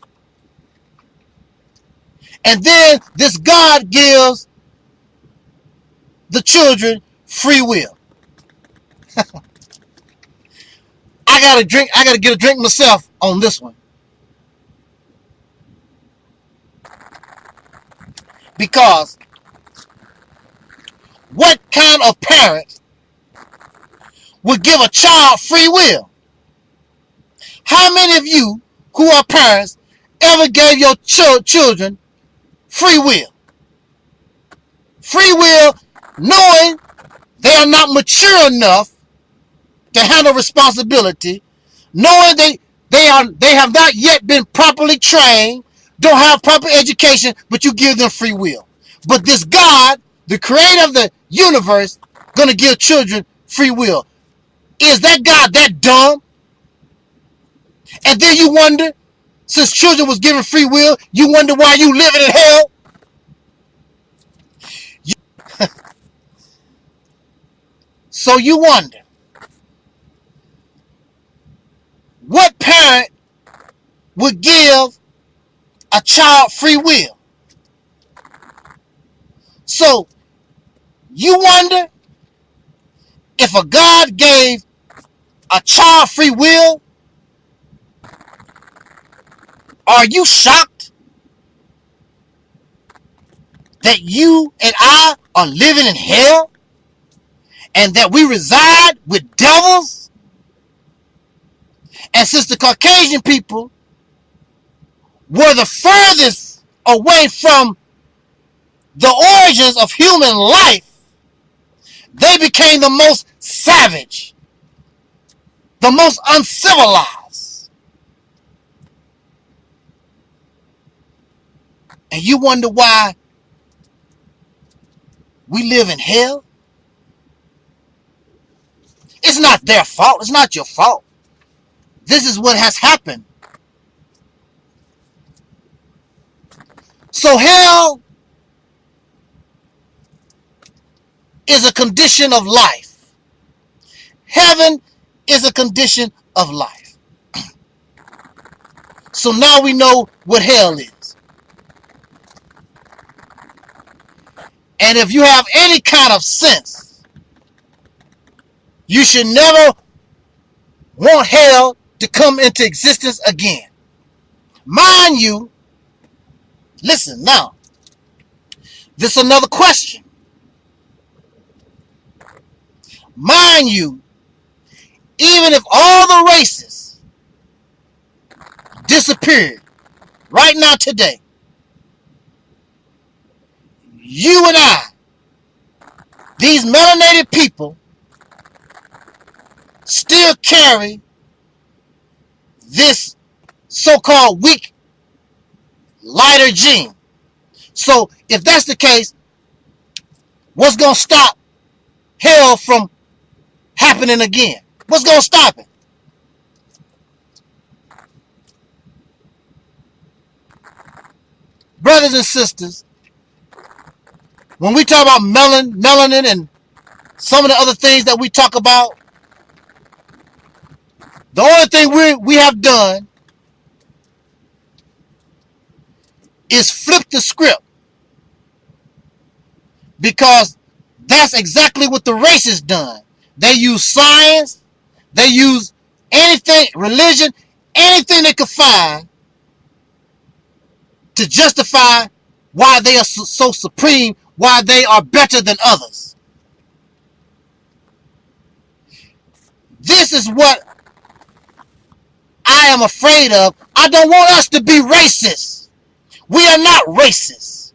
And then this God gives the children free will. I gotta get a drink myself on this one. Because what kind of parent would give a child free will? How many of you who are parents ever gave your children free will? Free will, knowing they are not mature enough to handle responsibility, knowing they have not yet been properly trained, don't have proper education, but you give them free will. But this God, the creator of the universe, gonna give children free will. Is that God that dumb? And then you wonder, since children was given free will, you wonder why you living in hell? So you wonder, what parent would give a child free will? So you wonder, if a God gave a child free will, are you shocked that you and I are living in hell and that we reside with devils? And since the Caucasian people were the furthest away from the origins of human life, they became the most savage, the most uncivilized. And you wonder why we live in hell? It's not their fault. It's not your fault. This is what has happened. So hell is a condition of life. Heaven is a condition of life. So now we know what hell is. And if you have any kind of sense, you should never want hell to come into existence again. Mind you, listen now, this is another question. Mind you, even if all the races disappeared right now today, you and I, these melanated people, still carry this so-called weak, lighter gene. So if that's the case, what's going to stop hell from happening again? What's going to stop it? Brothers and sisters, when we talk about melanin some of the other things that we talk about, the only thing we have done is flip the script, because that's exactly what the racists done. They use science, they use anything, religion, anything they could find to justify why they are so supreme, why they are better than others. This is what I am afraid of. I don't want us to be racist. We are not racist.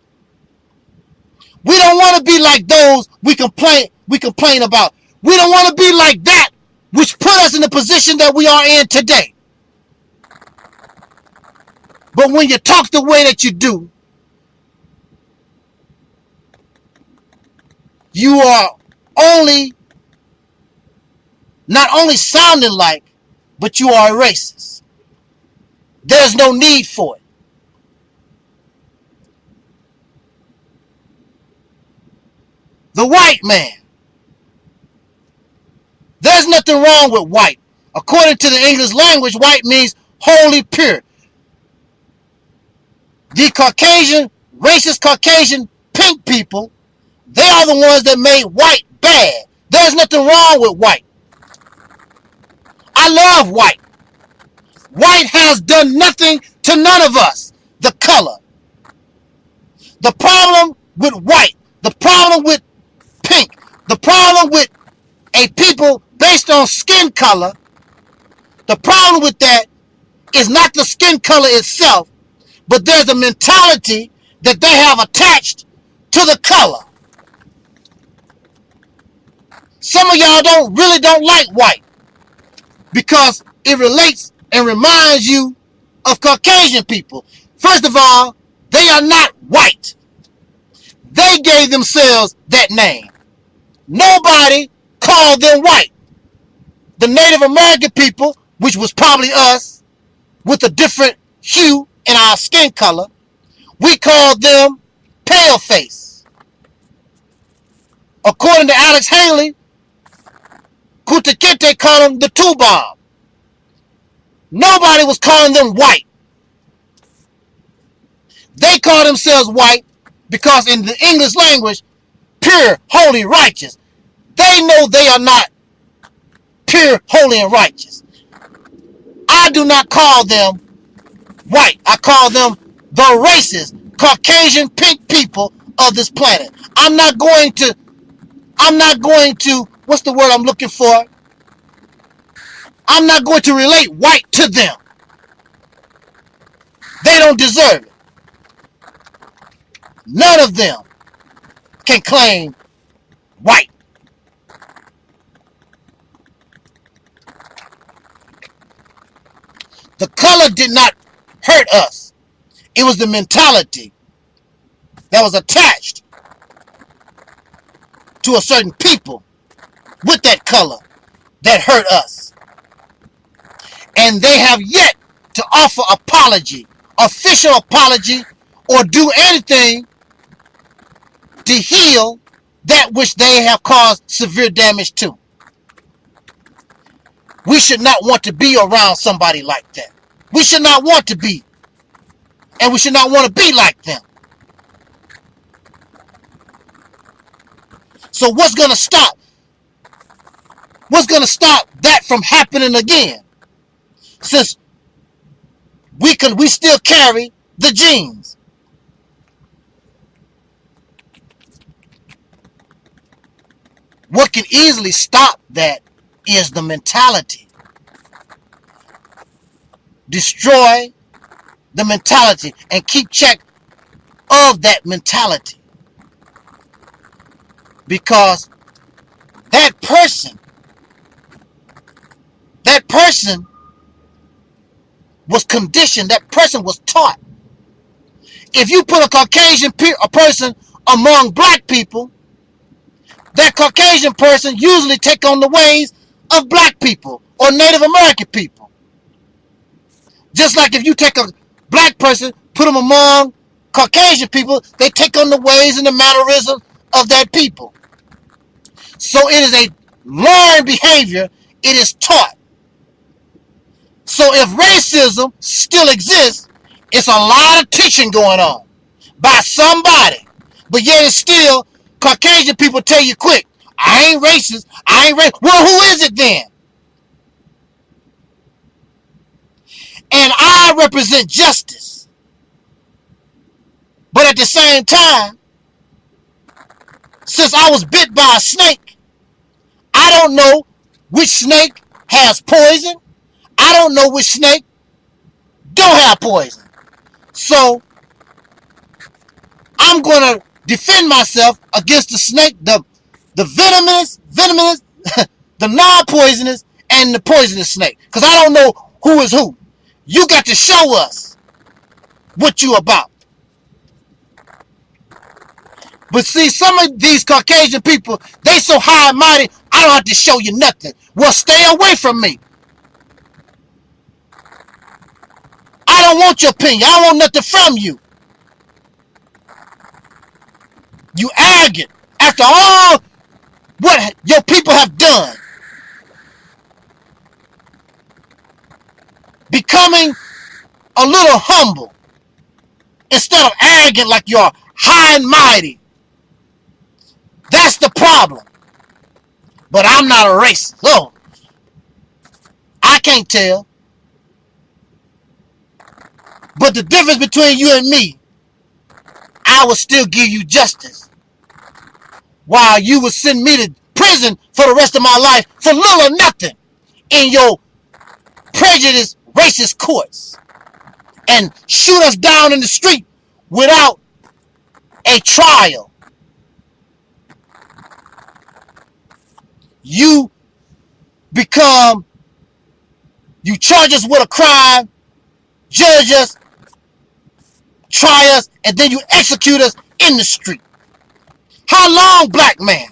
We don't want to be like those we complain about. We don't want to be like that which put us in the position that we are in today. But when you talk the way that you do, you are not only sounding like, but you are a racist. There's no need for it. The white man. There's nothing wrong with white. According to the English language, white means wholly pure. The Caucasian, racist Caucasian pink people, they are the ones that made white bad. There's nothing wrong with white. I love white. White has done nothing to none of us. The color. The problem with white, the problem with pink, the problem with a people based on skin color, the problem with that is not the skin color itself, but there's a mentality that they have attached to the color. Some of y'all really don't like white because it relates and reminds you of Caucasian people. First of all, they are not white. They gave themselves that name. Nobody called them white. The Native American people, which was probably us, with a different hue in our skin color, we called them pale face. According to Alex Haley, Kutakente called them the two bomb. Nobody was calling them white. They call themselves white because in the English language, pure, holy, righteous. They know they are not pure, holy, and righteous. I do not call them white. I call them the racist, Caucasian pink people of this planet. I'm not going to, what's the word I'm looking for? I'm not going to relate white to them. They don't deserve it. None of them can claim white. The color did not hurt us. It was the mentality that was attached to a certain people with that color that hurt us. And they have yet to offer apology, official apology, or do anything to heal that which they have caused severe damage to. We should not want to be around somebody like that. We should not want to be. And we should not want to be like them. So what's going to stop? What's going to stop that from happening again? Since we still carry the genes. What can easily stop that is the mentality. Destroy the mentality and keep check of that mentality. Because that person was conditioned, that person was taught. If you put a Caucasian person among black people, that Caucasian person usually take on the ways of black people or Native American people. Just like if you take a black person, put them among Caucasian people, they take on the ways and the mannerisms of that people. So it is a learned behavior. It is taught. So if racism still exists, it's a lot of teaching going on by somebody. But yet it's still, Caucasian people tell you quick, I ain't racist, I ain't racist. Well, who is it then? And I represent justice. But at the same time, since I was bit by a snake, I don't know which snake has poison. I don't know which snake don't have poison. So I'm going to defend myself against the snake, the venomous, the non-poisonous, and the poisonous snake. Because I don't know who is who. You got to show us what you about. But see, some of these Caucasian people, they so high and mighty, I don't have to show you nothing. Well, stay away from me. I don't want your opinion. I don't want nothing from you. You arrogant. After all what your people have done. Becoming a little humble. Instead of arrogant like you're high and mighty. That's the problem. But I'm not a racist. So, I can't tell. But the difference between you and me, I will still give you justice. While you will send me to prison for the rest of my life for little or nothing in your prejudiced racist courts. And shoot us down in the street without a trial. You charge us with a crime, judge us, try us, and then you execute us in the street. How long, black man?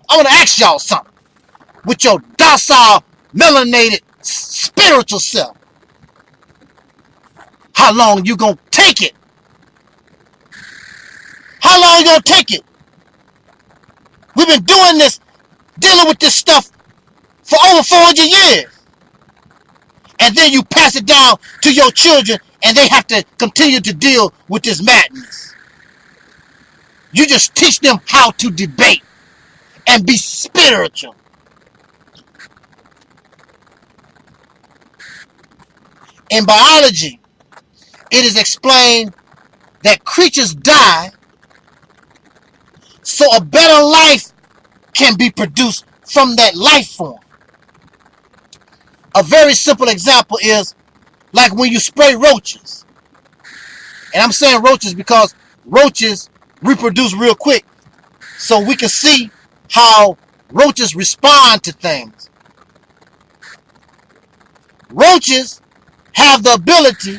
I want to ask y'all something. With your docile, melanated, spiritual self. How long you gonna take it? How long you gonna take it? We've been doing this, dealing with this stuff for over 400 years. And then you pass it down to your children and they have to continue to deal with this madness. You just teach them how to debate and be spiritual. In biology, it is explained that creatures die so a better life can be produced from that life form. A very simple example is like when you spray roaches. And I'm saying roaches because roaches reproduce real quick. So we can see how roaches respond to things. Roaches have the ability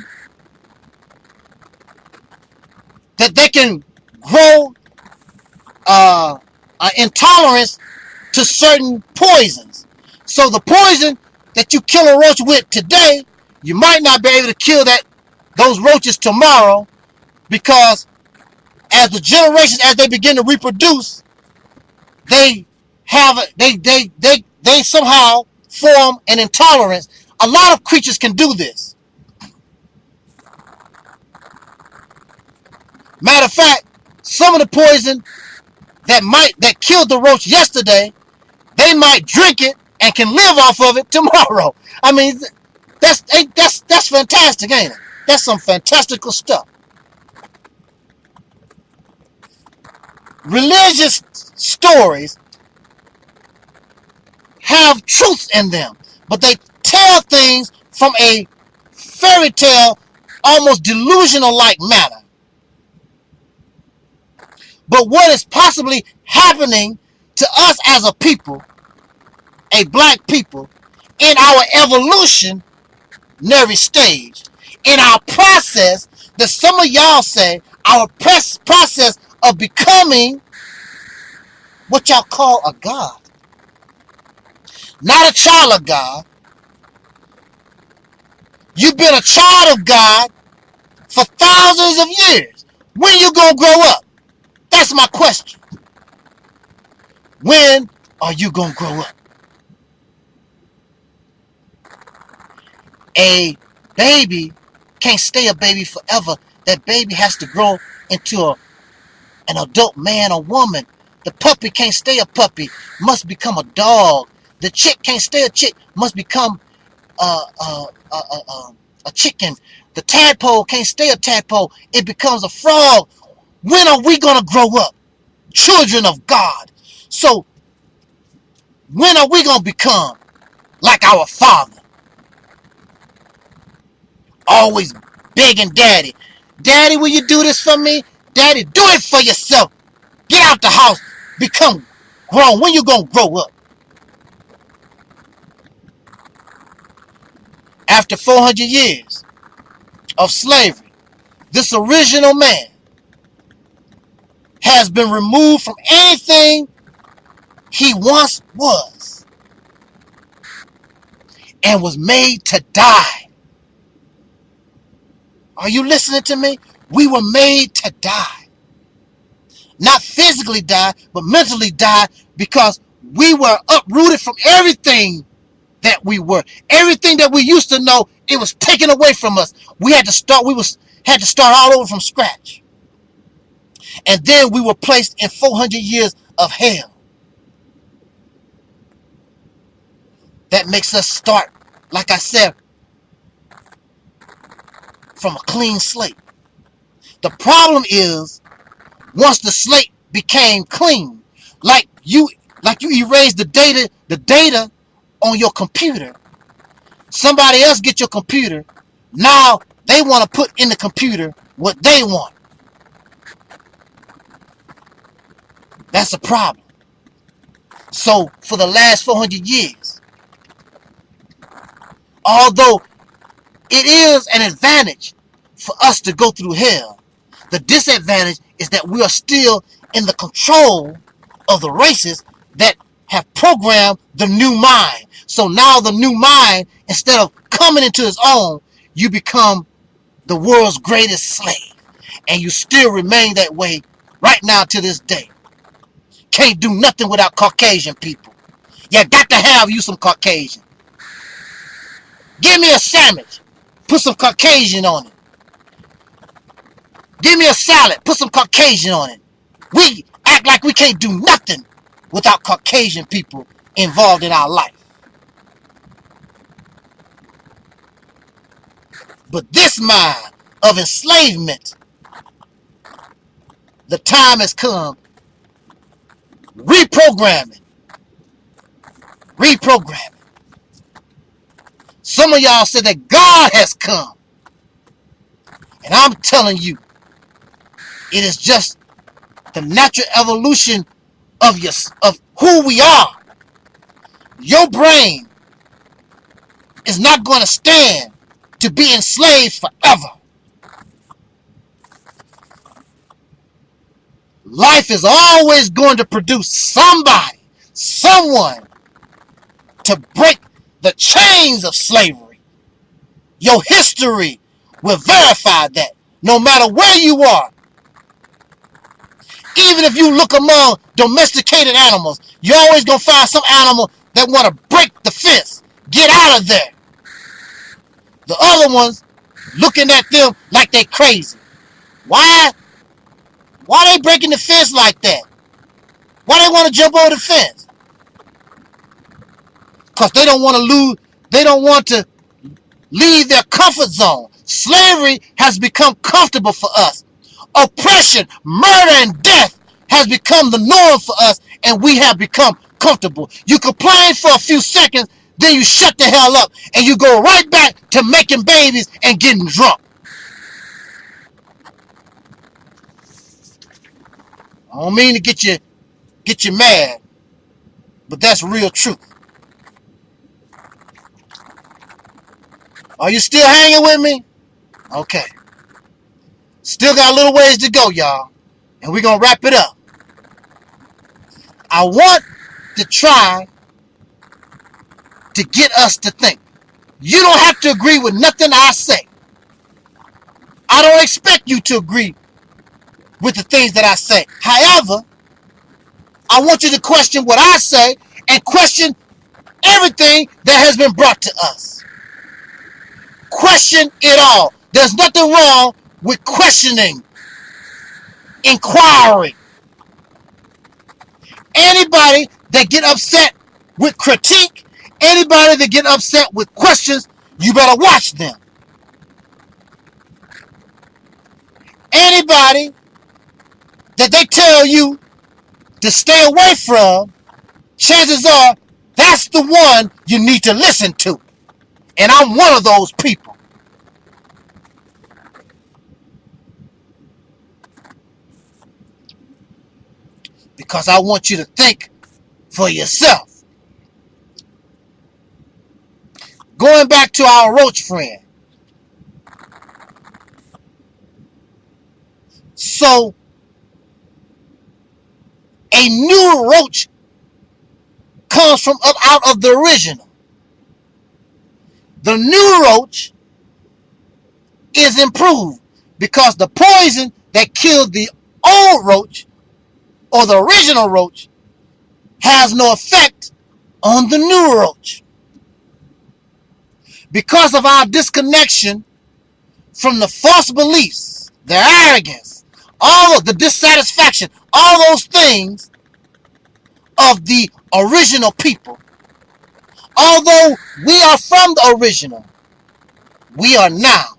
that they can grow intolerance to certain poisons. So the poison that you kill a roach with today, you might not be able to kill those roaches tomorrow, because as the generations, as they begin to reproduce, they somehow form an intolerance. A lot of creatures can do this. Matter of fact, some of the poison that killed the roach yesterday, they might drink it and can live off of it tomorrow. I mean, that's fantastic, ain't it? That's some fantastical stuff. Religious stories have truth in them, but they tell things from a fairy tale, almost delusional-like manner. But what is possibly happening to us as a people, a black people, in our evolutionary stage, in our process that some of y'all say, our process of becoming what y'all call a God. Not a child of God. You've been a child of God for thousands of years. When you gonna grow up? That's my question. When are you going to grow up? A baby can't stay a baby forever. That baby has to grow into an adult man or woman. The puppy can't stay a puppy, must become a dog. The chick can't stay a chick, must become a chicken. The tadpole can't stay a tadpole, it becomes a frog. When are we going to grow up? Children of God. So, when are we going to become like our Father? Always begging Daddy. Daddy, will you do this for me? Daddy, do it for yourself. Get out the house. Become grown. When you going to grow up? After 400 years of slavery, this original man has been removed from anything he once was and was made to die. Are you listening to me? We were made to die. Not physically die, but mentally die, because we were uprooted from everything that we were. Everything that we used to know, it was taken away from us. We had to start all over from scratch. And then we were placed in 400 years of hell. That makes us start, like I said, from a clean slate. The problem is, once the slate became clean, like you erase the data on your computer, somebody else get your computer, now they want to put in the computer what they want. That's a problem. So for the last 400 years, although it is an advantage for us to go through hell, the disadvantage is that we are still in the control of the races that have programmed the new mind. So now the new mind, instead of coming into its own, you become the world's greatest slave. And you still remain that way right now to this day. Can't do nothing without Caucasian people. You got to have you some Caucasian. Give me a sandwich. Put some Caucasian on it. Give me a salad. Put some Caucasian on it. We act like we can't do nothing without Caucasian people involved in our life. But this mind of enslavement, the time has come. Reprogramming. Some of y'all said that God has come. And I'm telling you, it is just the natural evolution of who we are. Your brain is not going to stand to be enslaved forever. Life is always going to produce somebody, someone, to break the chains of slavery. Your history will verify that. No matter where you are, even if you look among domesticated animals, you're always going to find some animal that want to break the fence. Get out of there. The other ones looking at them like they're crazy. Why? Why they breaking the fence like that? Why they want to jump over the fence? Because they don't want to lose. They don't want to leave their comfort zone. Slavery has become comfortable for us. Oppression, murder, and death has become the norm for us, and we have become comfortable. You complain for a few seconds, then you shut the hell up, and you go right back to making babies and getting drunk. I don't mean to get you mad, but that's real truth. Are you still hanging with me? Okay. Still got a little ways to go, y'all. And we're going to wrap it up. I want to try to get us to think. You don't have to agree with nothing I say. I don't expect you to agree with the things that I say. However, I want you to question what I say and question everything that has been brought to us. Question it all. There's nothing wrong with questioning, inquiring. Anybody that get upset with critique, anybody that get upset with questions, you better watch them. Anybody that they tell you to stay away from, chances are that's the one you need to listen to. And I'm one of those people. Because I want you to think for yourself. Going back to our roach friend. So, a new roach comes from up out of the original. The new roach is improved because the poison that killed the old roach or the original roach has no effect on the new roach. Because of our disconnection from the false beliefs, the arrogance, all of the dissatisfaction, all those things of the original people. Although we are from the original, we are now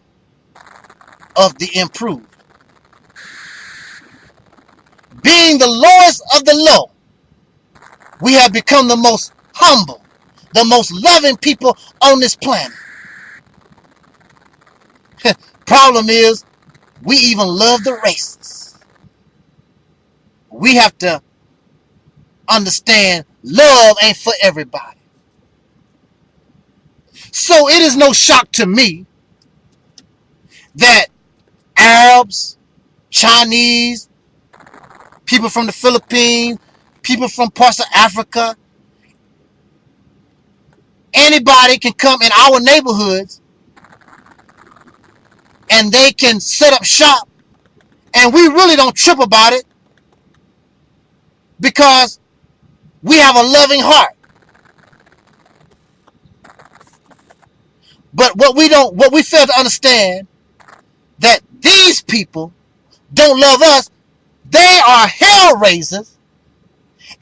of the improved. Being the lowest of the low, we have become the most humble, the most loving people on this planet. Problem is, we even love the racists. We have to understand love ain't for everybody. So it is no shock to me that Arabs, Chinese, people from the Philippines, people from parts of Africa, anybody can come in our neighborhoods and they can set up shop, and we really don't trip about it because we have a loving heart. But what we fail to understand, that these people don't love us. They are hell raisers,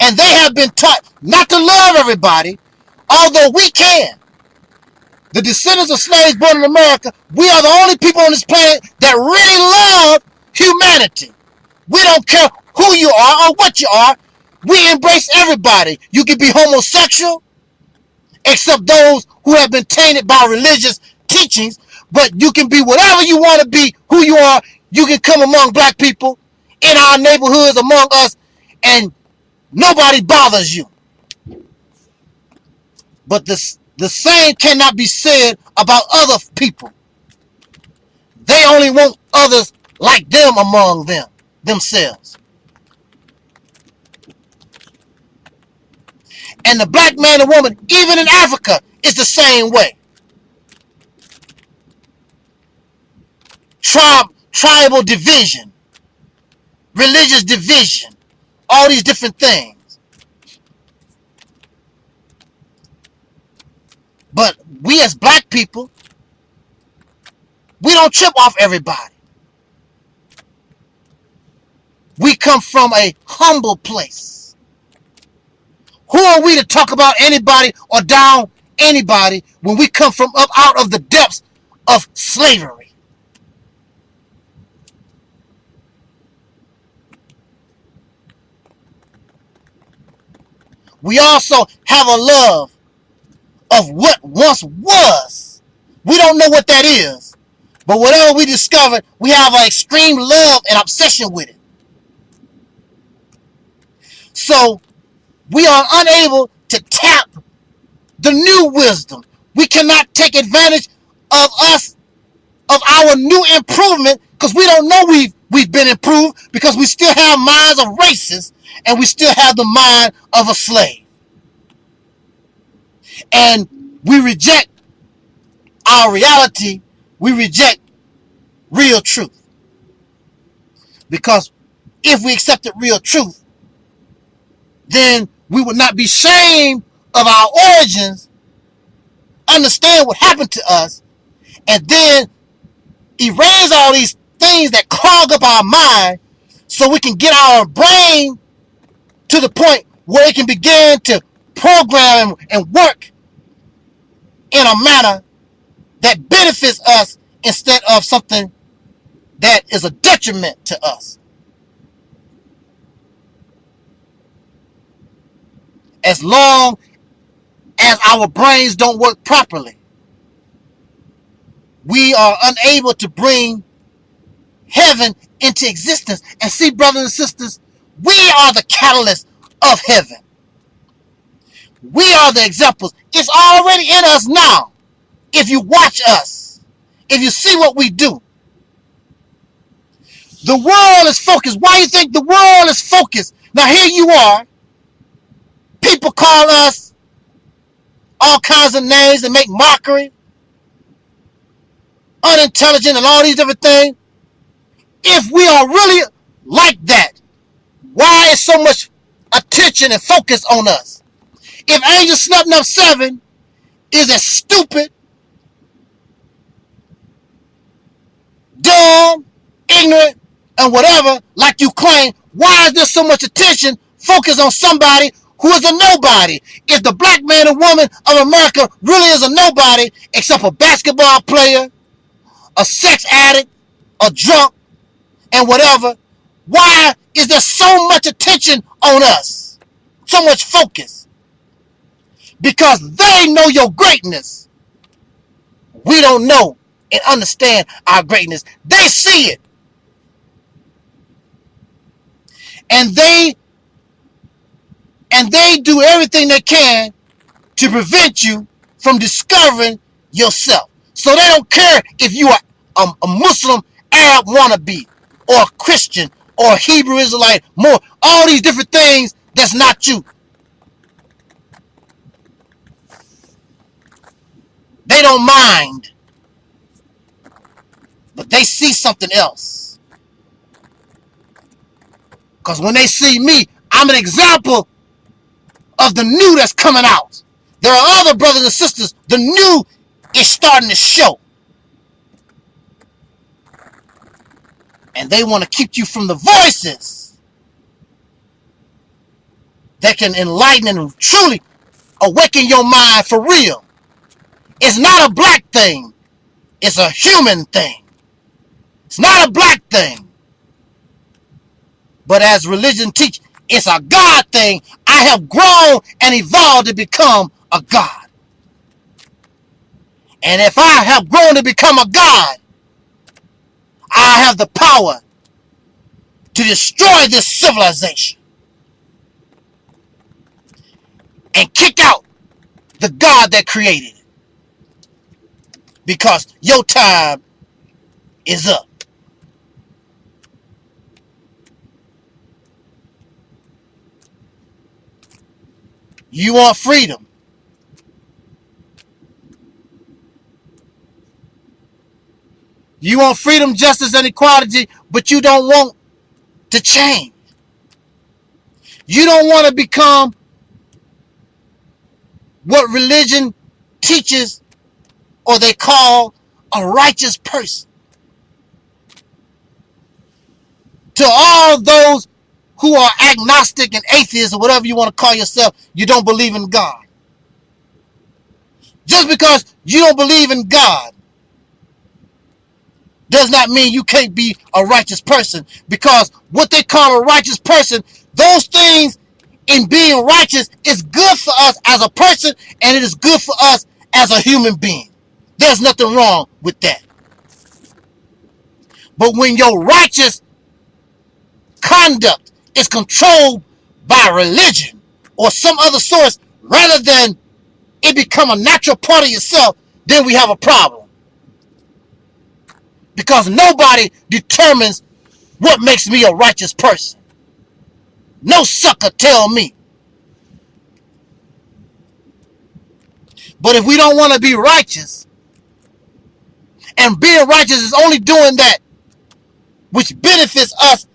and they have been taught not to love everybody, although we can. The descendants of slaves born in America, we are the only people on this planet that really love humanity. We don't care who you are or what you are. We embrace everybody. You can be homosexual, except those who have been tainted by religious teachings, but you can be whatever you want to be, who you are. You can come among black people in our neighborhoods among us, and nobody bothers you. But the same cannot be said about other people. They only want others like them among themselves. And the black man and woman, even in Africa, is the same way. Tribal division, religious division, all these different things. But we as black people, we don't trip off everybody. We come from a humble place. Who are we to talk about anybody or down anybody when we come from up out of the depths of slavery? We also have a love of what once was. We don't know what that is. But whatever we discovered, we have an extreme love and obsession with it. So we are unable to tap the new wisdom. We cannot take advantage of us, of our new improvement, because we don't know we've been improved, because we still have minds of racists and we still have the mind of a slave. And we reject our reality. We reject real truth. Because if we accepted real truth, then we would not be ashamed of our origins, understand what happened to us, and then erase all these things that clog up our mind so we can get our brain to the point where it can begin to program and work in a manner that benefits us instead of something that is a detriment to us. As long as our brains don't work properly, we are unable to bring heaven into existence. And see, brothers and sisters, we are the catalyst of heaven. We are the examples. It's already in us now. If you watch us, if you see what we do. The world is focused. Why do you think the world is focused? Now here you are. People call us all kinds of names and make mockery, unintelligent, and all these different things. If we are really like that, why is so much attention and focus on us? If Angel Snub 7 is as stupid, dumb, ignorant, and whatever, like you claim, why is there so much attention focused on somebody who is a nobody? If the black man and woman of America really is a nobody, except a basketball player, a sex addict, a drunk, and whatever, why is there so much attention on us? So much focus? Because they know your greatness. We don't know and understand our greatness. They see it. And they do everything they can to prevent you from discovering yourself. So they don't care if you are a Muslim Arab wannabe, or a Christian, or a Hebrew Israelite, more all these different things that's not you. They don't mind, but they see something else. Because when they see me, I'm an example of the new that's coming out. There are other brothers and sisters. The new is starting to show. And they want to keep you from the voices that can enlighten and truly awaken your mind for real. It's not a black thing. It's a human thing. It's not a black thing. But as religion teaches, it's a God thing. I have grown and evolved to become a God. And if I have grown to become a God, I have the power to destroy this civilization and kick out the God that created it. Because your time is up. You want freedom. You want freedom, justice, and equality, but you don't want to change. You don't want to become what religion teaches or they call a righteous person. To all those who are agnostic and atheists or whatever you want to call yourself, you don't believe in God. Just because you don't believe in God does not mean you can't be a righteous person. Because what they call a righteous person, those things in being righteous is good for us as a person, and it is good for us as a human being. There's nothing wrong with that. But when your righteous conduct is controlled by religion or some other source rather than it become a natural part of yourself, then we have a problem. Because nobody determines what makes me a righteous person. No sucker tell me. But if we don't want to be righteous, and being righteous is only doing that which benefits us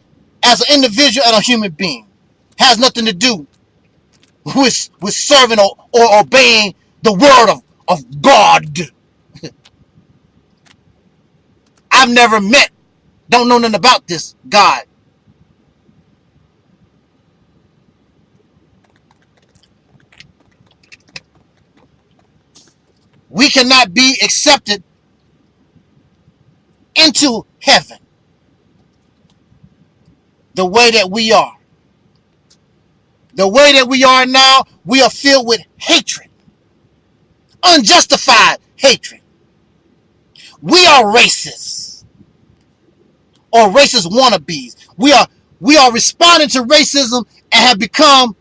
as an individual and a human being, has nothing to do with serving or obeying the word of God. I've never met, don't know nothing about this God. We cannot be accepted into heaven the way that we are. The way that we are now, we are filled with hatred. Unjustified hatred. We are racists. Or racist wannabes. We are responding to racism and have become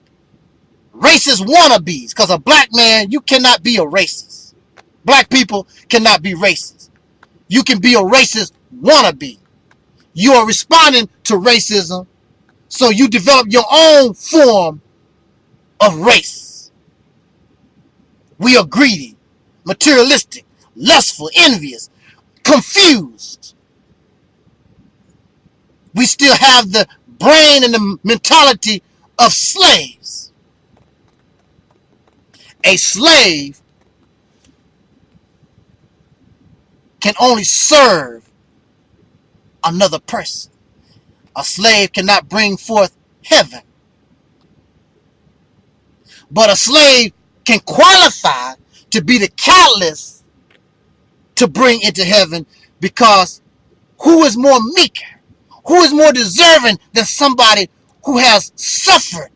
racist wannabes. Because a black man, you cannot be a racist. Black people cannot be racist. You can be a racist wannabe. You are responding to racism, so you develop your own form of race. We are greedy, materialistic, lustful, envious, confused. We still have the brain and the mentality of slaves. A slave can only serve another person. A slave cannot bring forth heaven. But a slave can qualify to be the catalyst to bring into heaven, because who is more meek? Who is more deserving than somebody who has suffered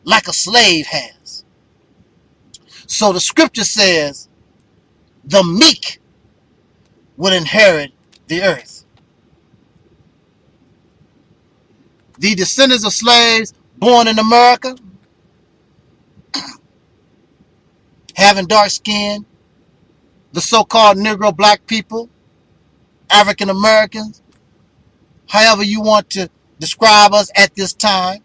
like a slave has? So the scripture says, the meek will inherit the earth. The descendants of slaves born in America, having dark skin, the so-called Negro black people, African Americans, however you want to describe us at this time.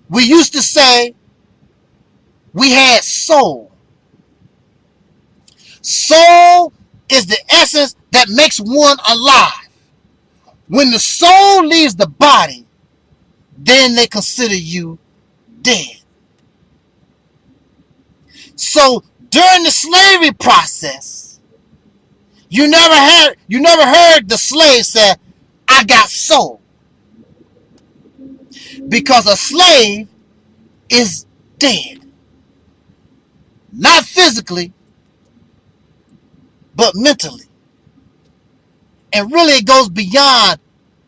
We used to say we had soul. Soul is the essence that makes one alive. When the soul leaves the body, then they consider you dead. So during the slavery process, you never heard the slave say, I got soul. Because a slave is dead. Not physically, but mentally. And really it goes beyond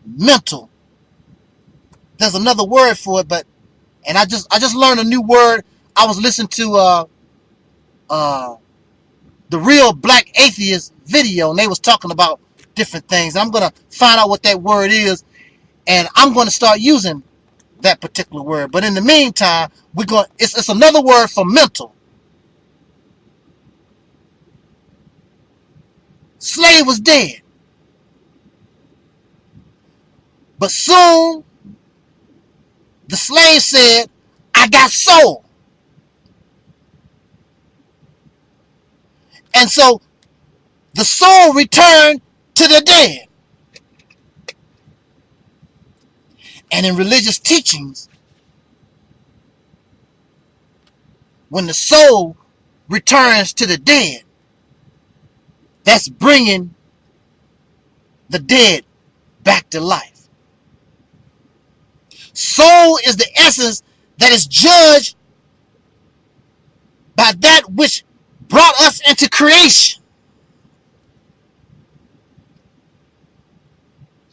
mental. There's another word for it, and I just learned a new word. I was listening to the Real Black Atheist video, and they was talking about different things. I'm gonna find out what that word is, and I'm gonna start using that particular word. But in the meantime, it's another word for mental. Slave was dead. But soon, the slave said, I got soul. And so, the soul returned to the dead. And in religious teachings, when the soul returns to the dead, that's bringing the dead back to life. Soul is the essence that is judged by that which brought us into creation.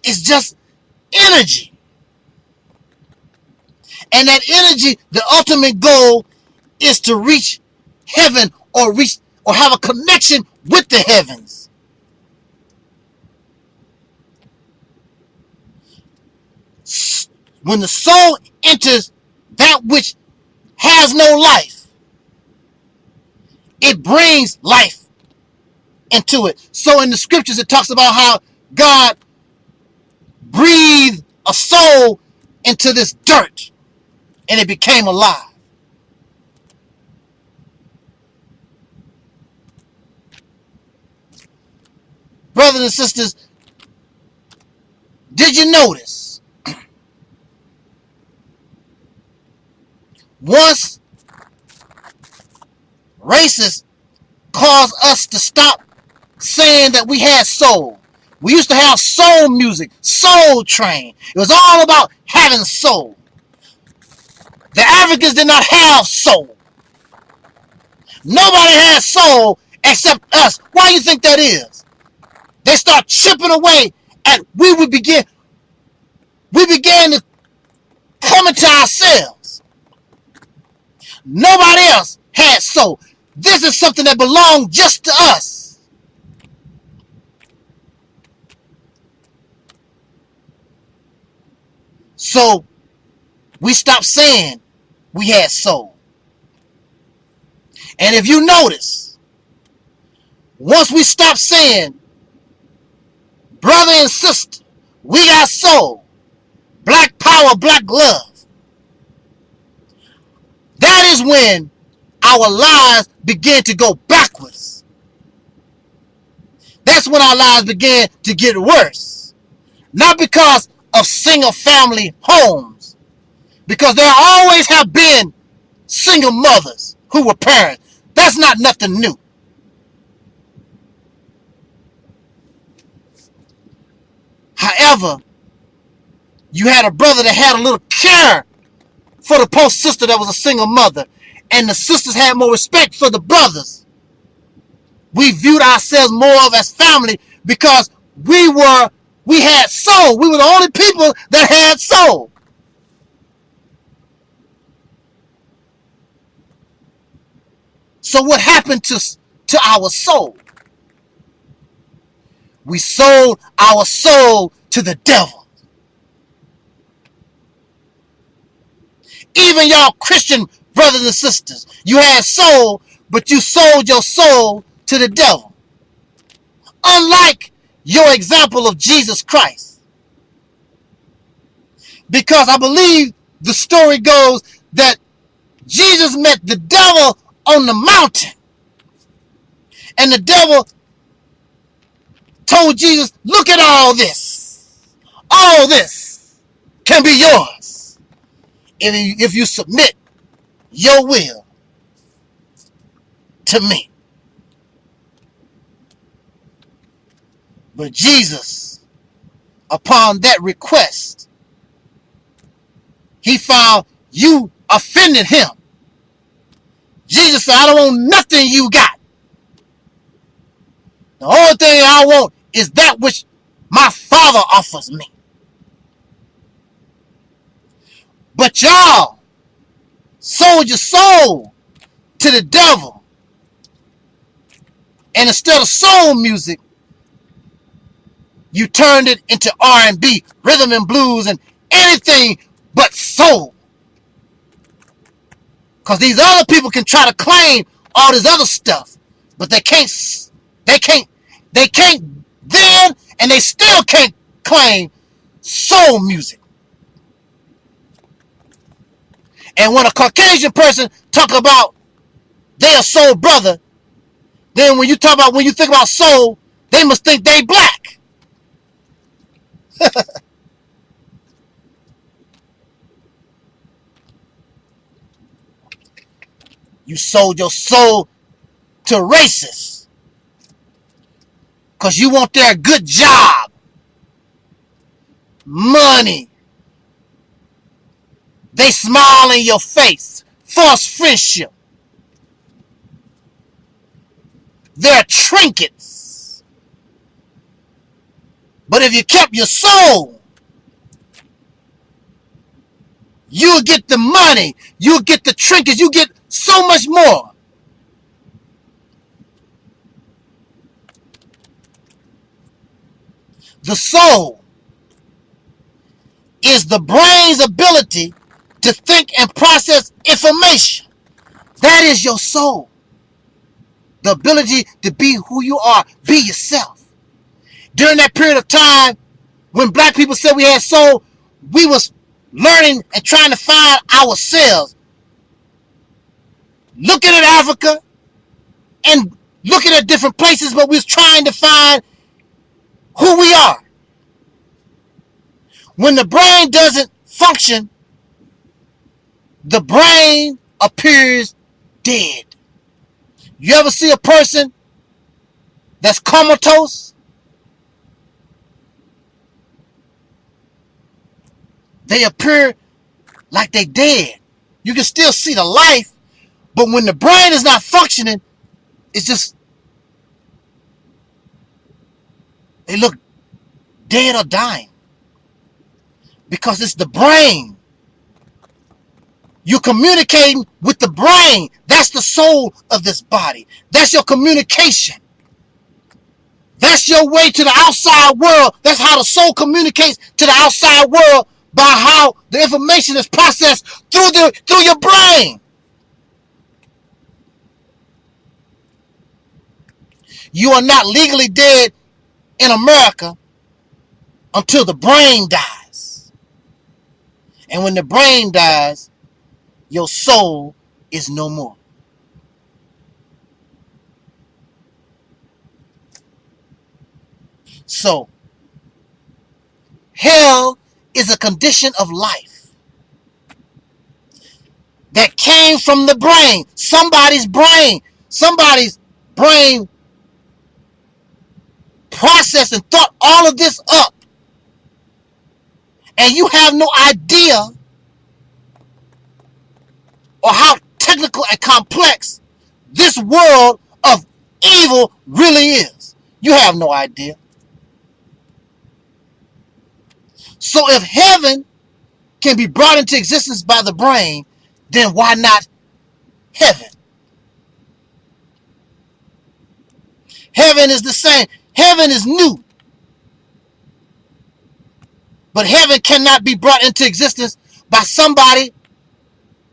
It's just energy. And that energy, the ultimate goal is to reach heaven or have a connection with the heavens. When the soul enters that which has no life, it brings life into it. So in the scriptures it talks about how God breathed a soul into this dirt and it became alive. Brothers and sisters, did you notice Once racists caused us to stop saying that we had soul. We used to have soul music, Soul Train. It was all about having soul. The Africans did not have soul. Nobody had soul except us. Why do you think that is? They start chipping away and we began to come into ourselves. Nobody else had soul. This is something that belonged just to us. So we stopped saying we had soul. And if you notice, once we stopped saying brother and sister, we got soul, black power, black love, that is when our lives began to go backwards. That's when our lives began to get worse. Not because of single family homes, because there always have been single mothers who were parents. That's not nothing new. However, you had a brother that had a little care for the poor sister that was a single mother, and the sisters had more respect for the brothers. We viewed ourselves more of as family because we had soul. We were the only people that had soul. So what happened to our soul? We sold our soul to the devil. Even y'all Christian brothers and sisters, you had soul, but you sold your soul to the devil. Unlike your example of Jesus Christ. Because I believe the story goes that Jesus met the devil on the mountain. And the devil told Jesus, look at all this. All this can be yours if you submit your will to me. But Jesus, upon that request, he found you offended him. Jesus said, I don't want nothing you got. The only thing I want is that which my Father offers me. But y'all sold your soul to the devil. And instead of soul music, you turned it into R&B, rhythm and blues, and anything but soul. Because these other people can try to claim all this other stuff, but they can't then, and they still can't claim soul music. And when a Caucasian person talk about their soul brother, then when you think about soul, they must think they black. You sold your soul to racists because you want their good job, money. They smile in your face, false friendship. They're trinkets. But if you kept your soul, you'll get the money, you'll get the trinkets, you get so much more. The soul is the brain's ability to think and process information. That is your soul. The ability to be who you are, be yourself. During that period of time when black people said we had soul, we was learning and trying to find ourselves. Looking at Africa and looking at different places, but we was trying to find who we are. When the brain doesn't function, the brain appears dead. You ever see a person that's comatose? They appear like they dead. You can still see the life, but when the brain is not functioning, it's just, they look dead or dying. Because it's the brain. You're communicating with the brain. That's the soul of this body. That's your communication. That's your way to the outside world. That's how the soul communicates to the outside world, by how the information is processed through your brain. You are not legally dead in America until the brain dies. And when the brain dies, your soul is no more. So, hell is a condition of life that came from the brain. Somebody's brain processed and thought all of this up. And you have no idea or how technical and complex this world of evil really is. You have no idea. So if heaven can be brought into existence by the brain, then why not heaven? Heaven is the same. Heaven is new. But heaven cannot be brought into existence by somebody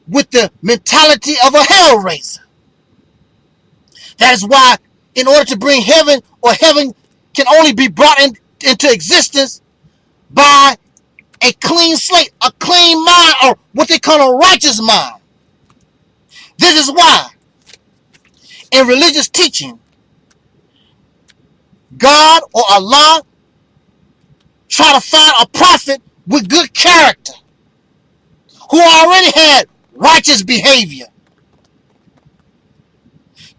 with the mentality of a hellraiser. That is why, in order to bring heaven, or heaven can only be brought into existence by a clean slate, a clean mind, or what they call a righteous mind. This is why, in religious teaching, God or Allah try to find a prophet with good character, who already had righteous behavior,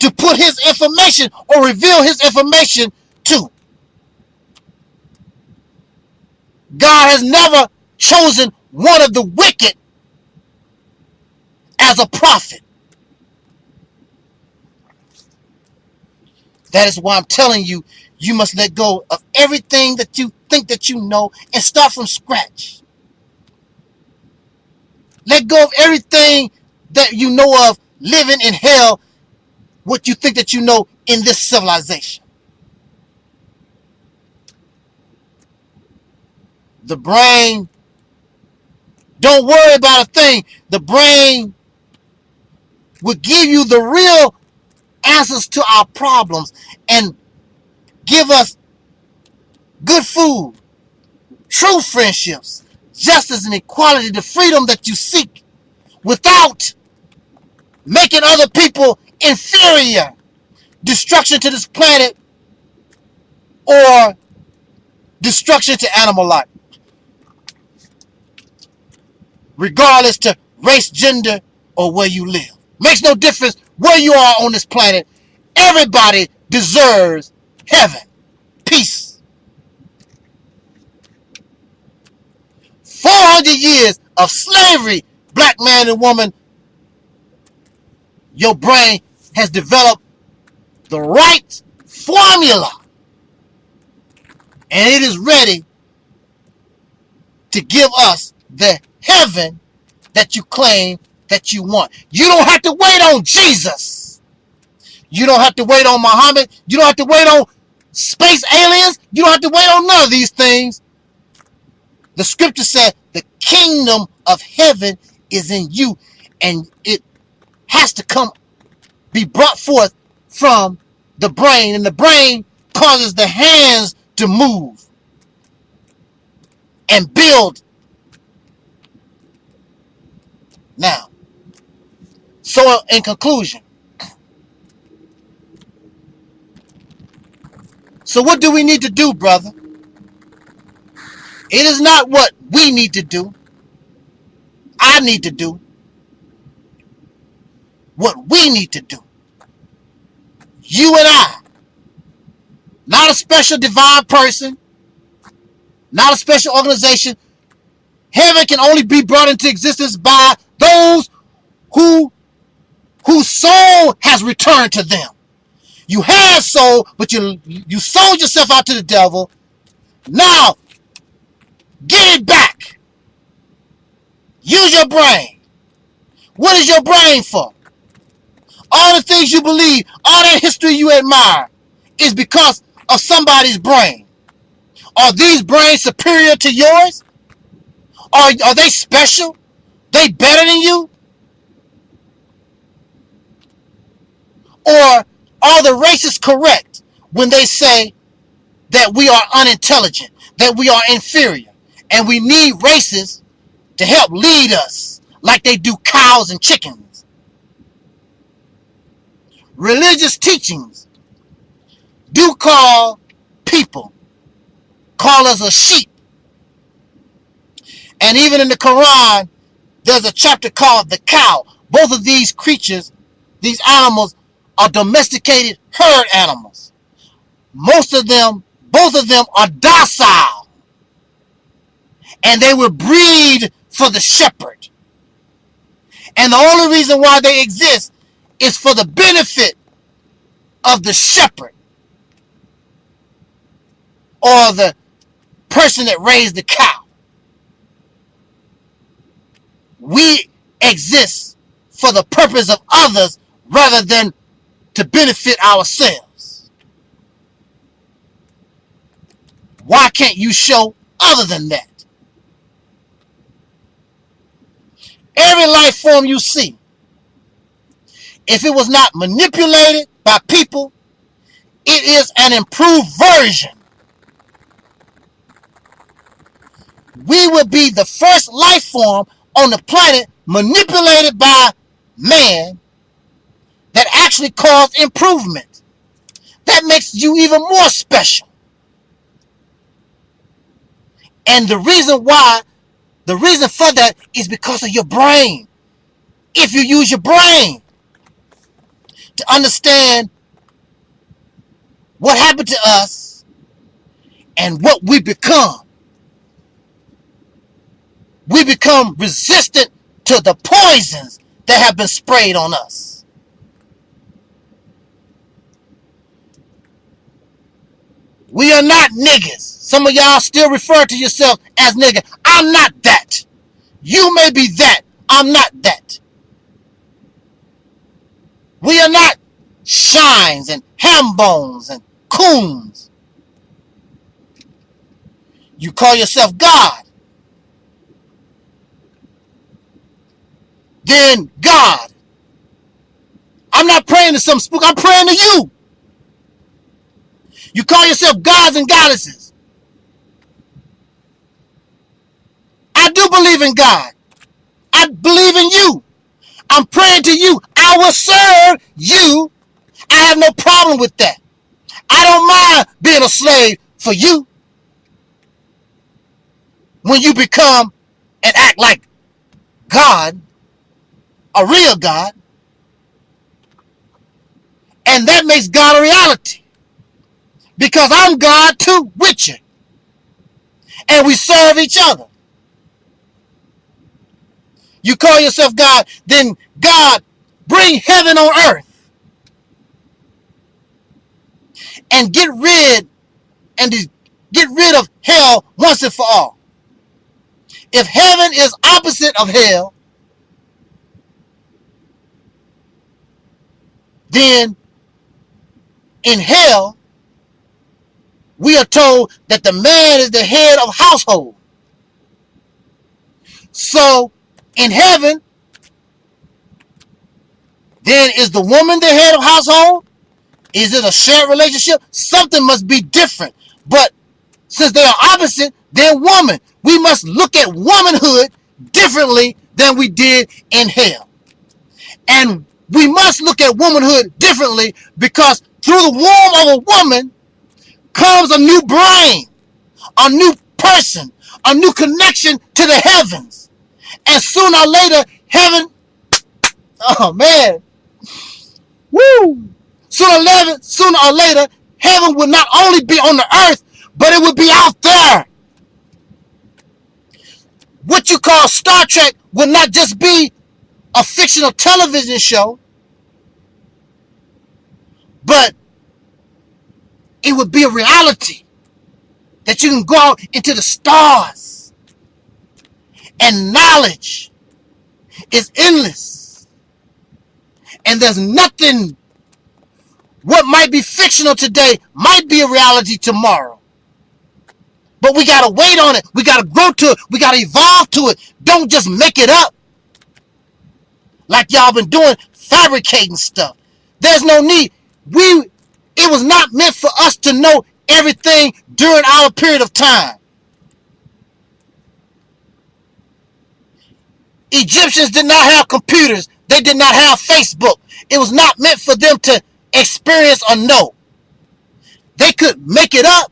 to put his information or reveal his information to. God has never chosen one of the wicked as a prophet. That is why I'm telling you, you must let go of everything that you think that you know and start from scratch. Let go of everything that you know of living in hell, what you think that you know in this civilization. The brain, don't worry about a thing. The brain will give you the real answers to our problems and give us good food, true friendships, justice and equality, the freedom that you seek, without making other people inferior, destruction to this planet, or destruction to animal life, regardless to race, gender, or where you live. Makes no difference where you are on this planet. Everybody deserves heaven. Peace. 400 years of slavery, black man and woman, your brain has developed the right formula, and it is ready to give us the heaven that you claim that you want. You don't have to wait on Jesus. You don't have to wait on Muhammad. You don't have to wait on space aliens. You don't have to wait on none of these things. The scripture said the kingdom of heaven is in you, and it has to come, be brought forth from the brain, and the brain causes the hands to move and build. Now, so in conclusion, so what do we need to do, brother? It is not what we need to do, I need to do. what we need to do. You and I, not a special divine person, not a special organization. Heaven can only be brought into existence by those whose soul has returned to them. You had soul, but you sold yourself out to the devil. Now, get it back. Use your brain. What is your brain for? All the things you believe, all that history you admire is because of somebody's brain. Are these brains superior to yours? Are they special? They better than you? Or are the racists correct when they say that we are unintelligent, that we are inferior, and we need races to help lead us like they do cows and chickens? Religious teachings do call us a sheep. And even in the Quran, there's a chapter called the cow. Both of these creatures, these animals, are domesticated herd animals. Both of them are docile. And they will breed for the shepherd. And the only reason why they exist is for the benefit of the shepherd or the person that raised the cow. We exist for the purpose of others rather than to benefit ourselves. Why can't you show other than that? Every life form you see, if it was not manipulated by people, it is an improved version. We would be the first life form on the planet manipulated by man that actually caused improvement. That makes you even more special. And the reason for that is because of your brain. If you use your brain to understand what happened to us and what we become resistant to the poisons that have been sprayed on us. We are not niggas. Some of y'all still refer to yourself as nigga. I'm not that. You may be that. I'm not that. We are not shines and ham bones and coons. You call yourself God. Then God. I'm not praying to some spook. I'm praying to you. You call yourself gods and goddesses. I do believe in God. I believe in you. I'm praying to you. I will serve you. I have no problem with that. I don't mind being a slave for you. When you become and act like God, a real God, and that makes God a reality. Because I'm God too, with you. And we serve each other. You call yourself God, then God, bring heaven on earth. And get rid of hell once and for all. If heaven is opposite of hell, then in hell, we are told that the man is the head of household. So, in heaven, then is the woman the head of household? Is it a shared relationship? Something must be different. But since they are opposite, then woman. We must look at womanhood differently than we did in hell. And we must look at womanhood differently because through the womb of a woman comes a new brain, a new person, a new connection to the heavens. And sooner or later, heaven, oh man, Woo! Sooner or later, heaven will not only be on the earth, but it will be out there. What you call Star Trek will not just be a fictional television show, but it would be a reality that you can go out into the stars, and knowledge is endless. And there's nothing, what might be fictional today might be a reality tomorrow. But we got to wait on it. We got to grow to it. We got to evolve to it. Don't just make it up like y'all been doing, fabricating stuff. There's no need. It was not meant for us to know everything during our period of time. Egyptians did not have computers. They did not have Facebook. It was not meant for them to experience or know. They could make it up.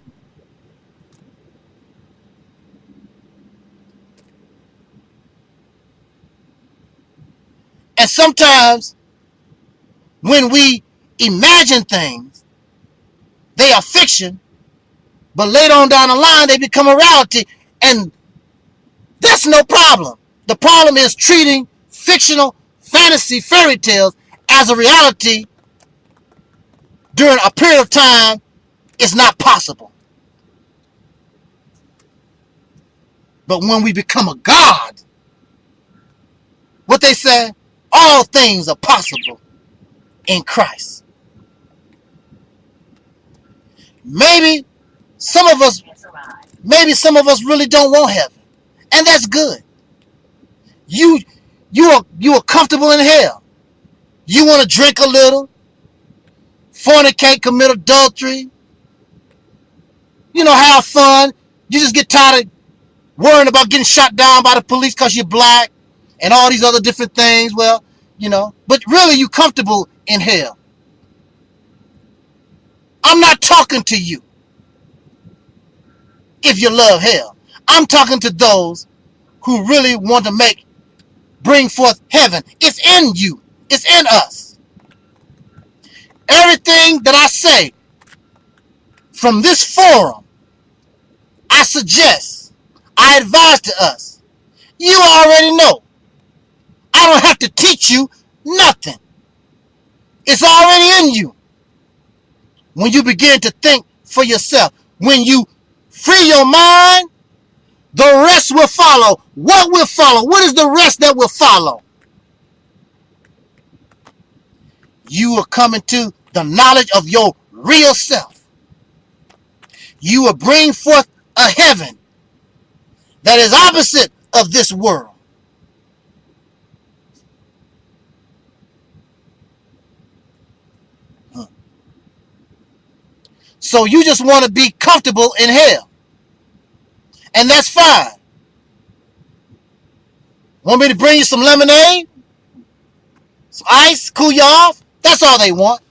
And sometimes when we imagine things, they are fiction, but later on down the line, they become a reality, and that's no problem. The problem is treating fictional fantasy fairy tales as a reality during a period of time is not possible. But when we become a god, what they say, all things are possible in Christ. Maybe some of us really don't want heaven, and that's good. You are comfortable in hell. You want to drink a little, fornicate, commit adultery, have fun. You just get tired of worrying about getting shot down by the police because you're black and all these other different things. Well, but really you comfortable in hell. I'm not talking to you if you love hell. I'm talking to those who really want to bring forth heaven. It's in you. It's in us. Everything that I say from this forum, I suggest, I advise to us. You already know. I don't have to teach you nothing. It's already in you. When you begin to think for yourself, when you free your mind, the rest will follow. What will follow? What is the rest that will follow? You are coming to the knowledge of your real self. You will bring forth a heaven that is opposite of this world. So you just want to be comfortable in hell. And that's fine. Want me to bring you some lemonade? Some ice? Cool you off? That's all they want.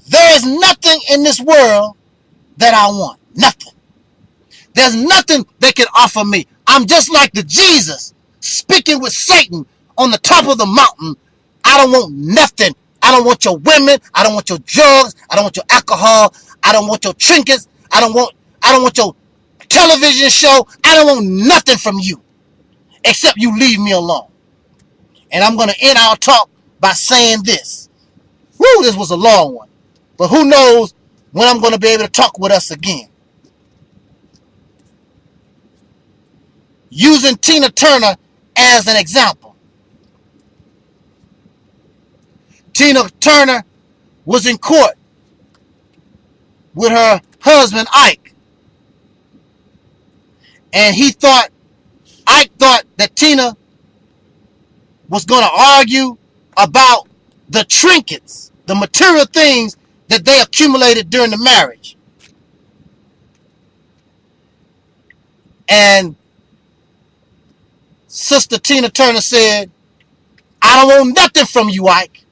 There is nothing in this world that I want. Nothing. There's nothing they can offer me. I'm just like the Jesus speaking with Satan on the top of the mountain. I don't want nothing. I don't want your women. I don't want your drugs. I don't want your alcohol. I don't want your trinkets. I don't want your television show. I don't want nothing from you except you leave me alone. And I'm going to end our talk by saying this. Woo, this was a long one. But who knows when I'm going to be able to talk with us again. Using Tina Turner as an example. Tina Turner was in court with her husband Ike. And Ike thought that Tina was going to argue about the trinkets, the material things that they accumulated during the marriage. And Sister Tina Turner said, I don't want nothing from you, Ike.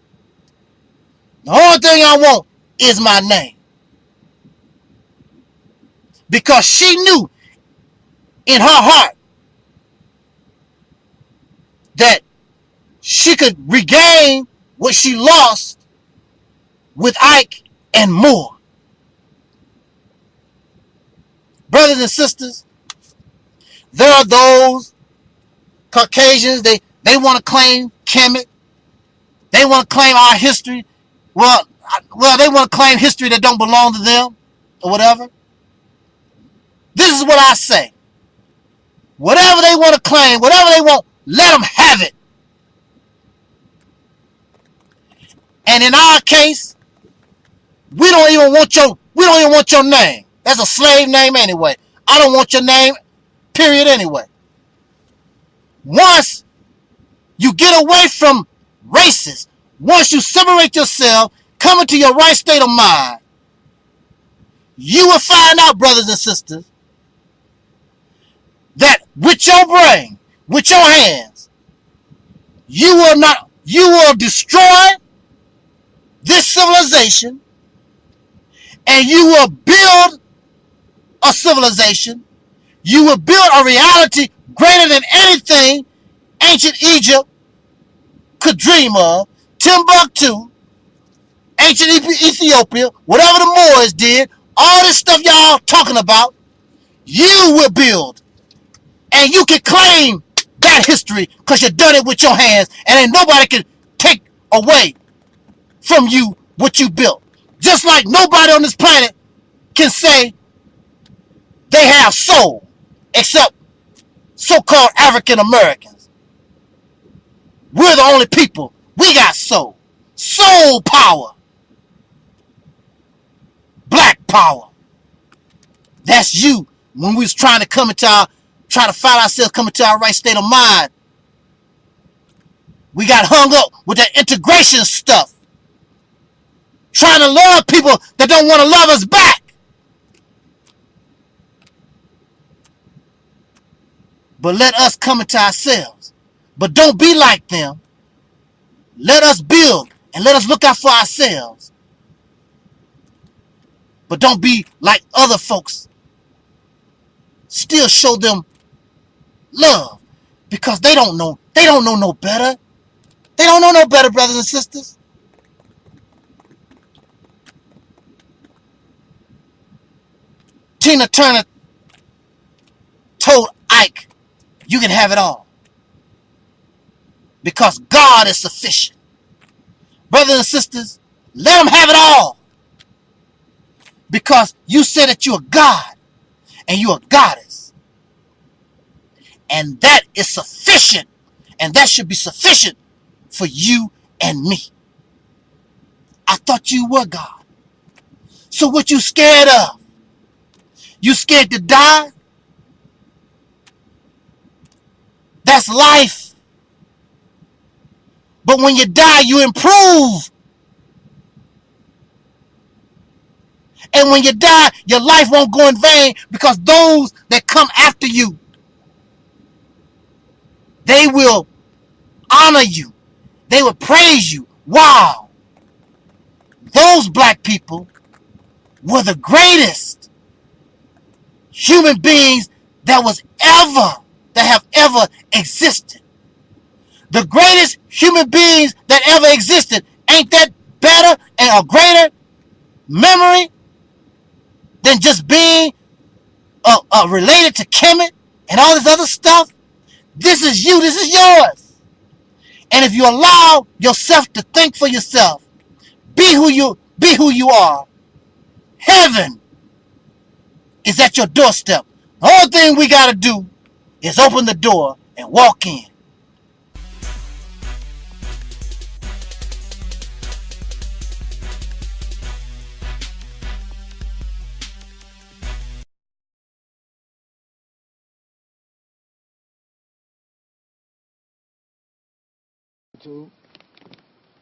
The only thing I want is my name. Because she knew in her heart that she she could regain what she lost with Ike and more. Brothers and sisters, there are those Caucasians, they want to claim Kemet. They want to claim our history. Well, they want to claim history that don't belong to them or whatever. This is what I say. Whatever they want to claim, whatever they want, let them have it. And in our case, we don't even want your name. That's a slave name anyway. I don't want your name, period, anyway. Once you get away from races, once you separate yourself, come into your right state of mind, you will find out, brothers and sisters, that with your brain, with your hands, you will destroy this civilization, and you will build a civilization. You will build a reality greater than anything ancient Egypt could dream of, Timbuktu, ancient Ethiopia, whatever the Moors did, all this stuff y'all talking about, you will build. And you can claim that history because you done it with your hands, and ain't nobody can take away from you what you built. Just like nobody on this planet can say they have soul, except so-called African Americans. We're the only people. We got soul. Soul power. Black power. That's you. When we was trying to find ourselves coming to our right state of mind, we got hung up with that integration stuff. Trying to love people that don't want to love us back. But let us come into ourselves. But don't be like them. Let us build and let us look out for ourselves. But don't be like other folks. Still show them love. Because they don't know no better. They don't know no better, brothers and sisters. Tina Turner told Ike, you can have it all. Because God is sufficient. Brothers and sisters, let them have it all. Because you said that you're God and you're a goddess. And that is sufficient. And that should be sufficient for you and me. I thought you were God. So what you scared of? You scared to die? That's life. But when you die, you improve. And when you die, your life won't go in vain, because those that come after you, they will honor you. They will praise you. Wow. Those black people were the greatest human beings that have ever existed. The greatest human beings that ever existed. Ain't that better and a greater memory than just being related to Kemet and all this other stuff? This is you. This is yours. And if you allow yourself to think for yourself, be who you are, heaven is at your doorstep. The only thing we got to do is open the door and walk in.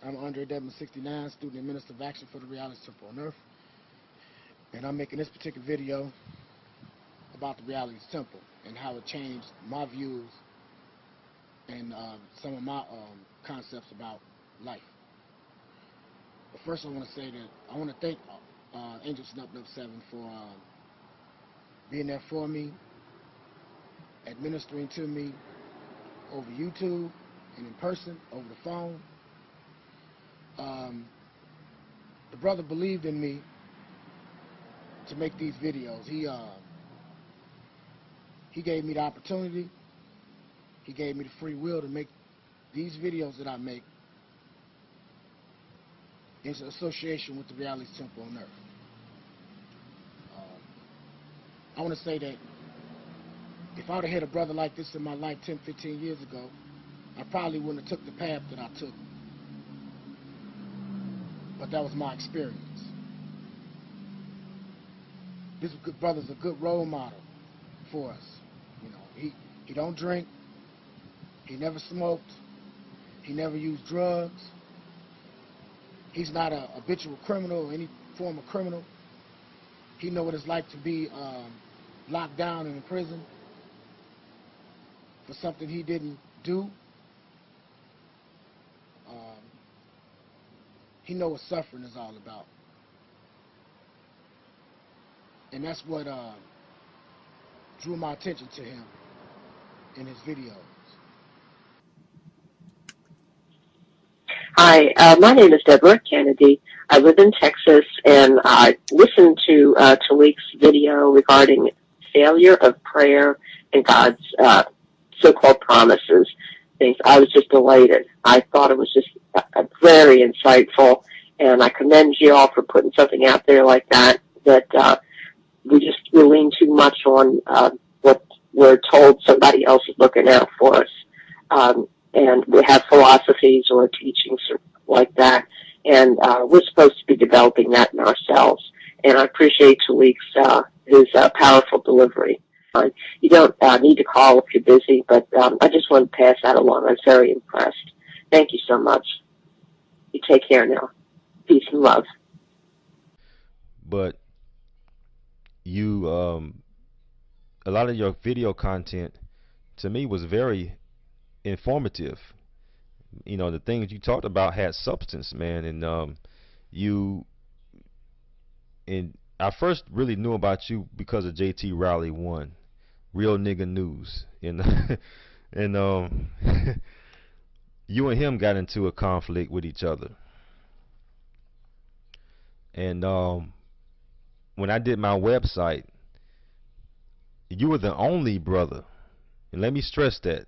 I'm Andre Devin 69, student and minister of action for the Realist Temple on Earth, and I'm making this particular video about the Reality Temple and how it changed my views and some of my concepts about life. But first I want to say that I want to thank Angel Snub 7 for being there for me, administering to me over YouTube, and in person over the phone. The brother believed in me to make these videos. He gave me the opportunity. He gave me the free will to make these videos that I make in association with the Reality Temple on Earth. I want to say that if I would have had a brother like this in my life 10, 15 years ago, I probably wouldn't have took the path that I took. But that was my experience. This good brother's a good role model for us. You know, he don't drink. He never smoked. He never used drugs. He's not a habitual criminal or any form of criminal. He know what it's like to be locked down and in prison for something he didn't do. He know what suffering is all about. And that's what drew my attention to him in his videos. Hi, my name is Deborah Kennedy. I live in Texas, and I listened to Taalik's video regarding failure of prayer and God's so-called promises. Things. I was just delighted. I thought it was just very insightful, and I commend you all for putting something out there like that. That we lean too much on what we're told somebody else is looking out for us. And we have philosophies or teachings like that, and we're supposed to be developing that in ourselves. And I appreciate Taalik's his powerful delivery. You don't need to call if you're busy, but I just want to pass that along. I was very impressed. Thank you so much. You take care now. Peace and love. But you, a lot of your video content to me was very informative. You know, the things you talked about had substance, man. And I first really knew about you because of JT Rowley 1, Real Nigga News, and you and him got into a conflict with each other. And when I did my website, you were the only brother, and let me stress that,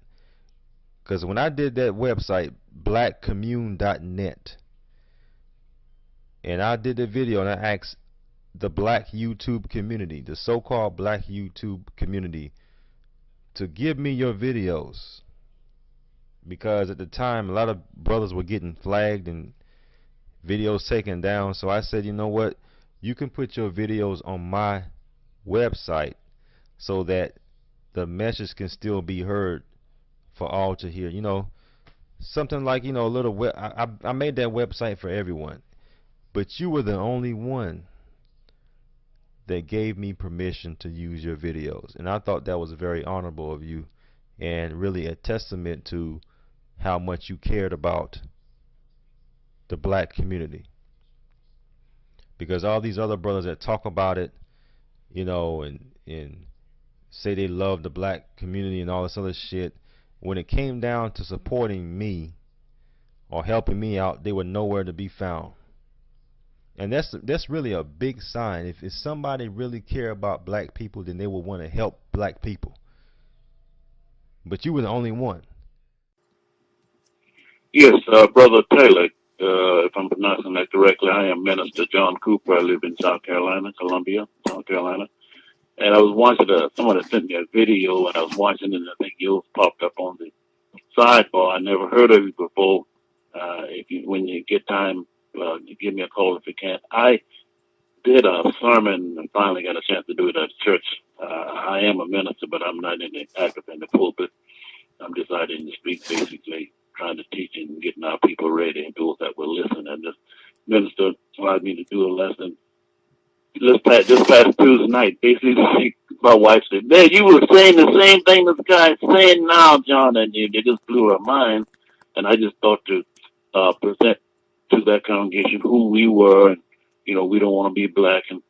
because when I did that website, blackcommune.net, and I did the video and I asked the black YouTube community, the so-called black YouTube community, to give me your videos, because at the time a lot of brothers were getting flagged and videos taken down. So I said, you know what, you can put your videos on my website so that the message can still be heard for all to hear. You know, something like, you know, a little I made that website for everyone, but you were the only one that gave me permission to use your videos, and I thought that was very honorable of you, and really a testament to how much you cared about the black community. Because all these other brothers that talk about it, you know, and say they love the black community and all this other shit, when it came down to supporting me or helping me out, they were nowhere to be found. And that's really a big sign. If somebody really care about black people, then they will want to help black people. But you were the only one. Yes, Brother Taalik, if I'm pronouncing that correctly, I am Minister John Cooper. I live in South Carolina, Columbia, South Carolina. And I was watching someone had sent me a video, and I was watching it, and I think yours popped up on the sidebar. I never heard of it before. When you get time, give me a call if you can. I did a sermon and finally got a chance to do it at church. I am a minister, but I'm not active in the pulpit. I'm deciding to speak, basically trying to teach and getting our people ready and those that will listen. And this minister allowed me to do a lesson this past Tuesday night. Basically, my wife said, "Man, you were saying the same thing this guy's saying now, John," and it just blew her mind. And I just thought to present to that congregation who we were, and you know, we don't want to be black, and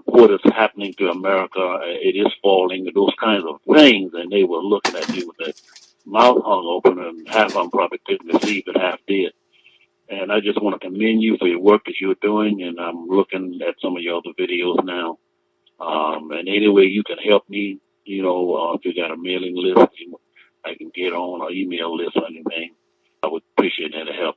what is happening to America. It is falling, those kinds of things. And they were looking at me with that mouth hung open, and half of them probably couldn't receive it, half did. And I just want to commend you for your work that you're doing, and I'm looking at some of your other videos now. And any way you can help me, you know, if you got a mailing list, I can get on, or email list or anything, I would appreciate that help.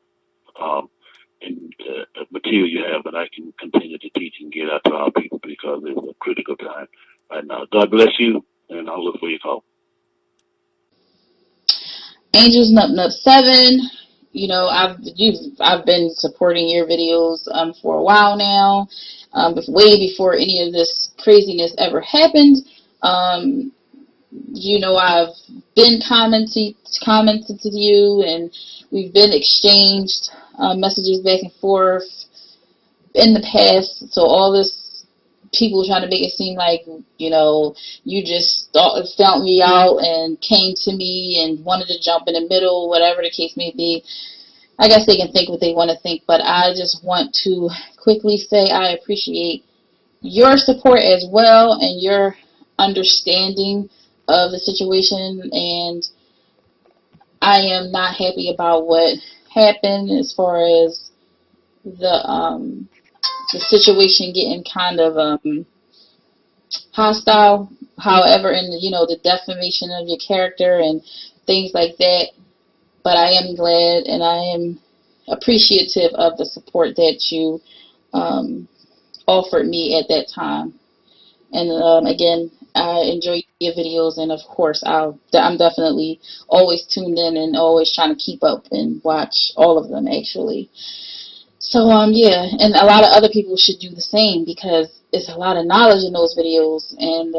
And the material you have, that I can continue to teach and get out to our people, because it's a critical time right now. God bless you, and I'll look for your call. Angels Nut 7, you know, I've been supporting your videos for a while now, way before any of this craziness ever happened. You know, I've been commented to you, and we've been exchanged messages back and forth in the past. So all this people trying to make it seem like, you know, you just found me out and came to me and wanted to jump in the middle, whatever the case may be. I guess they can think what they want to think, but I just want to quickly say I appreciate your support as well, and your understanding of the situation, and I am not happy about what happened as far as the situation getting kind of hostile. However, and you know, the defamation of your character and things like that. But I am glad, and I am appreciative of the support that you offered me at that time. And again, I enjoy your videos, and of course, I'm definitely always tuned in and always trying to keep up and watch all of them, actually. So yeah, and a lot of other people should do the same, because it's a lot of knowledge in those videos, and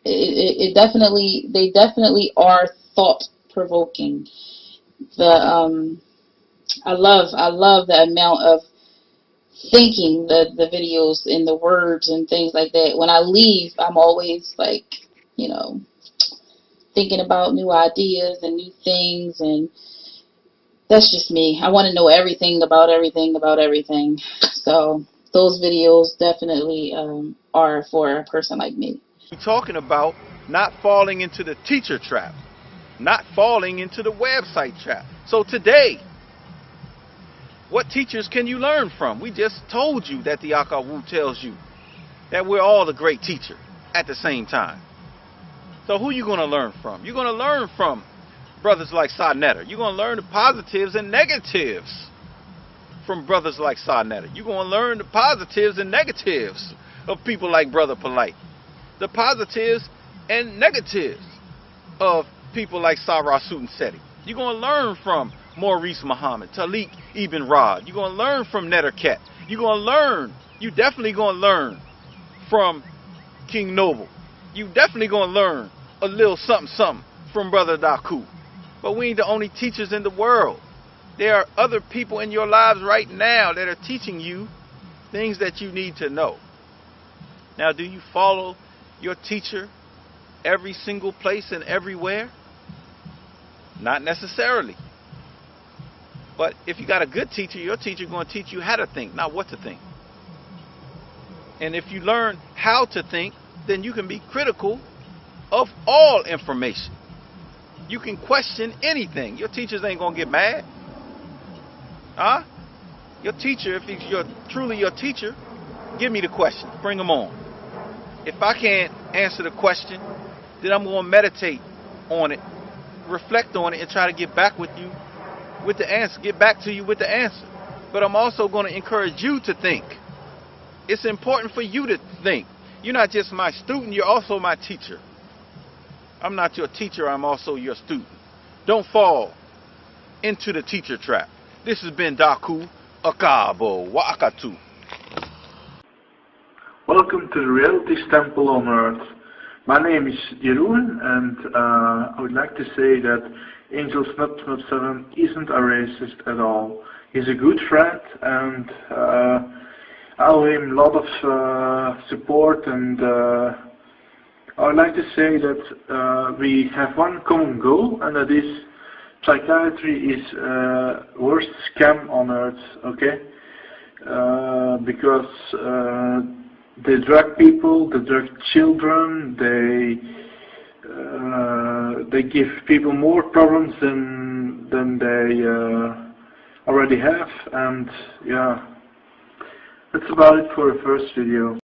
they definitely are thought provoking. I love the amount of thinking the videos and the words and things like that. When I leave, I'm always like, you know, thinking about new ideas and new things, and that's just me. I want to know everything about everything. So those videos definitely are for a person like me. We're talking about not falling into the teacher trap, not falling into the website trap. So today, what teachers can you learn from? We just told you that the Akawu tells you that we're all a great teacher at the same time. So who are you going to learn from? You're going to learn from brothers like Sarnetta. You're going to learn the positives and negatives from brothers like Sarnetta. You're going to learn the positives and negatives of people like Brother Polite. The positives and negatives of people like Sarah Sutin Seti. You're going to learn from Maurice Muhammad, Taalik Ibn'rad. You're going to learn from Nettercat. You're going to learn, you definitely going to learn from King Noble. You definitely going to learn a little something from Brother Daku. But we ain't the only teachers in the world. There are other people in your lives right now that are teaching you things that you need to know. Now, do you follow your teacher every single place and everywhere? Not necessarily. But if you got a good teacher, your teacher is going to teach you how to think, not what to think. And if you learn how to think, then you can be critical of all information. You can question anything. Your teachers ain't going to get mad. Huh? Your teacher, if he's truly your teacher, give me the question. Bring them on. If I can't answer the question, then I'm going to meditate on it, reflect on it, and try to get back with you with the answer, get back to you with the answer. But I'm also going to encourage you to think. It's important for you to think. You're not just my student, you're also my teacher. I'm not your teacher, I'm also your student. Don't fall into the teacher trap. This has been Daku Akabo Wakatu. Welcome to the Reality Temple on Earth. My name is Jeroen, and I would like to say that Angel Snub 7 isn't a racist at all. He's a good friend, and I owe him a lot of support, and I would like to say that we have one common goal, and that is psychiatry is worst scam on earth, okay? Because they drug people, they drug children, they they give people more problems than they already have. And yeah, that's about it for the first video.